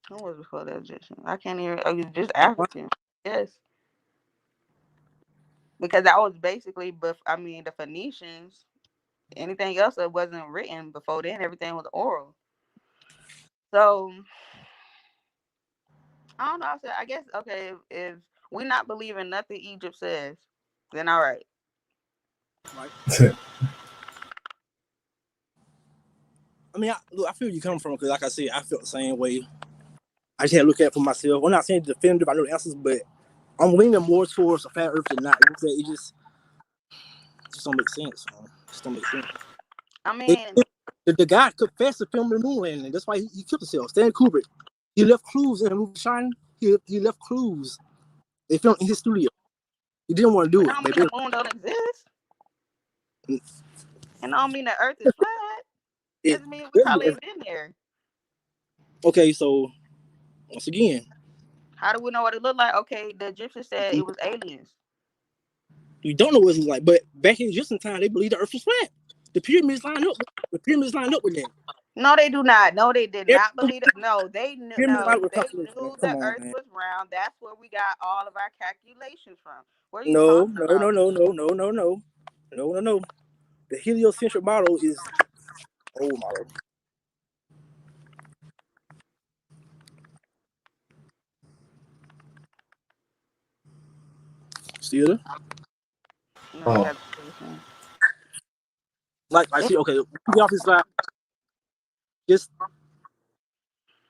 D: who was before the Egyptians? I can't even. Oh, just African. Yes, because that was basically. But I mean, the Phoenicians. Anything else that wasn't written before then, everything was oral. So I don't know. I guess okay. If we not believing nothing Egypt says, then all right.
C: Right. I mean, look, I feel you coming from because, like I said, I felt the same way. I just had to look at it for myself. I'm not saying definitive, I know the answers, but I'm leaning more towards a flat Earth than not. It just don't make sense. Man. It just don't make sense.
D: I mean,
C: The guy confessed to filming the moon landing. That's why he killed himself. Stanley Kubrick. He left clues in the movie Shining. He left clues. They filmed in his studio. He didn't want to do
D: but
C: it.
D: don't mean the moon don't exist, and don't mean the Earth is flat. It doesn't mean we probably ain't been there.
C: Okay, so once again,
D: how do we know what it looked like? Okay, the Egyptians said it was aliens.
C: We don't know what it was like, but back in Egyptian time, they believed the Earth was flat. The pyramids line up. The pyramids line up with that.
D: No, they do not. No, they did not believe it. No, they knew. No, they knew the Earth was round. That's where we got all of our calculations from. What are you talking about?
C: No. The heliocentric model is old model. Still there?
D: No, you have
C: like I see. Okay, get off this slide. Just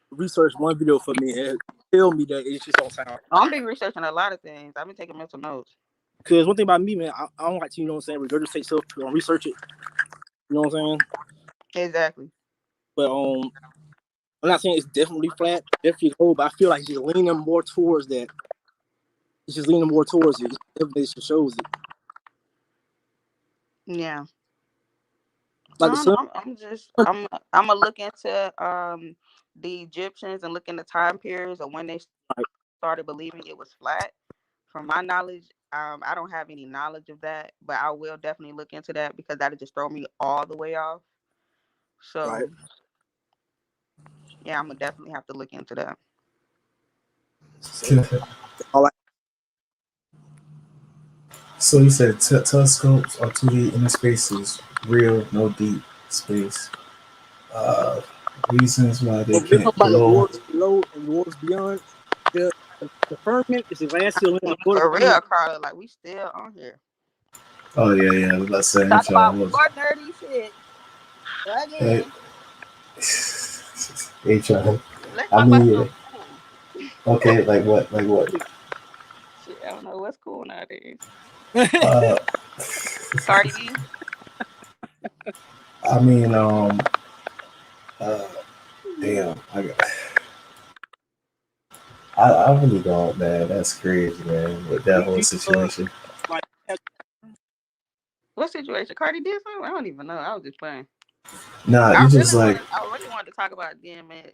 C: research one video for me and tell me that it just don't sound.
D: I'm been researching a lot of things. I've been taking mental notes.
C: Because one thing about me, man, I don't like to, you know what I'm saying, regurgitate stuff, research it. You know what I'm saying?
D: Exactly.
C: But I'm not saying it's definitely flat, definitely cold, but I feel like he's leaning more towards that. It's just leaning more towards it. Evidence shows it.
D: Yeah.
C: Like
D: I'm gonna look into the Egyptians and look into time periods of when they started believing it was flat. From my knowledge, I don't have any knowledge of that, but I will definitely look into that because that'll just throw me all the way off. So yeah, I'm gonna definitely have to look into that.
E: So you said telescopes or 2D inner space is real, no deep space. Reasons why they can't
C: below and the worlds beyond. The firmament is the last ceiling.
D: For real, Carla, like we still on here.
E: Oh yeah. Let's say
D: talk about more nerdy shit. Again.
E: I mean, okay, like what?
D: Shit, I don't know what's cool nowadays. Cardi B.
E: I mean, damn, I really don't, man. That's crazy, man. With that whole situation.
D: What situation? Cardi did something? I don't even know. I was just playing.
E: Nah, you just like.
D: I really wanted to talk about DMX.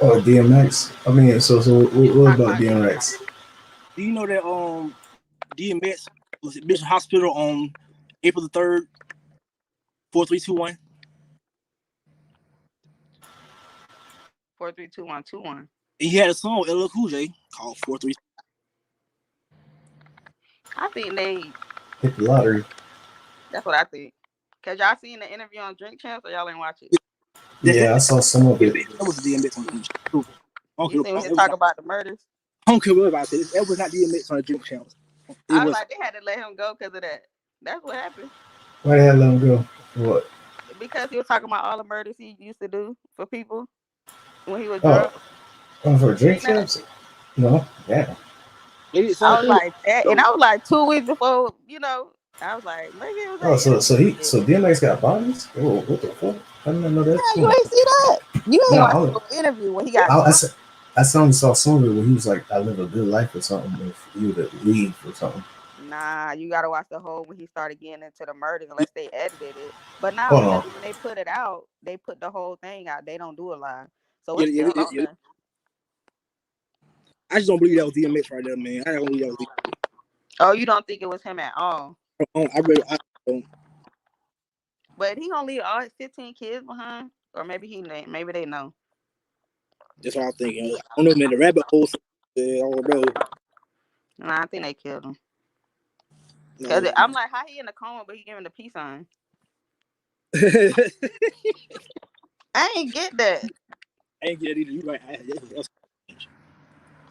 E: Oh, DMX. I mean, so what about DMX?
C: Do you know that DMX was at Mission Hospital on April the 3rd, 4321?
D: 432121.
C: He had a song with LL Cool J called 43.
D: I think they
E: hit the lottery.
D: That's what I think. Cause y'all seen the interview on Drink Champs, or y'all ain't watch it?
E: Yeah, I saw some of it.
C: That was the DMX on
D: You see when he talk about the murders?
C: I don't care what about it. That was not DMX on the Drink Champs.
D: I was like, they had to let him go because of that. That's what happened.
E: Why they had to let him go? What?
D: Because he was talking about all the murders he used to do for people when he was drunk.
E: Oh, for Drink Champs? No, yeah.
D: I was like that, and I was like 2 weeks before, I was like, maybe it was.
E: Oh, so DMX got bodies? Oh, what the fuck? I didn't know that.
D: Yeah, you ain't see that. You ain't watched the interview when he got.
E: I only saw some of it when he was like, "I live a good life" or something. If he would leave or something.
D: Nah, you gotta watch the whole when he started getting into the murders, unless they edited it. But now when they put it out, they put the whole thing out. They don't do it live, so it's still on there.
C: I just don't believe that was DMX right there, man. I don't believe that was DMX.
D: Oh, you don't think it was him at all?
C: I don't.
D: But he gonna leave all his 15 kids behind, or maybe they know.
C: That's what I'm thinking. I don't know, man. The rabbit hole. I don't know.
D: Nah, I think they killed him.
C: No.
D: Cause I'm like, how he in the coma, but he giving the peace sign? I ain't get that.
C: I ain't get it either. You right.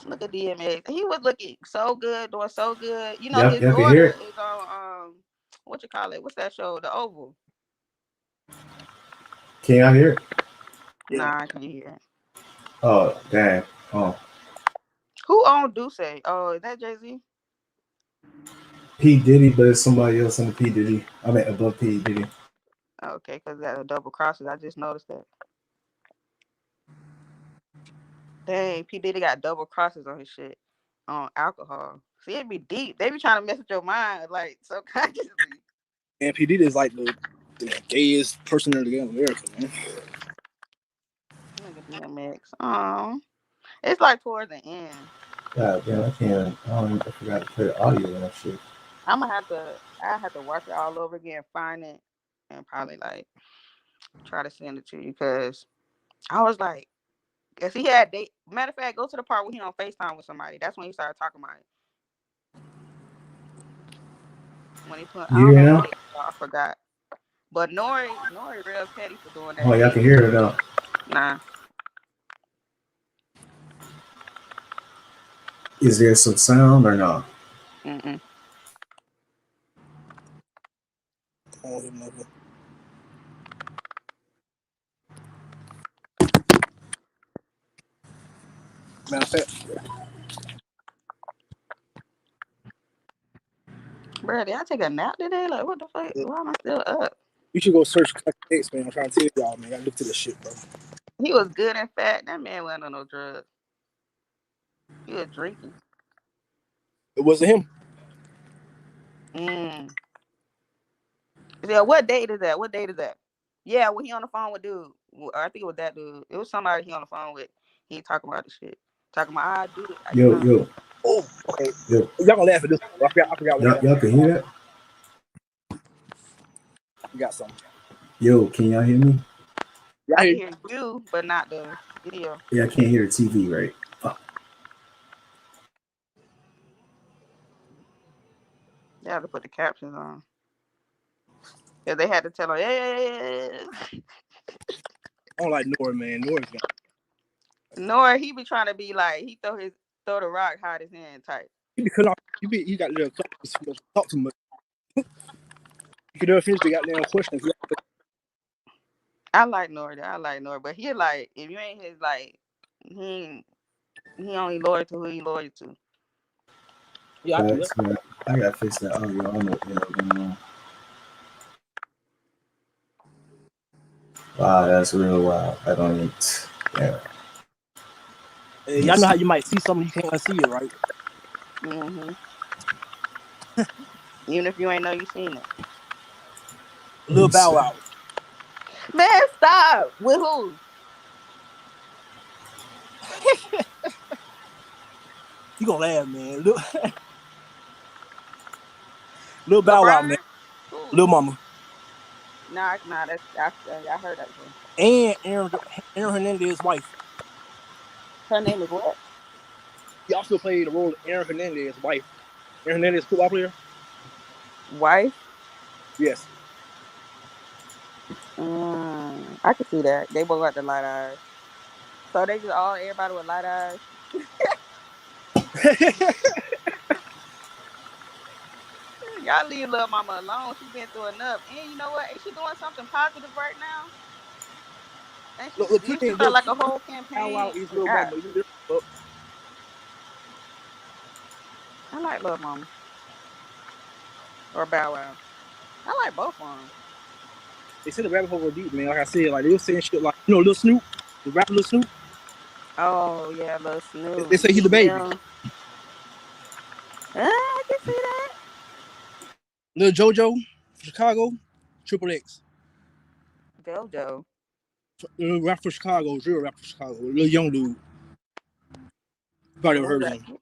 D: Look at DMX. He was looking so good, doing so good. You know,
E: Y'all
D: his
E: can hear
D: daughter
E: it?
D: is on what you call it? What's that show? The Oval.
E: Can y'all hear it?
C: Yeah.
D: Nah, I can't hear it.
E: Oh, damn. Oh.
D: Who owned Duce? Oh, is that Jay-Z?
E: P. Diddy, but it's somebody else under P. Diddy. I mean, above P. Diddy.
D: Okay, because that a double crosses. I just noticed that. Dang, P. Diddy got double crosses on his shit on alcohol. See, it be deep. They be trying to mess with your mind, like, subconsciously.
C: And PD is like the gayest person in America, man.
D: Look at DMX. Oh, it's like towards the end.
E: God damn, I can't. I forgot to play the audio and that shit.
D: I have to watch it all over again, find it, and probably like try to send it to you, because I was like, cause he had date. Matter of fact, go to the part where he on FaceTime with somebody. That's when he started talking about it. When he put, I
E: You
D: don't
E: hear
D: know
E: now?
D: what I forgot. But Nori real petty for doing that
E: Oh, y'all
D: shit.
E: can hear it now.
D: Nah.
E: Is there some sound or not?
D: Mm-mm.
C: Oh, mother. Matter of fact,
D: Bro, did I take a nap today? Like, what the fuck? Why am I still up?
C: you should go search X, man. I'm trying to tell y'all, man. I looked at this shit, bro.
D: He was good and fat. That man wasn't on no drugs. He was drinking.
C: It wasn't him.
D: Yeah, what date is that? What date is that? Yeah, when he on the phone with dude. I think it was that dude. It was somebody he on the phone with. He talking about the shit. Talking about, I do it.
E: Yo.
C: Oh, okay.
E: Yo.
C: Y'all gonna laugh at this. I forgot what
E: Y'all can hear that?
C: You got something.
E: Yo, can y'all hear me?
C: Yeah,
D: I can hear you, but not the video.
E: Yeah, I can't hear the TV, right? Fuck.
D: They have to put the captions on. Yeah, they had to tell her, yeah.
C: I don't like Nora, man. Nora's got.
D: Nor he be trying to be like, he throw the rock, hide his hand tight.
C: You got to talk too much. You can never finish the goddamn questions.
D: I like Nor, but he like, if you ain't his, like, he only loyal to who he loyal to.
C: Yeah,
E: I gotta fix that audio. I don't know what the hell going on. Wow, that's real wild. I don't even. Yeah.
C: Y'all know how you might see something you can't unsee it, right?
D: Mm-hmm. Even if you ain't know you seen it.
C: Lil Bow Wow.
D: Man, stop. With who?
C: You gonna laugh, man. Lil Bow Wow, man.
D: Ooh.
C: Lil Mama.
D: Nah, that's I heard that before.
C: And Aaron Hernandez's wife.
D: Her name is what?
C: He also played the role of Aaron Hernandez's wife. Aaron Hernandez, football player.
D: Wife?
C: Yes.
D: I can see that. They both got the light eyes. So they just everybody with light eyes. Y'all leave little mama alone. She been through enough. And you know what? Ain't she doing something positive right now? And she start like a whole campaign.
C: Bow Wow is Lil Mama.
D: I like Lil Mama. Or Bow Wow. I like both of them.
C: They said the rabbit hole was deep, man. Like I said, like they were saying shit like, Lil Snoop, the rapper Lil Snoop.
D: Oh yeah, Lil Snoop.
C: They say he's the baby.
D: I can see that.
C: Lil JoJo from Chicago, Triple X.
D: JoJo.
C: Rap from Chicago, real rap from Chicago. Little young dude. Probably never heard of him.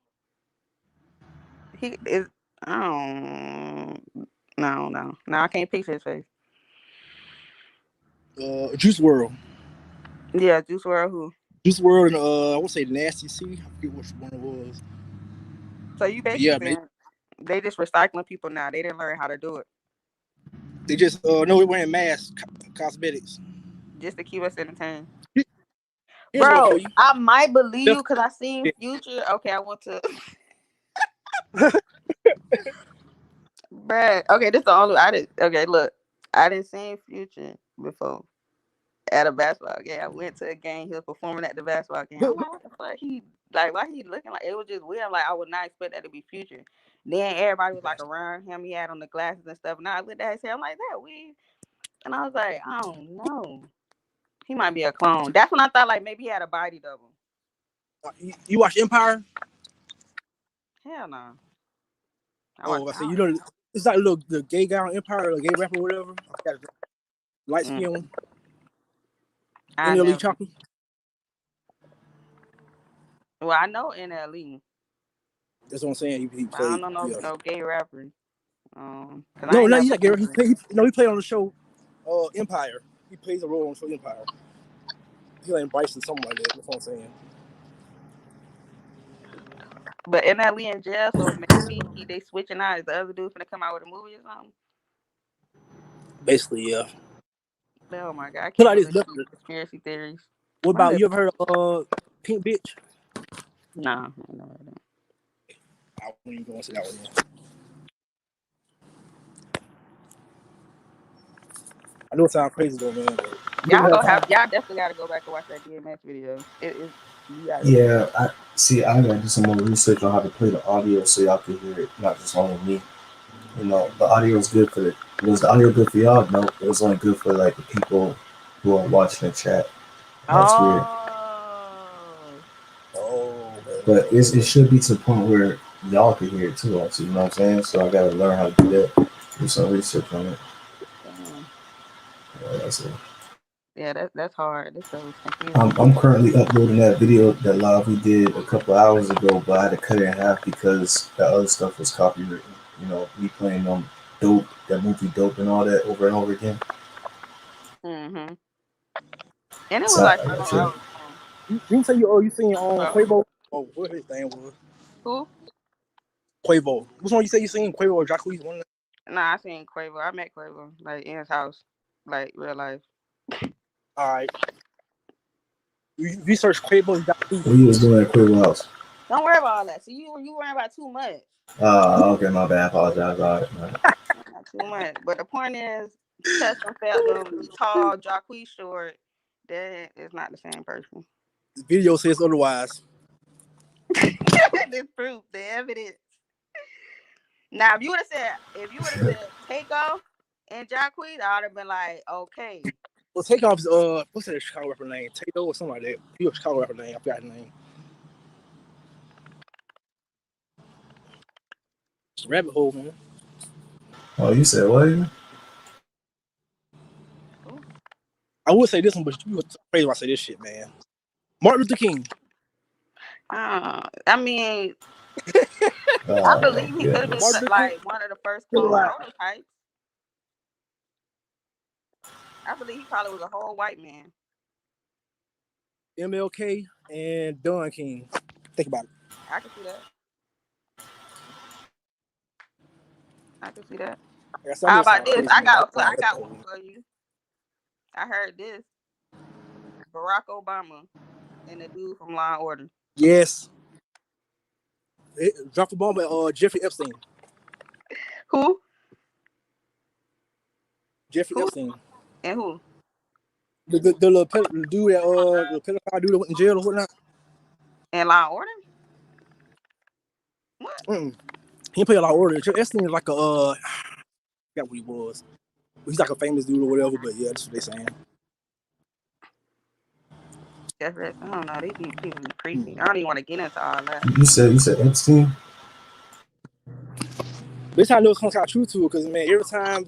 D: He is. No, I can't picture his face.
C: Juice WRLD.
D: Yeah, Juice WRLD. Who?
C: Juice WRLD and I want to say Nasty C. I forget which one it was.
D: So you basically saying they just recycling people now. They didn't learn how to do it.
C: They just no, they're wearing masks, cosmetics,
D: just to keep us entertained.
C: Here's
D: Bro, I might believe you because I seen Future. Okay, I want to. Bruh, okay, this is the only I didn't. Okay, look, I didn't see Future before at a basketball game. I went to a game. He was performing at the basketball game. I'm like, what the fuck? Why he looking like? It was just weird. Like, I would not expect that to be Future. Then everybody was like around him. He had on the glasses and stuff. And I looked at his hair. I'm like, that weird. And I was like, I don't know. He might be a clone. That's when I thought like maybe he had a body double.
C: You watch Empire?
D: Hell no.
C: I said, you know, it's like the gay guy on Empire, or the gay rapper, or whatever. Light skin one. NLE Chopper.
D: Well, I know NLE.
C: That's what I'm saying. He played.
D: I don't know no gay rapper.
C: No, he's not gay. He played on the show Empire. He plays a role on the show Empire. He like Bryson, something like that. That's what I'm saying.
D: But NLE in jail, so maybe they switching out. Is the other dude gonna come out with a movie or something?
C: Basically, yeah.
D: Oh my god! I can't believe these conspiracy theories.
C: What about you? Ever heard of Pink Bitch?
D: Nah, I know that.
C: I won't even go into that one. I know it sounds crazy though, man.
D: Y'all definitely gotta go back and watch that DMX video.
E: Yeah, I gotta do some more research on how to play the audio so y'all can hear it, not just only me. You know, the audio is good for it. Was the audio good for y'all? No, it was only good for like the people who are watching the chat. That's weird. But it should be to the point where y'all can hear it too. Also, you know what I'm saying? So I gotta learn how to do that. Do some research on it. Yeah, that's it.
D: Yeah, that's hard. That's so confusing.
E: I'm currently uploading that video that live we did a couple hours ago, but I had to cut it in half because that other stuff was copywritten. You know, me playing Dope, that movie Dope and all that over and over again.
D: Mm-hmm. And it was like
C: you can say you seen Quavo. Oh, what his name was?
D: Who?
C: Quavo. Which one you say you seen? Quavo or Jacquees? One.
D: Nah, I seen Quavo. I met Quavo like in his house, like real life.
C: All right. You research Quavo.
E: What you was doing at Quavo house?
D: Don't worry about all that. See, you worrying about too much.
E: Okay, my bad. I apologize. All right.
D: Not too much. But the point is, Tesla felt them tall, Jacquees short. That is not the same person.
C: The video says otherwise.
D: This proof, the evidence. Now, if you would have said Takeoff and Jacquees, I would have been like, okay.
C: Well, Takeoff is what's that Chicago rapper name? Tato or something like that. He was a Chicago rapper name. I forgot his name. It's a rabbit hole, man.
E: Oh, you said what?
C: I would say this one, but you were crazy when I say this shit, man. Martin Luther King.
D: I mean, I believe he could have been like one of the first prototypes. I believe he probably was a whole white man.
C: MLK and Don King. Think about it.
D: I can see that. How about this? I got one for you. I heard this. Barack Obama and the dude from Law and Order.
C: Yes. Drop the bomb at Jeffrey Epstein.
D: Who?
C: Jeffrey Epstein.
D: And who?
C: The dude that the pedophile dude that went in jail or whatnot.
D: And Law and Order? What?
C: He played a Law and Order. Jeffrey Epstein is like I forgot what he was. He's like a famous dude or whatever, but yeah, that's what they're saying.
D: I don't know. These people be creepy. I don't even want to get into all that.
E: You said Epstein?
C: This time I know it's gonna sound true to it, because man, every time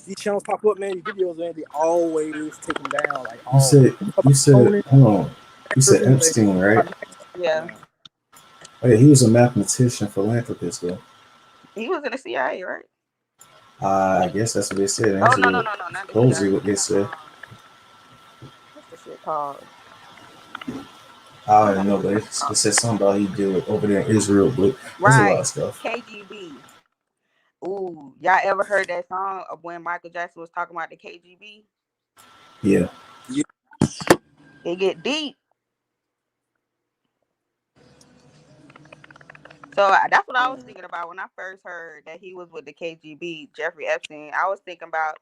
C: these channels pop up, man, these videos, man, they always take them down. Like
E: you said hold on. You said Epstein, right?
D: Yeah.
E: Oh yeah, he was a mathematician, philanthropist though.
D: He was in the CIA, right?
E: I guess that's what they said.
D: Oh
E: That's
D: no, no,
E: what
D: no, no, not the
E: supposedly
D: CIA.
E: what they said.
D: What's the shit called?
E: I don't
D: Damn,
E: even know, but it said something about he did it over there in Israel, but there's a lot
D: right.
E: of stuff.
D: KGB. Ooh, y'all ever heard that song of when Michael Jackson was talking about the KGB?
E: Yeah.
D: It get deep. So that's what I was thinking about when I first heard that he was with the KGB, Jeffrey Epstein. I was thinking about,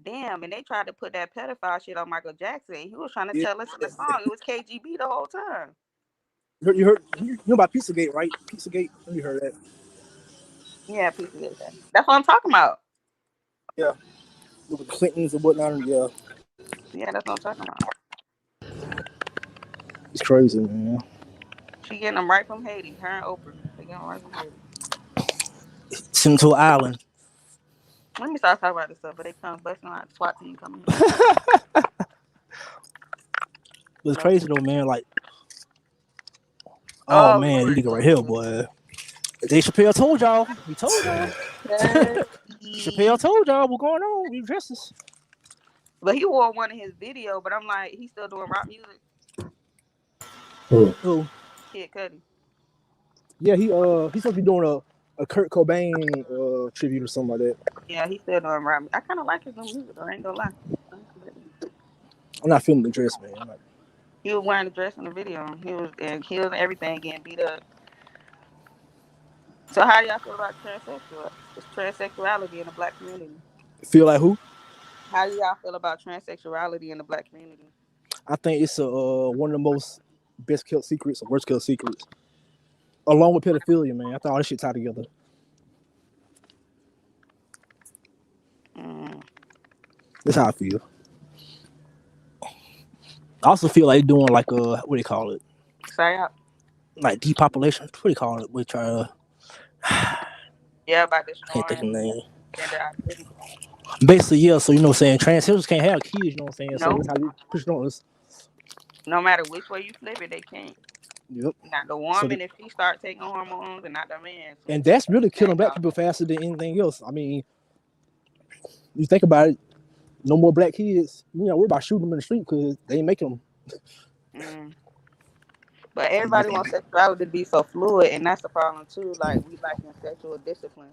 D: damn, and they tried to put that pedophile shit on Michael Jackson. He was trying to tell us in the song it was KGB the whole time.
C: You know about Pizzagate, right? Pizzagate. You heard that?
D: Yeah, piece of it. That's what I'm talking about.
C: Yeah, with the Clintons and whatnot. Yeah,
D: Yeah, that's what I'm talking about.
C: it's crazy, man.
D: She getting them right from Haiti. Her and Oprah. They getting them right from Haiti.
C: Send them to an island.
D: Let me start talking about this stuff, but they come busting out the SWAT team coming.
C: It's
D: No.
C: crazy though, man. Like, oh
D: Oh
C: man,
D: Lord.
C: you nigga right here, boy. Dave Chappelle told y'all. He told y'all. Chappelle told y'all what's going on. We dresses.
D: But he wore one in his video, but I'm like, he's still doing rock music.
E: Who?
C: Oh,
D: Kid Cudi.
C: yeah, he's supposed to be doing a Kurt Cobain tribute or something like that.
D: Yeah, he's still doing rock music. I kind of like his new music, though. I ain't gonna lie.
C: I'm not feeling the dress, man. I'm not...
D: He was wearing the dress in the video. He was and heels and everything getting beat up. So how do y'all feel about transsexuality in the black community?
C: Feel like who?
D: How do y'all feel about transsexuality in the black community?
C: I think it's one of the most best kept secrets or worst kept secrets, along with pedophilia, man. I thought all this shit tied together. That's how I feel. I also feel like doing like what do you call it?
D: Say out.
C: Like depopulation. What do you call it? We try to.
D: Yeah, about
C: I can't think of
D: destroying
C: the name.
D: gender identity.
C: Basically, yeah. So you know, what I'm saying transsexuals can't have kids. You know what I'm saying? So
D: No,
C: that's how they push it on us.
D: no matter which way you flip it, they can't.
C: Yep.
D: Not the
C: So
D: woman if she start taking hormones, and not the man. So
C: and that's really killing black people faster than anything else. I mean, you think about it. No more black kids. You know, we're about shooting them in the street because they ain't making them.
D: But everybody wants sexuality to be so fluid, and that's the problem too. Like we lacking sexual discipline.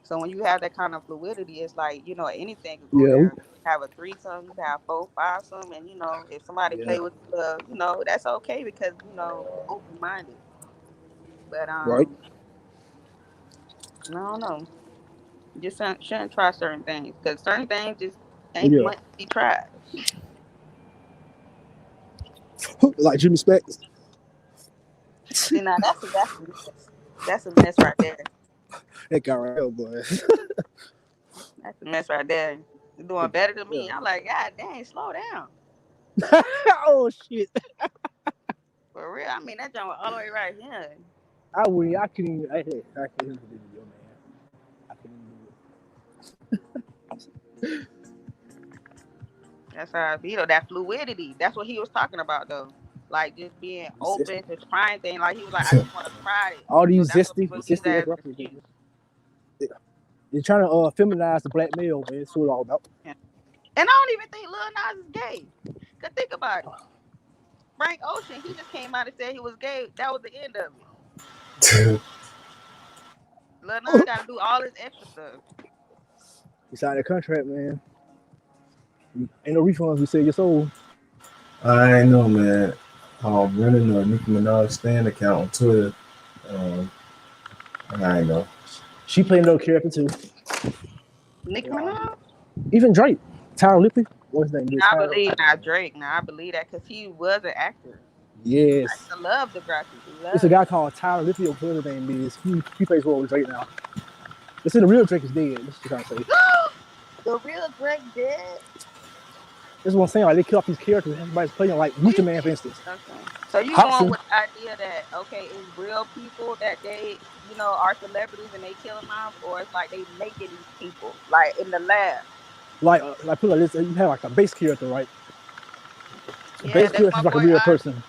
D: So when you have that kind of fluidity, it's like anything could go
C: Yeah.
D: down. You can have a threesome, you can have 4, 5 some, and if somebody
C: Yeah.
D: play with that's okay because you're open minded. But
C: Right.
D: I don't know. You just shouldn't try certain things because certain things just ain't
C: Yeah.
D: meant to be tried.
C: Like Jimmy Specs.
D: See now that's a mess right there.
C: That guy right there, boy.
D: That's a mess right there. You're doing better than me.
C: Yeah.
D: I'm like, God dang, slow down.
C: Oh shit.
D: For real. I mean that jump was all the way right here.
C: I couldn't even. I couldn't even do it, man. I couldn't even do it.
D: That's how I feel. That fluidity. That's what he was talking about though. Like just being open to trying things. Like he was like, I just want to try it.
C: All
D: So
C: these
D: that's what
C: zesty
D: people use that as an
C: rappers,
D: excuse.
C: they're trying to feminize the black male, man. That's what it's all about.
D: Yeah. And I don't even think Lil Nas is gay. Cause think about it. Frank Ocean, he just came out and said he was gay. That was the end of it. Lil Nas got to do all this extra stuff.
C: You signed a contract, man. Ain't no refunds. We sell your soul.
E: I know, man. Running a Nicki Minaj stand account on Twitter. I know.
C: She played another character too.
D: Nicki Minaj?
C: Even Drake, Tyler Lippy. What's his name?
D: I believe not Drake. Now I believe that because he was an actor.
C: Yes.
D: I love the graphics.
C: It's a guy called Tyler Lippy, or whatever his name is. He plays role with Drake now. They say the real Drake is dead. That's what I'm trying to say.
D: The real Drake dead?
C: That's what I'm saying. Like they kill off these characters. Everybody's playing like Gucci Man, for instance.
D: Okay. So you going
C: Hobson.
D: with the idea that it's real people that they are celebrities and they kill them off, or it's like they making these people like in the lab?
C: Like put like this. You have like a base character, right? The
D: Yeah,
C: base
D: that's
C: character
D: my
C: is like a
D: boy
C: real
D: Ozzy.
C: person.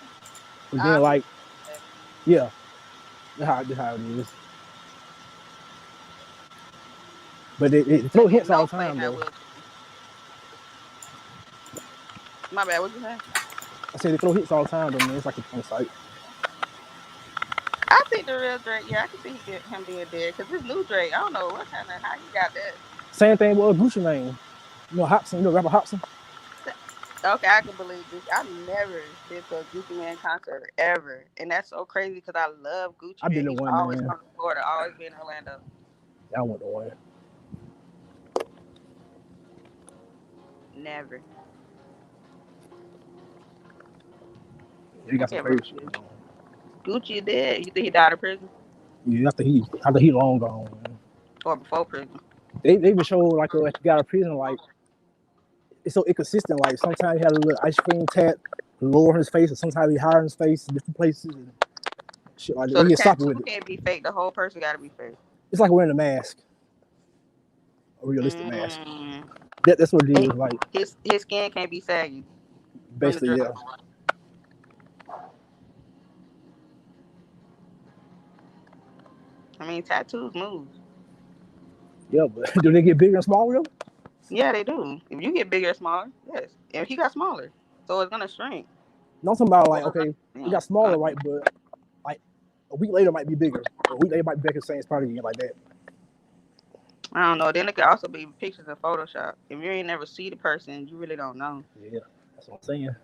C: But then like, yeah. That's how it is. But they throw
D: That
C: hints
D: ain't
C: all
D: no
C: the
D: place
C: time
D: I
C: though.
D: will. My bad. What you say?
C: I say they throw hits all the time though, man. It's like on site.
D: I see the real Drake. Yeah, I can see him being dead because this new Drake. I don't know what kind of how he got that.
C: Same thing with Gucci Mane. You know Hobson, you know rapper Hobson?
D: Okay, I can believe Gucci. I've never been to a Gucci Man concert ever, and that's so crazy because I love Gucci
C: I've
D: Man.
C: been to
D: He should
C: one,
D: always
C: man.
D: come to Florida, always be in Orlando.
C: I went to one.
D: Never.
C: He
D: I
C: got some
D: can't
C: crazy
D: believe
C: shit
D: it.
C: going.
D: Gucci dead. You think he died in prison
C: Yeah, after he long gone, man.
D: or before prison?
C: They even showed like if he got out of prison, like it's so inconsistent. Like sometimes he had a little ice cream tat lower his face, or sometimes he higher in his face in different places and shit like that.
D: So
C: He
D: the
C: get sloppy
D: tattoo
C: with it.
D: can't be fake. The whole person got to be fake.
C: It's like wearing a mask, a realistic mask.
D: Mm.
C: That's what it is. Like
D: His skin can't be saggy from the
C: basically,
D: drug.
C: yeah,
D: I mean, tattoos move.
C: yeah. But do they get bigger and smaller?
D: Yeah, they do. If you get bigger or smaller, yes. If he got smaller, so it's gonna shrink.
C: No, I'm talking about like
D: Or,
C: okay, it
D: yeah,
C: got smaller, right? But like a week later might be bigger. Or a week later might be back in the same spot again, like that.
D: I don't know. Then it could also be pictures in Photoshop. If you ain't never see the person, you really don't know.
C: Yeah, that's what I'm saying.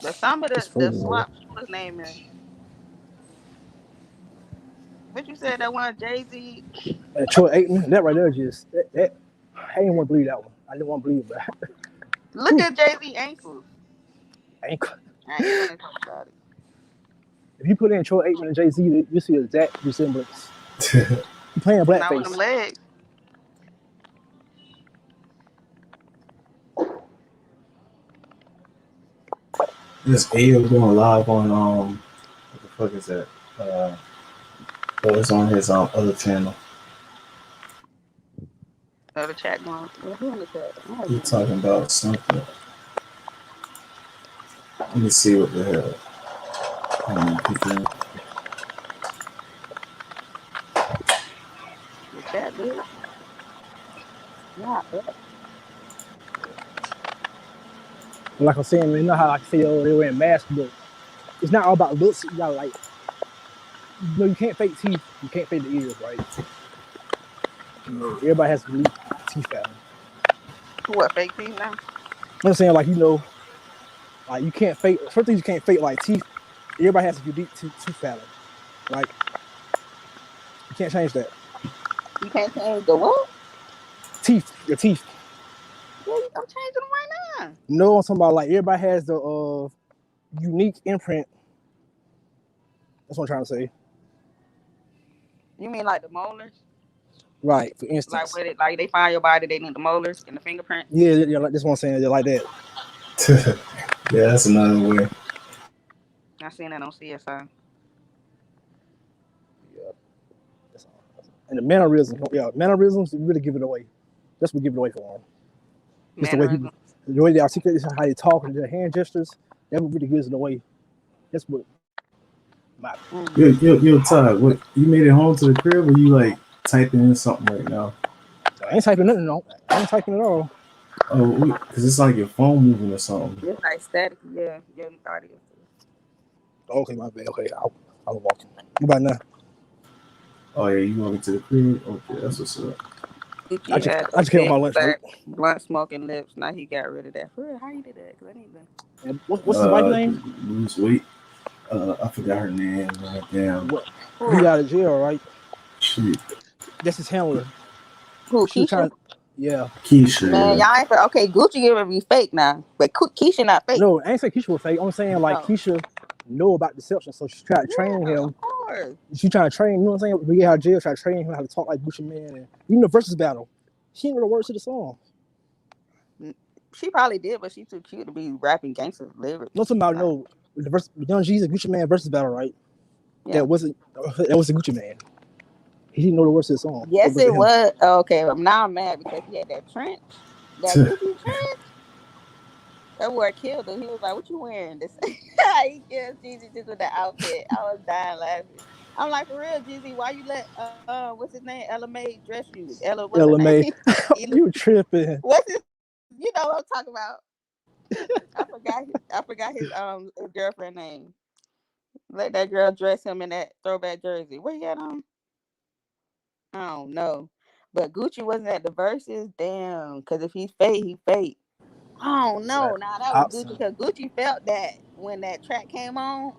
D: But some of
C: It's
D: the
C: food, man.
D: swaps, what his name is? What you said that one Jay Z?
C: And Troy Aikman, that right there, just that I didn't want to believe that one. I didn't want to believe that.
D: Look at Jay Z ankles.
C: If
D: I ain't gonna talk about it.
C: you put in Troy Aikman and Jay Z, you see exact resemblance. He playing
D: Not with them
C: blackface.
D: legs.
E: This Ayo going live on what the fuck is that? Oh, it's on his other channel.
D: Oh, the chat going. Well, who in the chat? I
E: He
D: haven't
E: talking about something. Let me see what the hell. People.
D: the chat big. Yeah.
C: Like I'm saying, man, you know how I say, oh, they wearing masks, but it's not all about looks. You gotta like, you know, you can't fake teeth. You can't fake the ears, right? You know, everybody has to leave teeth failing.
D: What, fake teeth now?
C: I'm saying, like, you know, like you can't fake certain things. You can't fake like teeth. Everybody has a unique tooth pattern. Like you can't change that.
D: You can't change the what?
C: Teeth, your teeth.
D: Yeah, I'm changing them right now.
C: No, I'm talking about like everybody has the unique imprint. That's what I'm trying to say.
D: You mean like the molars?
C: Right. For
D: Like
C: instance.
D: where they find your body, they need the molars and the fingerprint.
C: Yeah, like this one saying they're like that.
E: Yeah, that's another way.
D: I seen that on CSI.
C: Yeah. That's all. And the mannerisms really give it away. That's what give it away for them. Just
D: Mannerism.
C: the way they articulate, how they talk, and their hand gestures, that really gives it away. That's what.
E: Yo, Todd, what you made it home to the crib, or you like typing in something right now?
C: I ain't typing nothing. No, I ain't typing at all.
E: Oh, because it's like your phone moving or something.
D: It's like static. Yeah, your audio.
C: Okay, my bad. Okay, I'll walk. What about now?
E: Oh yeah, you walking to the crib? Okay, that's what's up.
C: I just came on my lunch break.
D: Blunt smoking lips. Now he got rid of that. For real, how you did that? Cause I need to.
C: And what's his wife's name?
E: Lose weight. I forgot her name. Damn.
C: What? He got out of jail, right?
E: Shit.
C: That's his handler.
D: Who? Keisha?
C: Yeah.
E: Keisha.
D: Man, y'all ain't okay. Gucci gonna be fake now, but Keisha not fake.
C: No, I ain't saying Keisha was fake. I'm saying like Keisha know about deception, so she's trying to train him.
D: Of course.
C: She's trying to train. You know what I'm saying? We get out of jail, try to train him how to talk like Gucci Man, and even the versus battle. She didn't know the words to the song.
D: She probably did, but she's too cute to be rapping gangster lyrics.
C: No, talking about no the Young Jeezy Gucci Man versus battle, right? Yeah. That was a Gucci Man. He didn't know the words to the song.
D: Yes, it was. Okay, now I'm mad because he had that trench, that Gucci trench. That boy killed him. He was like, "What you wearing?" This he killed Jeezy just with the outfit. I was dying laughing. I'm like, for real, Jeezy, why you let what's his name? Ella May dress you. Ella, what's her name?
C: LMA, you tripping?
D: What's his? You know what I'm talking about? I forgot his girlfriend name. Let that girl dress him in that throwback jersey. Where you at on? I don't know. But Gucci wasn't at the verses. Damn, because if he's fake, he fake. I don't know. Now that was Gucci because Gucci felt that when that track came on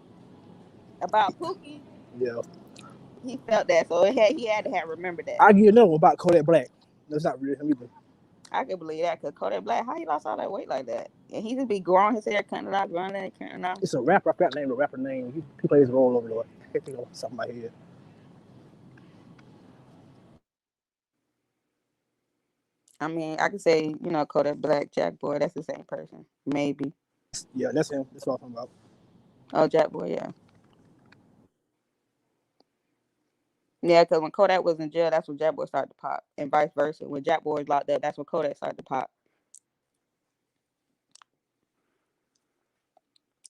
D: about Pookie.
C: Yeah,
D: He felt that, so he had to have remembered that.
C: I get another one about Kodak Black. That's not real him either.
D: I can believe that because Kodak Black, how he lost all that weight like that? And he just be growing his hair, cutting it out, growing it, cutting it out.
C: It's a rapper. I forgot the rapper name. He plays a role over there. I can't think of something in my head.
D: I mean, I could say, Kodak Black, Jack Boy, that's the same person. Maybe.
C: Yeah, that's him. That's what I'm talking about.
D: Oh, Jack Boy, yeah. Yeah, because when Kodak was in jail, that's when Jack Boy started to pop. And vice versa. When Jack Boy was locked up, that's when Kodak started to pop.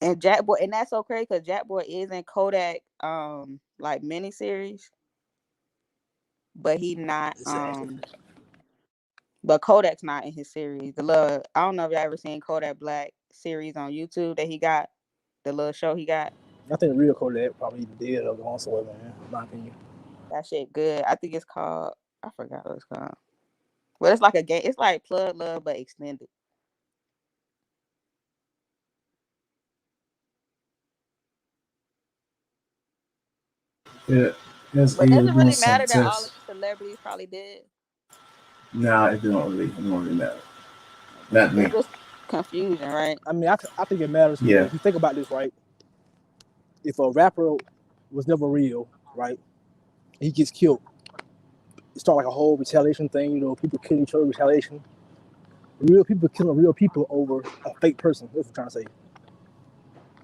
D: And Jack Boy, and that's so crazy because Jack Boy is in Kodak like miniseries. But he not but Kodak's not in his series. I don't know if y'all ever seen Kodak Black series on YouTube that he got, the little show he got.
C: I think the real Kodak probably dead or gone somewhere, man. In my opinion.
D: That shit good. I think it's called. I forgot what it's called. But it's like a game. It's like Plug Love but extended.
E: Yeah, that's
D: But does it
E: doing
D: really
E: some
D: matter that all of
E: tests.
D: the celebrities probably did?
E: Nah, it don't really matter. Not me.
D: It's just confusion, right?
C: I mean, I think it matters.
E: Yeah.
C: If you think about this, right? If a rapper was never real, right? He gets killed. It starts like a whole retaliation thing. People kill each other, retaliation. Real people killing real people over a fake person. That's what I'm trying to say.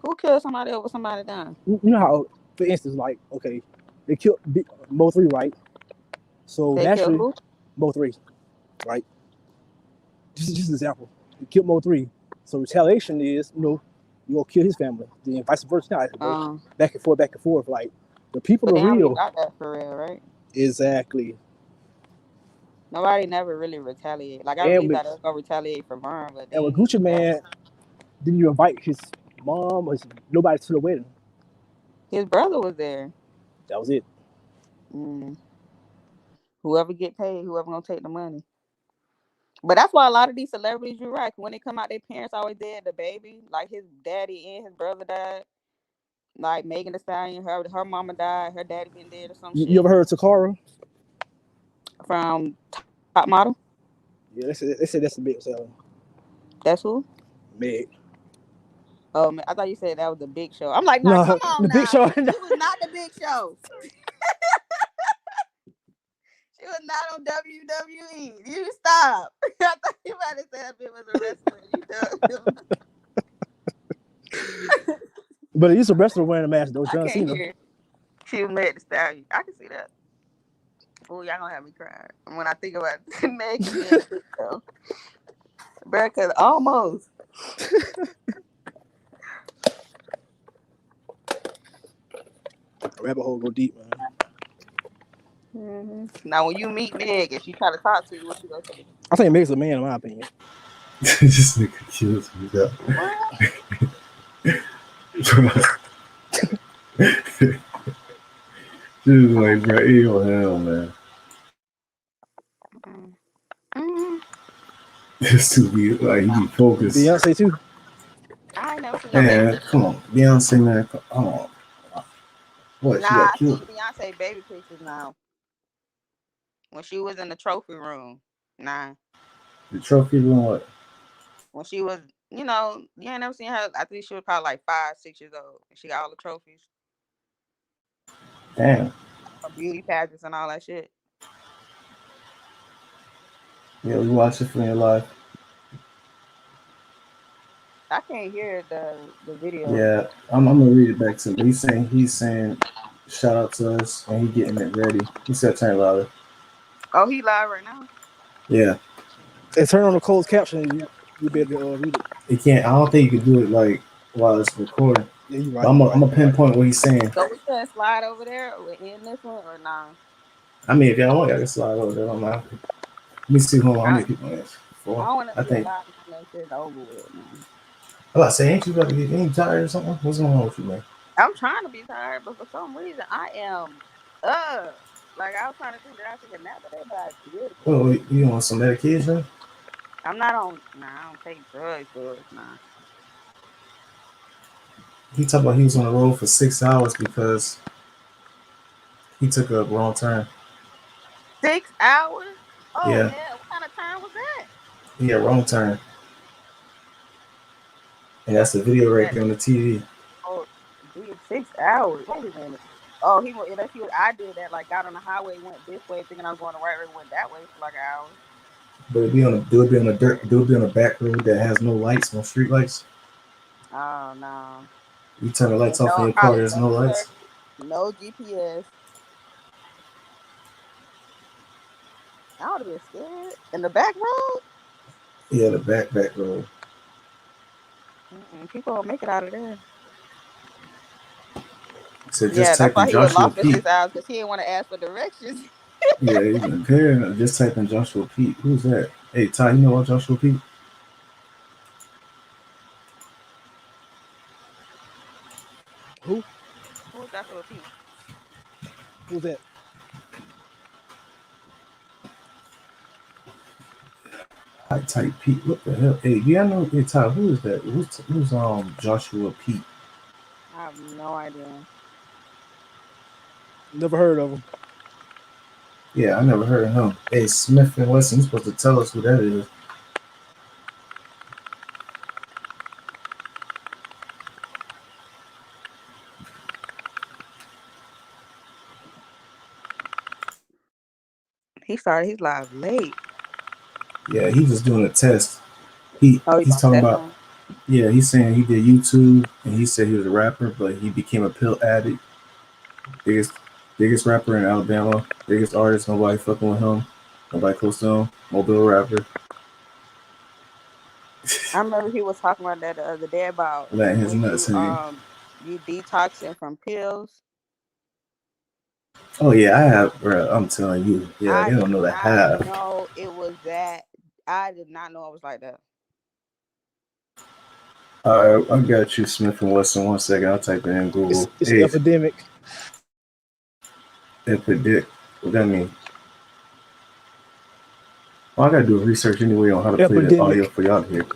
D: Who killed somebody over somebody done?
C: You know how, for instance, like, okay, they killed Mo3, right? So
D: They
C: naturally,
D: killed
C: Mo3, right? Just an example. They killed Mo3. So retaliation is, you're gonna kill his family. Then vice versa. Back and forth. Like, the people are real.
D: Got that for real, right?
C: Exactly.
D: Nobody never really retaliate. Like, I really thought they was gonna retaliate for Vern, but
C: and with Gucci Man, didn't you invite his mom or nobody to the wedding?
D: His brother was there.
C: That was it.
D: Whoever get paid, whoever gonna take the money. But that's why a lot of these celebrities, you're right, when they come out, their parents always dead. The baby, like his daddy and his brother died. Like Megan Thee Stallion, her mama died. Her daddy been dead or some shit.
C: You ever heard of Takara?
D: From Top Model?
C: Yeah, they said that's the big seller.
D: That's who?
C: Meg.
D: Oh, I thought you said that was the Big Show. I'm like, no, come on,
C: the Big Show.
D: She was not the Big Show. She was not on WWE. You stop. I thought you might have said it was a wrestler.
C: But he's a wrestler wearing a mask though. John Cena.
D: She was Meg Thee Stallion. I can see that. Oh, y'all gonna have me cry when I think about Meg being a Big Show. Bro, cause almost.
C: Rabbit hole go deep, man.
D: Now, when you meet Meg, if she try to talk to you, what you gonna say?
C: I think Meg's a man, in my opinion.
E: This nigga kills me, though. Dude, like, bro, you hell, man. This to be like, you be focused.
C: Beyonce too.
D: I ain't never seen
E: Man, come on, Beyonce, man, come on. What?
D: Nah, I see Beyonce baby pictures now. When she was in the trophy room. Nah.
E: The trophy room, what?
D: When she was, you ain't never seen her. I think she was probably like 5, 6 years old. She got all the trophies.
E: Damn.
D: Beauty pageants and all that shit.
E: Yeah, we watch it for your life.
D: I can't hear the video.
E: Yeah, I'm gonna read it back to him. He's saying shout out to us and he getting it ready. He said turn it louder.
D: Oh, he live right now?
E: Yeah.
C: And turn on the closed caption. You better read it.
E: It can't. I don't think you can do it like while it's recording.
C: Yeah, you're
E: But
C: right.
E: I'm
C: You're
E: gonna
C: right.
E: pinpoint what he's saying.
D: So we can slide over there or in this one or nah?
E: I mean, if y'all want, y'all can slide over there. I'm not. Let me see how
D: I
E: many people there.
D: I
E: 4.
D: don't want to
E: I
D: be a
E: think.
D: lot of that shit over with, man.
E: I'm about to say, ain't you about to get any tired or something? What's going on with you, man?
D: I'm trying to be tired, but for some reason I am like I was trying to think that I take a nap today, but I did.
E: Oh, you on some medication?
D: I'm not on. Nah, I don't take drugs. Nah.
E: He talked about he was on the road for 6 hours because he took a wrong turn.
D: 6 hours? Oh
E: Yeah,
D: hell! What kind of time was that?
E: yeah, wrong turn. And that's the video right
D: That
E: there on the TV.
D: oh, did 6 hours? Wait a minute. Oh, unless he was. I did that. Like got on the highway, went this way, thinking I was going the right way, went that way for like an hour.
E: But do it be on a dirt, do it be on a back road that has no lights, no street lights.
D: Oh no.
E: You turn the lights
D: And
E: off in
D: no,
E: your car,
D: probably
E: there's
D: no
E: no
D: service,
E: lights.
D: no GPS. I would have been scared. In the back road?
E: Yeah, the back road.
D: People don't make it out of there.
E: So
D: Yeah,
E: just
D: that's
E: type in
D: why he was
E: Joshua
D: lost for
E: Pete.
D: 6 hours because he didn't want to ask for directions.
E: Yeah, even here, just type in Joshua Pete. Who's that? Hey, Ty, you know what Joshua Pete?
C: Who?
D: Who was Joshua P?
C: Who's that?
E: I type Pete. What the hell? Hey, yeah, I know. Hey, Ty, who is that? Who's Joshua Pete?
D: I have no idea.
C: Never heard of him.
E: Yeah, I never heard of him. Hey, Smith and Wesson, you're supposed to tell us who that is.
D: He started his live late.
E: Yeah, he's just doing a test. He
D: Oh, you
E: he's
D: gonna
E: talking
D: test
E: about.
D: him?
E: Yeah, he's saying he did YouTube and he said he was a rapper, but he became a pill addict. Biggest biggest rapper in Alabama, biggest artist. Nobody fucking with him. Nobody close to him. Mobile rapper.
D: I remember he was talking about that the other day about
E: Letting his
D: when
E: nuts hang.
D: you detoxing from pills.
E: Oh yeah, I have, bro. I'm telling you, yeah,
D: I
E: they don't
D: did
E: know the
D: not
E: half.
D: know it was that. I did not know it was like that.
E: All right, I got you, Smith and Wesson. 1 second, I'll type it in Google.
C: It's
E: Hey,
C: epidemic.
E: epidemic. What that mean? Well, I gotta do research anyway on how to play the audio
C: Epidemic.
E: for y'all to hear.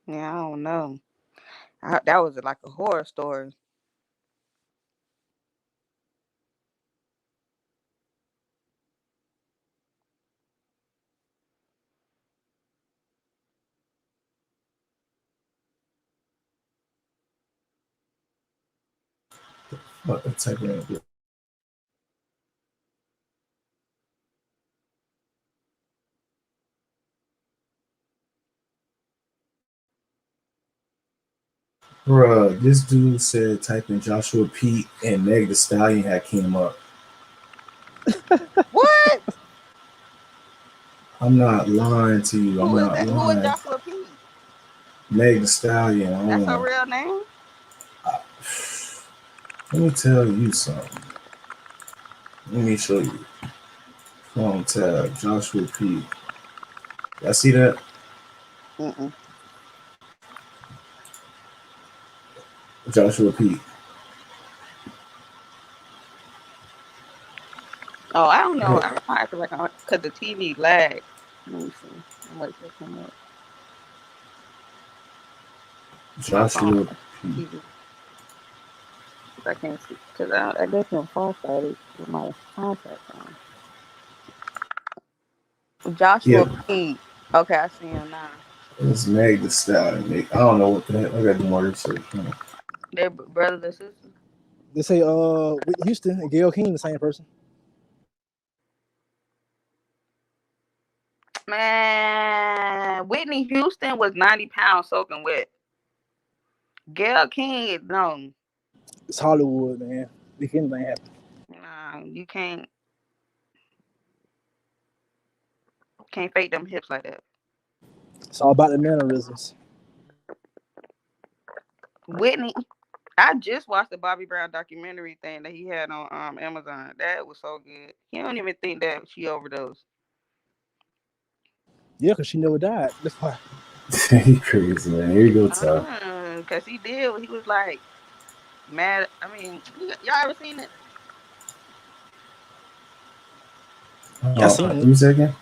D: Yeah, I don't know. That was like a horror story.
E: What type it in? Bruh, this dude said type in Joshua Pete and Meg the Stallion had came up.
D: What?
E: I'm not lying to you. I'm
D: Who is
E: not
D: that? Who is
E: lying.
D: Joshua P?
E: Meg the Stallion. I
D: That's
E: don't
D: her
E: know.
D: real name?
E: Let me tell you something. Let me show you. Phone tab, Joshua Pete. Y'all see that?
D: Mm-mm.
E: Joshua Pete.
D: Oh, I don't know. I might have to like because the TV lag. Let me see. I'm waiting for it to come up. My phone
E: Joshua Pete.
D: TV. I can't see because I guess my phone started with my contacts on. Joshua
E: Yep,
D: P. Okay, I see him now.
E: it's Meg the Stallion. I don't know what the hell. I gotta do more research.
D: They're brothers and sisters.
C: They say Whitney Houston and Gayle King the same person.
D: Man, Whitney Houston was 90 pounds soaking wet. Gayle King, no.
C: It's Hollywood, man. If anything happen.
D: Nah, you can't. Can't fake them hips like that.
C: It's all about the mannerisms.
D: Whitney, I just watched the Bobby Brown documentary thing that he had on Amazon. That was so good. He don't even think that she overdosed.
C: Yeah, because she never died. That's why.
E: You crazy, man. Here you go, Ty.
D: Because he did. He was like mad. I mean, y'all ever seen it?
C: Yeah, I seen
E: Give
C: it.
E: me a second.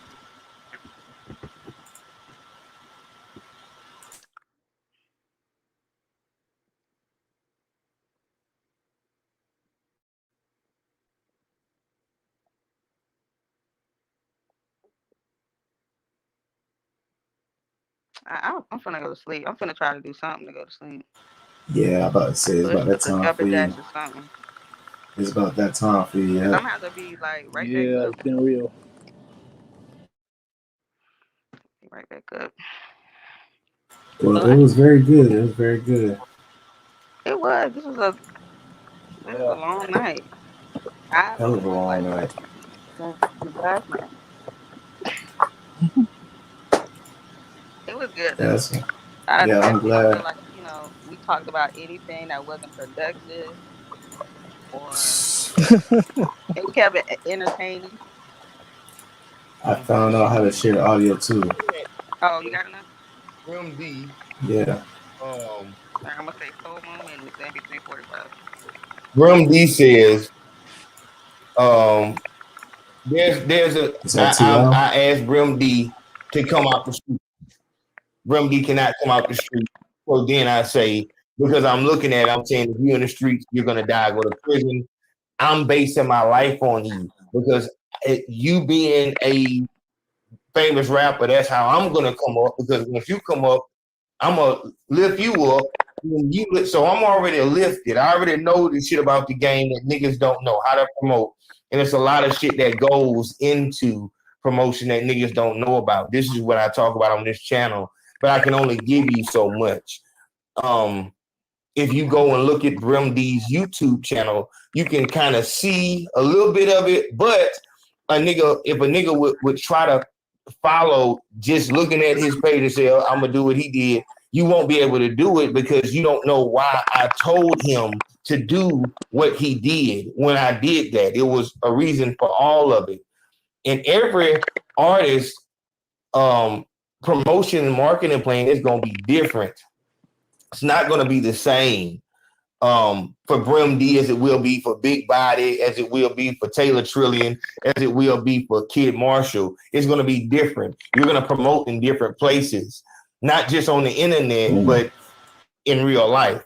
D: I'm finna go to sleep. I'm finna try to do something to go to sleep.
E: Yeah, I'm about to say it's about that
D: Push
E: time
D: up
E: for
D: and
E: you.
D: dash or something.
E: It's about that time for you.
D: Cause I'm
E: Yeah.
D: gonna have to be like right back
C: Yeah,
D: up.
C: it's been real.
D: Be right back up.
E: Well,
D: So
E: it was very good. It was very good.
D: it was. This was
C: Yeah.
D: a long night. I
E: Hell
D: been
E: of a
D: up
E: long
D: like
E: night.
D: since last night. It was good though.
E: That's
D: I
E: yeah. I'm
D: definitely don't feel
E: glad.
D: like we talked about anything that wasn't productive or it kept it entertaining.
E: I found out how to share audio too.
D: Oh, you got enough?
A: Grim D.
E: Yeah.
A: Um,
D: I'm gonna say 4 more minutes. That'd be 3:45.
A: Grim D says, there's a
E: Is that too loud?
A: I asked Grim D to come out the street. Grim D cannot come out the street. So then I say, because I'm looking at it, I'm saying if you're in the streets, you're gonna die, go to prison. I'm basing my life on you because you being a famous rapper, that's how I'm gonna come up. Because once you come up, I'm gonna lift you up. So I'm already lifted. I already know the shit about the game that niggas don't know how to promote, and it's a lot of shit that goes into promotion that niggas don't know about. This is what I talk about on this channel, but I can only give you so much. If you go and look at Brim D's YouTube channel, you can kind of see a little bit of it. But if a nigga would try to follow just looking at his page and say, oh, I'm gonna do what he did, you won't be able to do it because you don't know why I told him to do what he did when I did that. It was a reason for all of it. And every artist promotion and marketing plan is gonna be different. It's not gonna be the same for Brim D as it will be for Big Body, as it will be for Taylor Trillion, as it will be for Kid Marshall. It's going to be different. You're going to promote in different places, not just on the internet, but in real life.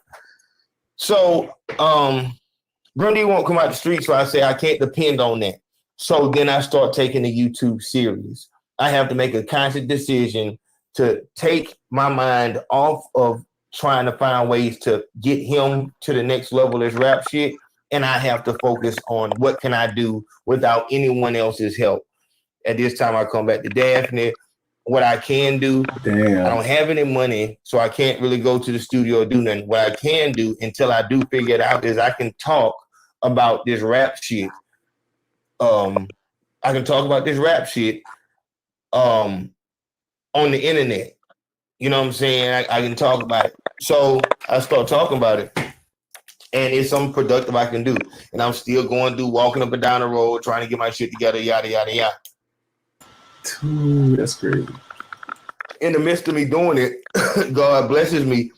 A: So Brim D won't come out the street, so I say I can't depend on that. So then I start taking the YouTube serious. I have to make a conscious decision to take my mind off of trying to find ways to get him to the next level as rap shit. And I have to focus on what can I do without anyone else's help. At this time, I come back to Daphne. What I can do, I don't have any money, so I can't really go to the studio or do nothing. What I can do until I do figure it out is I can talk about this rap shit. I can talk about this rap shit on the internet. You know what I'm saying? I can talk about it. So I start talking about it. And it's something productive I can do. And I'm still going through walking up and down the road, trying to get my shit together, yada, yada, yada.
E: Ooh, that's crazy.
A: In the midst of me doing it, God blesses me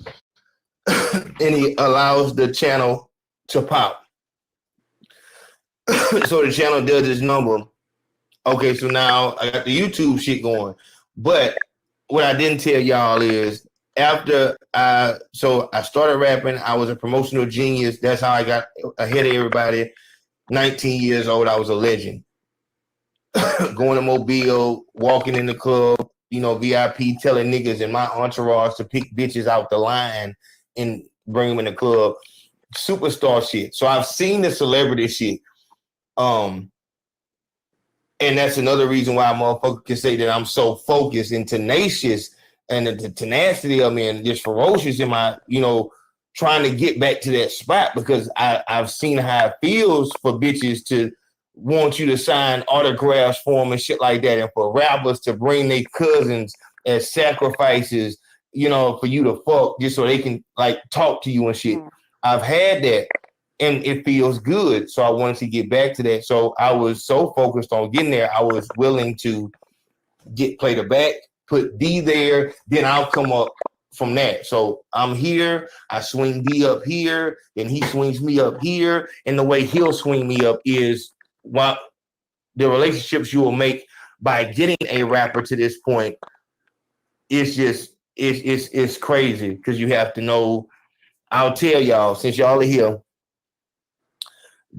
A: and he allows the channel to pop. So the channel does its number. Okay, so now I got the YouTube shit going. But what I didn't tell y'all is after I started rapping, I was a promotional genius. That's how I got ahead of everybody. 19 years old, I was a legend. Going to Mobile, walking in the club, VIP, telling niggas in my entourage to pick bitches out the line and bring them in the club. Superstar shit. So I've seen the celebrity shit. And that's another reason why a motherfucker can say that I'm so focused and tenacious and the tenacity of me and just ferocious in my, trying to get back to that spot because I've seen how it feels for bitches to
F: want you to sign autographs for them and shit like that, and for rappers to bring their cousins as sacrifices, you know, for you to fuck just so they can like talk to you and shit. I've had that and it feels good. So I wanted to get back to that. So I was so focused on getting there, I was willing to play the back, put D there, then I'll come up from that. So I'm here, I swing D up here, then he swings me up here. And the way he'll swing me up is what the relationships you will make by getting a rapper to this point. It's just it's crazy because you have to know. I'll tell y'all, since y'all are here,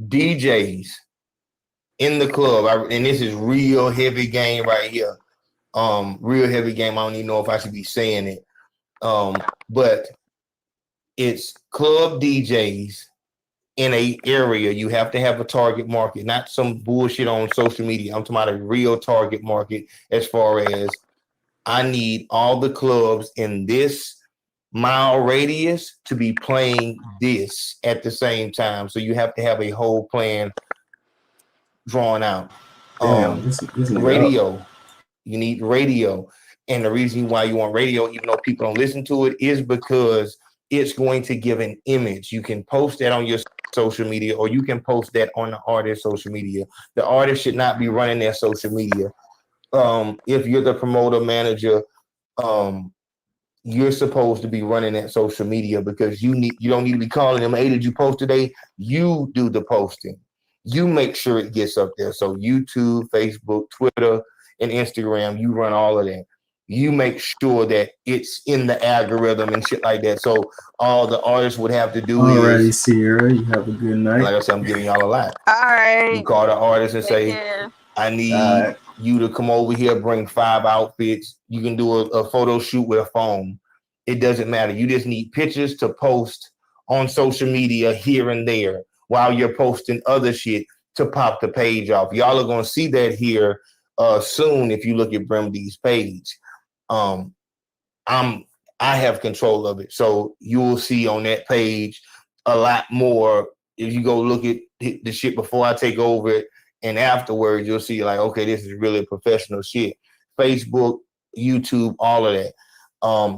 F: DJs in the club, and this is real heavy game right here. Real heavy game. I don't even know if I should be saying it. But it's club DJs in a area. You have to have a target market, not some bullshit on social media. I'm talking about a real target market as far as I need all the clubs in this mile radius to be playing this at the same time. So you have to have a whole plan drawn out.
E: Damn, this
F: Radio. Up. You need radio. And the reason why you want radio, even though people don't listen to it, is because it's going to give an image. You can post that on your social media, or you can post that on the artist's social media. The artist should not be running their social media. If you're the promoter manager, you're supposed to be running that social media because you don't need to be calling them, hey, did you post today? You do the posting. You make sure it gets up there. So YouTube, Facebook, Twitter, and Instagram, you run all of that. You make sure that it's in the algorithm and shit like that. So all the artists would have to do
E: Alrighty, is Sierra, you have a good night.
F: Like I said, I'm giving y'all a lot.
D: All right.
F: You call the artist and say, I need you to come over here, bring 5 outfits. You can do a photo shoot with a phone. It doesn't matter. You just need pictures to post on social media here and there while you're posting other shit to pop the page off. Y'all are going to see that here soon if you look at Brimdy's page. I have control of it. So you will see on that page a lot more. If you go look at the shit before I take over it and afterwards, you'll see like, okay, this is really professional shit. Facebook, YouTube, all of that.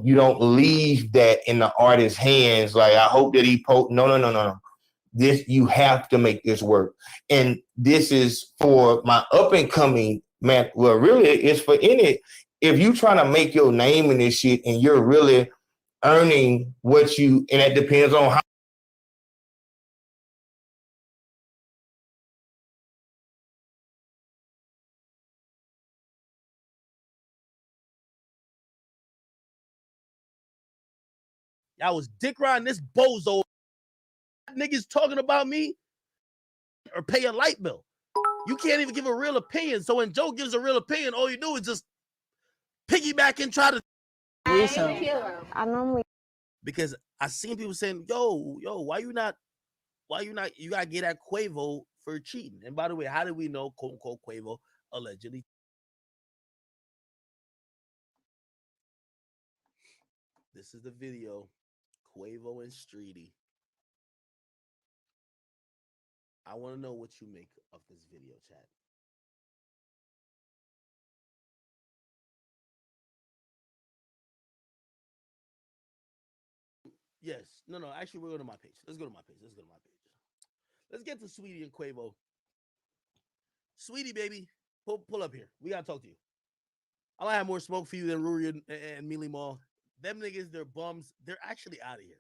F: You don't leave that in the artist's hands. Like, I hope that he post. No. This, you have to make this work. And this is for my up and coming man. Well, really, it's for any. If you trying to make your name in this shit and you're really earning what you, and that depends on how.
G: Y'all was dick riding this bozo. Niggas talking about me or pay a light bill. You can't even give a real opinion. So when Joe gives a real opinion, all you do is just piggyback and try to.
D: I normally,
G: because I seen people saying, yo, why you not, you gotta get at Quavo for cheating. And by the way, how did we know, quote unquote, Quavo allegedly? This is the video, Quavo and Streety. I want to know what you make of this video, chat. Yes. No. Actually, we're going to my page. Let's go to my page. Let's get to Sweetie and Quavo. Sweetie, baby, pull up here. We got to talk to you. I might have more smoke for you than Ruri and Mealy Mall. Them niggas, they're bums. They're actually out of here.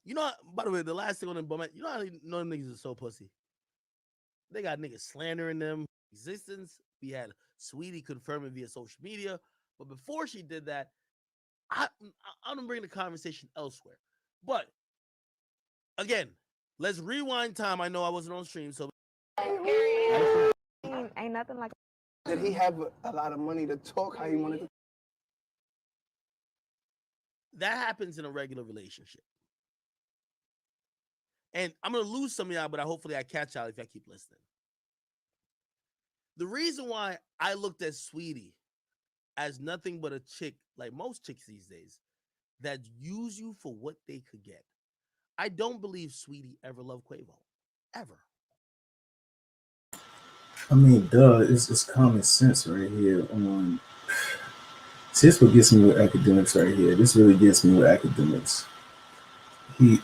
G: You know, by the way, the last thing on them bum, you know how them niggas are so pussy. They got niggas slandering them existence. We had Sweetie confirming via social media. But before she did that, I'm gonna bring the conversation elsewhere. But again, let's rewind time. I know I wasn't on stream, so
D: ain't nothing like.
H: Did he have a lot of money to talk how he wanted to?
G: That happens in a regular relationship. And I'm gonna lose some of y'all, but hopefully I catch y'all if y'all keep listening. The reason why I looked at Sweetie as nothing but a chick, like most chicks these days, that use you for what they could get. I don't believe Sweetie ever loved Quavo. Ever.
E: I mean, duh, it's common sense right here on. See, this what gets me with academics right here. This really gets me with academics. He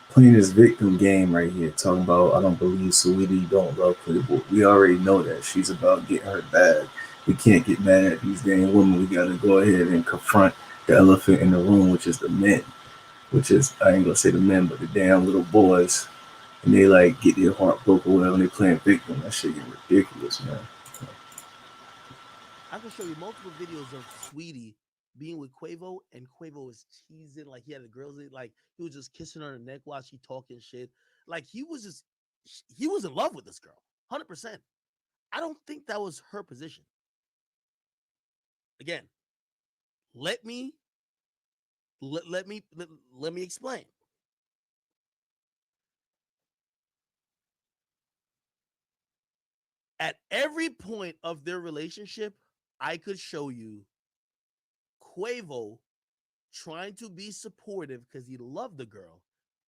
E: playing his victim game right here, talking about I don't believe Sweetie don't love Playboy. We already know that she's about getting her bag. We can't get mad at these damn women. We gotta go ahead and confront the elephant in the room, which is the men. Which is I ain't gonna say the men, but the damn little boys. And they like get their heart broke or whatever and they playing victim. That shit getting ridiculous, man.
G: I can show you multiple videos of Sweetie being with Quavo, and Quavo was teasing, like he had the girls, like he was just kissing her neck while she talking shit. Like he was in love with this girl, 100%. I don't think that was her position. Again, let me explain. At every point of their relationship, I could show you Quavo trying to be supportive because he loved the girl,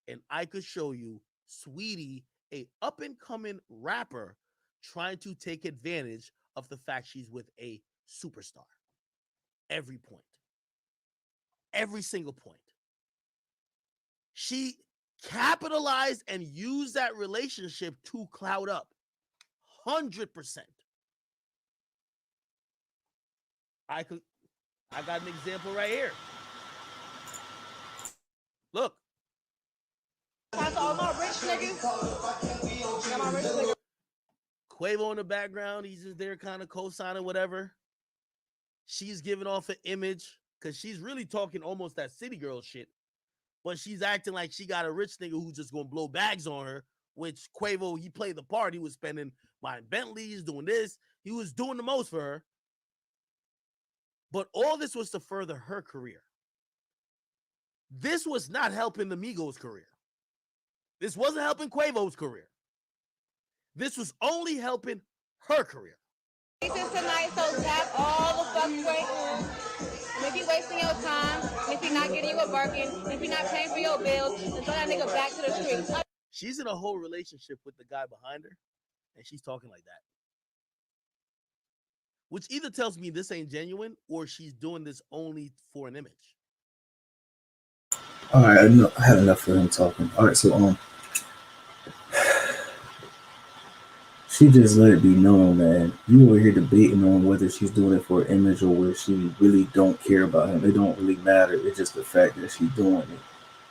G: and I could show you Sweetie, a up-and-coming rapper, trying to take advantage of the fact she's with a superstar. Every point. Every single point. She capitalized and used that relationship to cloud up. 100%. I got an example right here. Look. Quavo in the background, he's just there kind of co-signing whatever. She's giving off an image because she's really talking almost that city girl shit, but she's acting like she got a rich nigga who's just gonna blow bags on her, which Quavo, he played the part. He was spending buying Bentleys, doing this. He was doing the most for her. But all this was to further her career. This was not helping the Migos' career. This wasn't helping Quavo's career. This was only helping her career.
I: This tonight, so tap all the fucking way on. And if you wasting your time, and if you're not getting you a bargain, if you're not paying for your bills, then throw that nigga back to the streets.
G: She's in a whole relationship with the guy behind her, and she's talking like that. Which either tells me this ain't genuine or she's doing this only for an image.
E: All right, I had enough of him talking. All right, so she just let it be known, man. You over here debating on whether she's doing it for an image or whether she really don't care about him. It don't really matter. It's just the fact that she's doing it.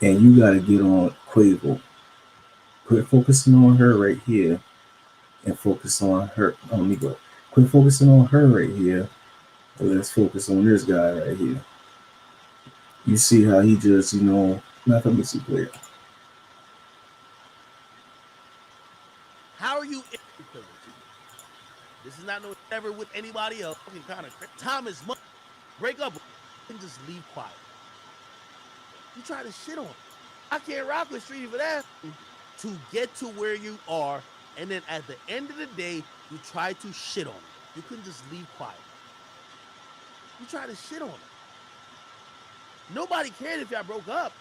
E: And you got to get on Quavo. Quit focusing on her right here and focus on her. Let me go. Quit focusing on her right here. And let's focus on this guy right here. You see how he just, let me see clear.
G: How are you? This is not no ever with anybody else. Kind of time is money. Break up and just leave quiet. You try to shit on him. I can't rock with Streety for that. To get to where you are, and then at the end of the day, you try to shit on him. You couldn't just leave quiet. You try to shit on him. Nobody cared if y'all broke up.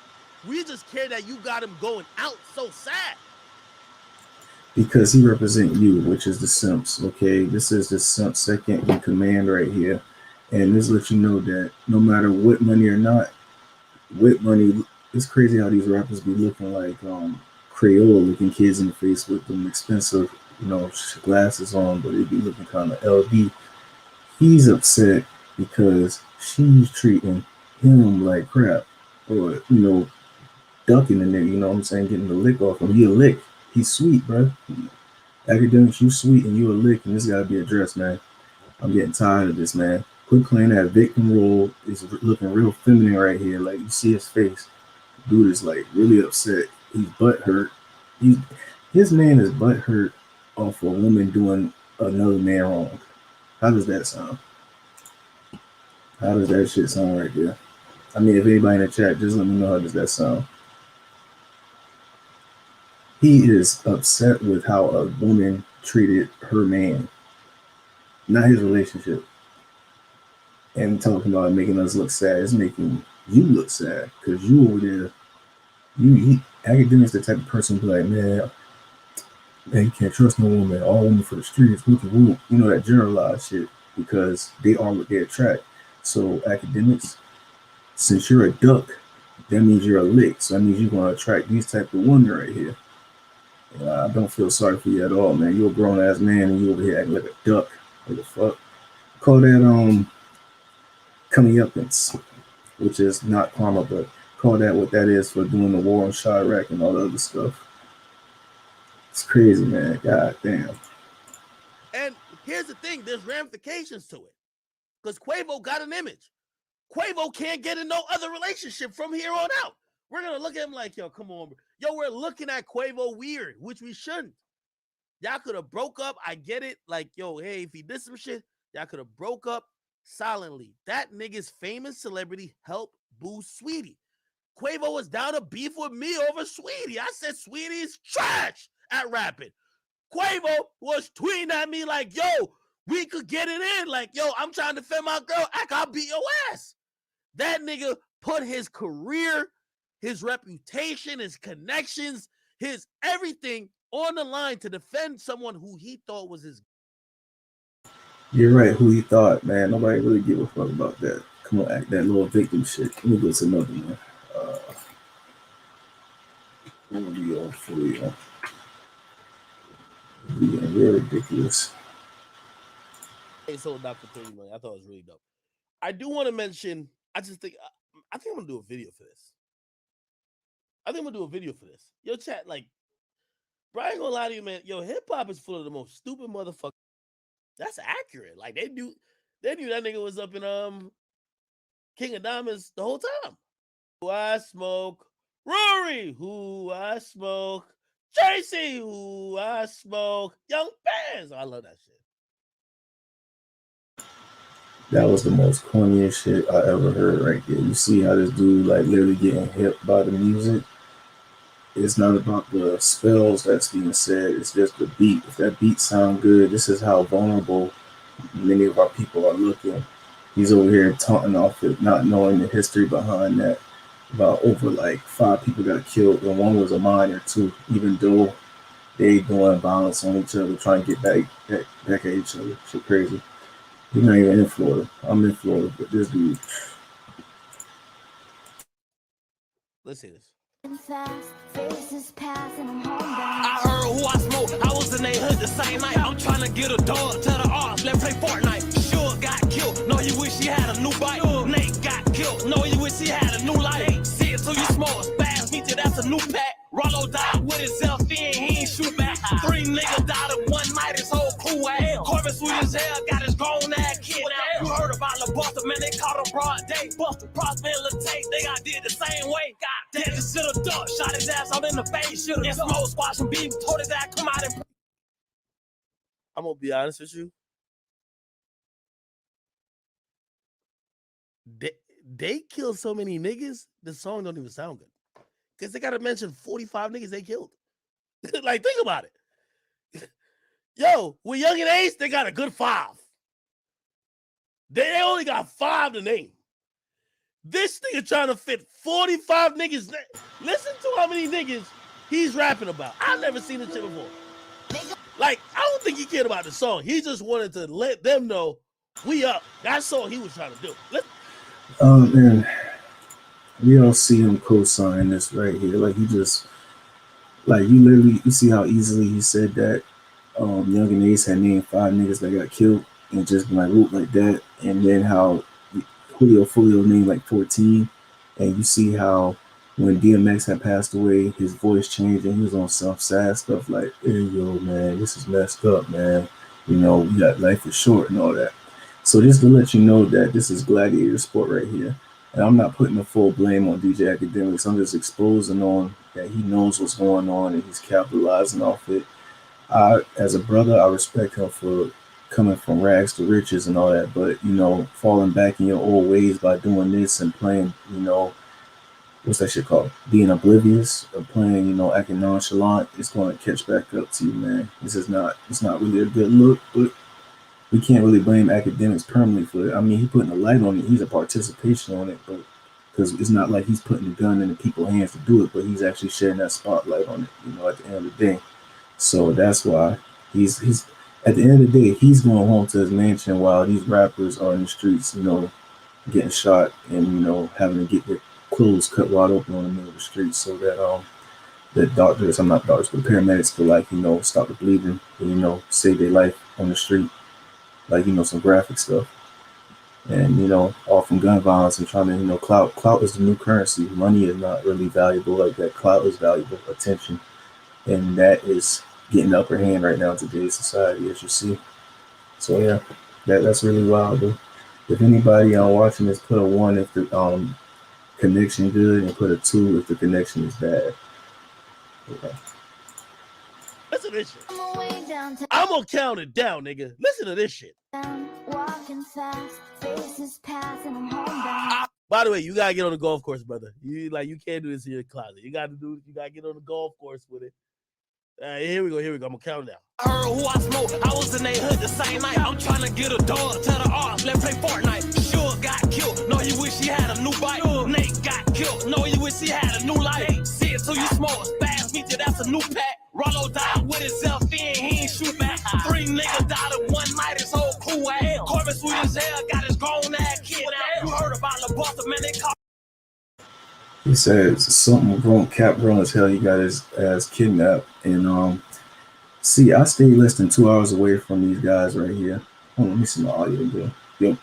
G: We just cared that you got him going out so sad.
E: Because he represent you, which is the simps, okay? This is the simp second in command right here. And this lets you know that no matter what money or not, with money, it's crazy how these rappers be looking like Creole looking kids in the face with them expensive, glasses on, but they be looking kind of LD. He's upset because she's treating him like crap, or ducking in there. You know what I'm saying? Getting the lick off him. He a lick. He's sweet, bro. Academics, you sweet and you a lick, and this gotta be addressed, man. I'm getting tired of this, man. Quit playing that victim role. Is looking real feminine right here. Like you see his face. Dude is like really upset. He's butthurt. His man is butthurt off a woman doing another man wrong. How does that sound? How does that shit sound right there? I mean, if anybody in the chat, just let me know how does that sound. He is upset with how a woman treated her man, not his relationship. And talking about making us look sad, it's making you look sad because you over there Academics the type of person who be like, man, you can't trust no woman. All women for the streets. You know, that generalized shit because they are what they attract. So academics, since you're a duck, that means you're a lick. So that means you're gonna attract these type of women right here. I don't feel sorry for you at all, man. You're a grown ass man and you over here acting like a duck. What the fuck? Call that comeuppance, which is not karma, but call that what that is for doing the war on Chirac and all the other stuff. It's crazy, man. God damn.
G: And here's the thing: there's ramifications to it, because Quavo got an image. Quavo can't get in no other relationship from here on out. We're gonna look at him like, yo, come on, bro. Yo, we're looking at Quavo weird, which we shouldn't. Y'all could have broke up. I get it. Like, yo, hey, if he did some shit, y'all could have broke up silently. That nigga's famous celebrity helped boost Sweetie. Quavo was down to beef with me over Sweetie. I said Sweetie is trash at rapping. Quavo was tweeting at me like, yo, we could get it in. Like, yo, I'm trying to defend my girl. I gotta beat your ass. That nigga put his career, his reputation, his connections, his everything on the line to defend someone who he thought was his.
E: You're right, who he thought, man. Nobody really give a fuck about that. Come on, act that little victim shit. Let me go to another one. For real. Being real ridiculous.
G: They sold out for $30 million. I thought it was really dope. I do want to mention, I think I'm gonna do a video for this. Yo, chat, like, bro, I ain't gonna lie to you, man. Yo, hip hop is full of the most stupid motherfuckers. That's accurate. Like, they knew that nigga was up in King of Diamonds the whole time. Who I smoke, Rory, who I smoke, Tracy, who I smoke, Young Bands. I love that shit.
E: That was the most corniest shit I ever heard right there. You see how this dude like literally getting hit by the music? It's not about the spells that's being said. It's just the beat. If that beat sound good, this is how vulnerable many of our people are looking. He's over here taunting off it, not knowing the history behind that. About over like 5 people got killed, and one was a minor too. Even though they doing violence on each other, trying to get back at each other. Shit crazy. He's not even in Florida. I'm in Florida, but this dude.
G: Let's see this.
J: I heard who I smoke. I was in they hood the same night. I'm trying to get a dog to the arms. Let's play Fortnite. Sure got killed. No, you wish he had a new bike. Nate got killed. No, you wish he had a new life. See it till you smoke. Spaz me till that's a new pack. Rollo died with himself in. He ain't shoot back. 3 niggas died in one night. His whole crew out. Corbin sweet as hell. Got his grown ass kid. You heard about LaBuster, man. They caught him broad day. Buster, Prosper, and Tate. They got did the same way. God damn, just should've duck. Shot his ass out in the face. Should've been smoke, squash, and beef. Told his ass come out and.
G: I'm gonna be honest with you. They killed so many niggas, the song don't even sound good. Because they gotta mention 45 niggas they killed. Like, think about it. Yo, with Young and Ace, they got a good 5. They only got 5 to name. This nigga trying to fit 45 niggas. Listen to how many niggas he's rapping about. I've never seen this shit before. Like, I don't think he cared about the song. He just wanted to let them know we up. That's all he was trying to do.
E: And we all see him co-sign this right here. Like, he just, like, you see how easily he said that. Young and Ace had named 5 niggas that got killed and just been like, whoop, like that. And then how Julio named like 14. And you see how when DMX had passed away, his voice changed and he was on some sad stuff like, hey, yo, man, this is messed up, man. You know, we got life is short and all that. So just to let you know that this is gladiator sport right here. And I'm not putting the full blame on DJ Academics. I'm just exposing on that he knows what's going on and he's capitalizing off it. As a brother, I respect him for coming from rags to riches and all that, but, you know, falling back in your old ways by doing this and playing, you know, what's that shit called? Being oblivious or playing, you know, acting nonchalant, it's going to catch back up to you, man. It's not really a good look, but we can't really blame Academics permanently for it. I mean, he putting a light on it. He's a participation on it, but because it's not like he's putting the gun in the people's hands to do it, but he's actually shedding that spotlight on it, you know, at the end of the day. So that's why he's at the end of the day, he's going home to his mansion while these rappers are in the streets, you know, getting shot and, you know, having to get their clothes cut wide open on the middle of the street so that the doctors, I'm not doctors, but paramedics could, like, you know, stop the bleeding and, you know, save their life on the street, like, you know, some graphic stuff. And, you know, all from gun violence and trying to, you know, clout is the new currency. Money is not really valuable like that. Clout is valuable, attention, and that is getting the upper hand right now in today's society, as you see. So yeah, that's really wild. Though. If anybody watching this, put a 1 if the connection good, and put a 2 if the connection is bad. Okay.
G: Listen to this shit. I'm gonna count it down, nigga. Listen to this shit.
J: Walking fast, faces pass, and I'm home.
G: By the way, you gotta get on the golf course, brother. You can't do this in your closet. You gotta get on the golf course with it. Here we go. I'm gonna count it down.
J: I heard who I smoke. I was in their hood the same night. I'm trying to get a dog to the off. Let's play Fortnite. Sure got killed. No, you wish he had a new bike. Nate got killed. No, you wish he had a new life. See it till you smoke. Fast feature, that's a new pack. Rollo died with himself in. He ain't shoot back. 3 niggas died in one night. His whole crew out. Corbin sweet as hell. Got his grown ass kid. You heard about LaBosta, man. They call.
E: He says something wrong, cap wrong as hell. He got his ass kidnapped, and see, I stay less than 2 hours away from these guys right here. Hold on, let me see my audio again. Yep,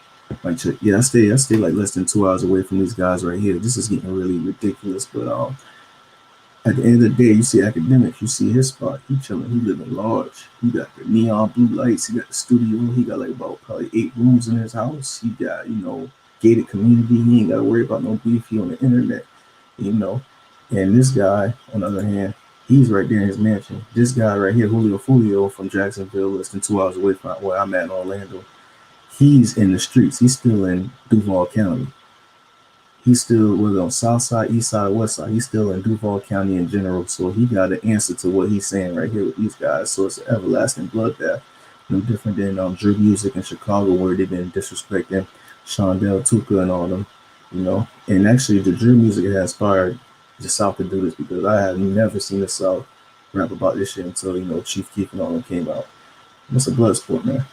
E: mic check. Yeah, I stay like less than 2 hours away from these guys right here. This is getting really ridiculous, but at the end of the day, you see academics, you see his spot. He chilling, he living large. He got the neon blue lights. He got the studio. He got like about probably 8 rooms in his house. He got, you know, gated community. He ain't got to worry about no beef. He on the internet. You know, and this guy, on the other hand, he's right there in his mansion. This guy right here, Julio Fulio from Jacksonville, less than 2 hours away from where I'm at in Orlando, he's in the streets. He's still in Duval County. He's still, whether on South Side, East Side, or West Side, he's still in Duval County in general. So he got an answer to what he's saying right here with these guys. So it's an everlasting bloodbath. No different than Drew Music in Chicago, where they've been disrespecting Shondell Tuka and all them. You know, and actually the Drew Music has inspired the South to do this, because I have never seen the South rap about this shit until, you know, Chief Keef and all them came out. It's a blood sport, man.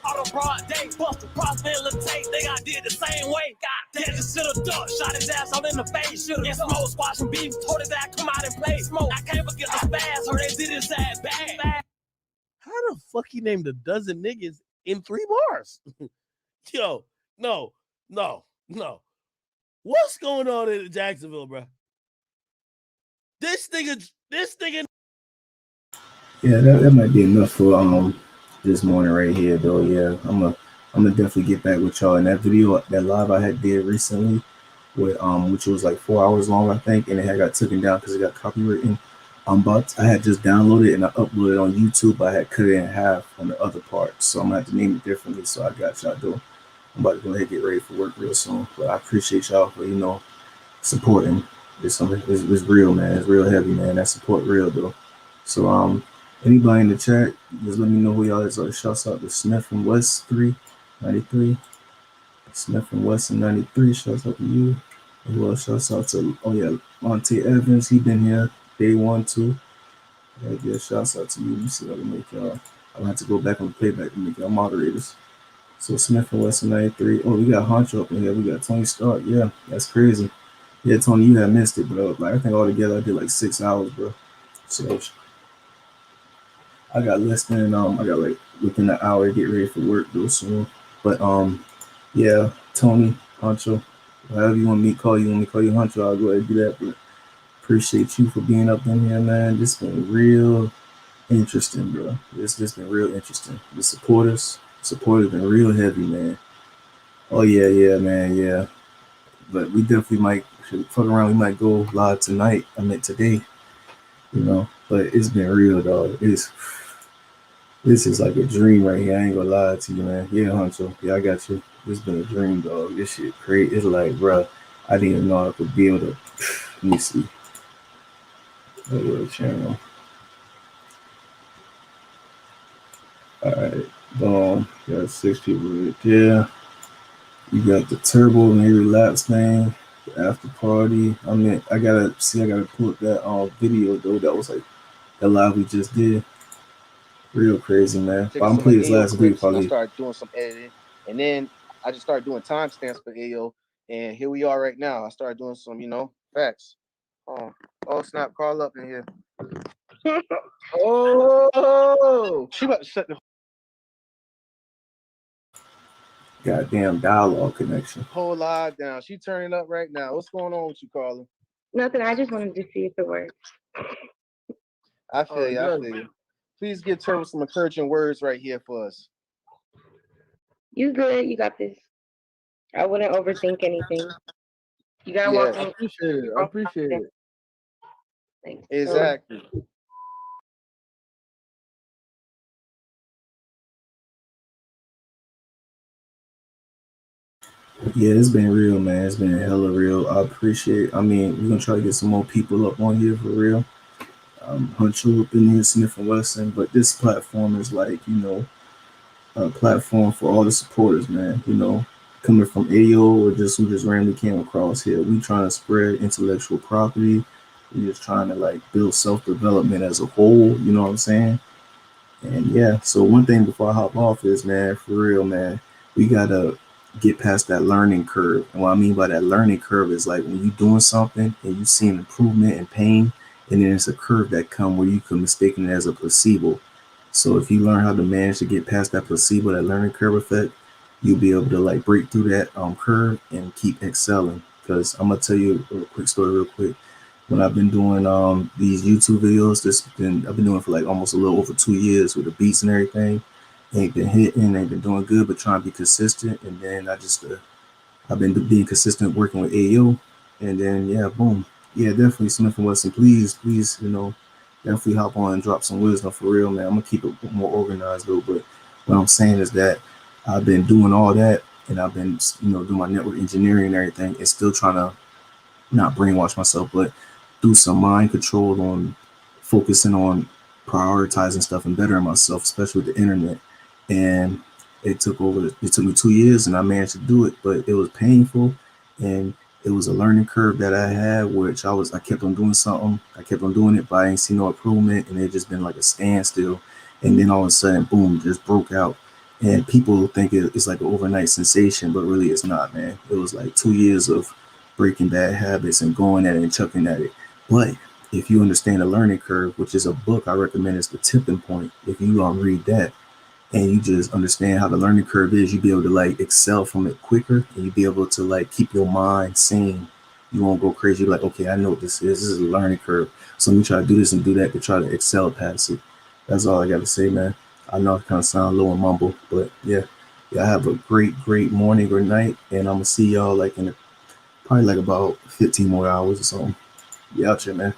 J: All the broad day, bust the prosperity, they got did the same way. God damn, just should've ducked, shot his ass out in the face. Should've smoke, squashing beef, told his ass come out and play smoke. I can't forget the spaz, heard they did his ass bad.
G: How the fuck he named a dozen niggas in 3 bars? Yo, no. What's going on in Jacksonville, bro? This nigga.
E: Yeah, that might be enough for this morning right here, though. Yeah, I'm gonna definitely get back with y'all. And that video, that live I had did recently, with which was like 4 hours long, I think, and it had got taken down because it got copywritten. I had just downloaded it and I uploaded it on YouTube. I had cut it in half on the other part, so I'm gonna have to name it differently. So I got y'all though. I'm about to go ahead and get ready for work real soon. But I appreciate y'all for, you know, supporting. It's real, man. It's real heavy, man. That support real though. So anybody in the chat, just let me know who y'all is. Shouts out to Smith from West 393. Smith from West 93. Shouts out to you. As well, shouts out to Monte Evans. He been here day 1 too. Yeah, shouts out to you. Let me see if I can make y'all. I'm gonna have to go back on the playback to make y'all moderators. So Smith from West 93. Oh, we got Honcho up in here. We got Tony Stark. Yeah, that's crazy. Yeah, Tony, you had missed it, but I think altogether I did like 6 hours, bro. So I got less than I got like within an hour to get ready for work though soon. But yeah, Tony, Honcho, however you want me to call you, Honcho, I'll go ahead and do that. But appreciate you for being up in here, man. This been real interesting, bro. This been real interesting. The supporters been real heavy, man. Oh yeah, man, yeah. But we definitely might fuck around. We might go live tonight. I meant today, you know. But it's been real, dog. This is like a dream right here. I ain't gonna lie to you, man. Yeah, Honcho. Yeah, I got you. It's been a dream, dog. This shit crazy. It's like, bro, I didn't even know I could be able to. Let me see. Channel. All right. Boom. Got 6 people right there. You got the turbo and every laps thing, the after party. I mean, I gotta pull up that video though. That was like the live we just did. Real crazy, man. But
K: Taking
E: I'm
K: some like
E: playing this
K: Ayo
E: last week
K: clips, and I
E: probably.
K: started doing some editing, and then I just started doing timestamps for Ayo, and here we are right now. I started doing some, facts. Oh snap, Carl up in here. Oh, she about to shut the
E: Goddamn dialogue connection.
K: whole live down. She turning up right now. What's going on with you, Carla?
L: Nothing. I just wanted to see if it works.
K: I feel you. I feel you. Please give Turbo some encouraging words right here for us.
L: You good? You got this. I wouldn't overthink anything. You gotta walk in.
B: I appreciate it. I appreciate it.
L: Thanks.
K: Exactly.
E: Yeah, it's been real, man. It's been hella real. I appreciate. I mean, we're gonna try to get some more people up on here for real. Huncho up in here, Smith and Wesson, but this platform is like, a platform for all the supporters, man. Coming from Ayo or just who just randomly came across here. We trying to spread intellectual property. We just trying to like build self-development as a whole, you know what I'm saying? And yeah, so one thing before I hop off is, man, for real, man, we gotta get past that learning curve. And what I mean by that learning curve is like when you doing something and you see an improvement and pain, and then it's a curve that come where you can mistake it as a placebo. So if you learn how to manage to get past that placebo, that learning curve effect, you'll be able to like break through that curve and keep excelling. Because I'm gonna tell you a quick story real quick. When I've been doing these YouTube videos, I've been doing for like almost a little over 2 years with the beats and everything. Ain't been hitting, ain't been doing good, but trying to be consistent. And then I've been being consistent working with Ayo, and then yeah, boom, yeah, definitely Smith and Wesson. Please, definitely hop on and drop some wisdom for real, man. I'm gonna keep it more organized though, but what I'm saying is that I've been doing all that, and I've been doing my network engineering and everything, and still trying to not brainwash myself, but do some mind control on focusing on prioritizing stuff and bettering myself, especially with the internet. And it took me 2 years and I managed to do it, but it was painful and it was a learning curve that I had, which I kept on doing something. I kept on doing it, but I ain't seen no improvement, and it just been like a standstill. And then all of a sudden, boom, just broke out. And people think it's like an overnight sensation, but really it's not, man. It was like 2 years of breaking bad habits and going at it and chucking at it. But if you understand the learning curve, which is a book I recommend, is The Tipping Point. If you read that and you just understand how the learning curve is, you'll be able to like excel from it quicker, and you'll be able to like keep your mind sane. You won't go crazy. You're like, okay, I know what this is. This is a learning curve. So let me try to do this and do that to try to excel past it. That's all I got to say, man. I know I kind of sound low and mumble, but yeah. Yeah, have a great morning or night, and I'm gonna see y'all like in probably like about 15 more hours or something. Be out here, man.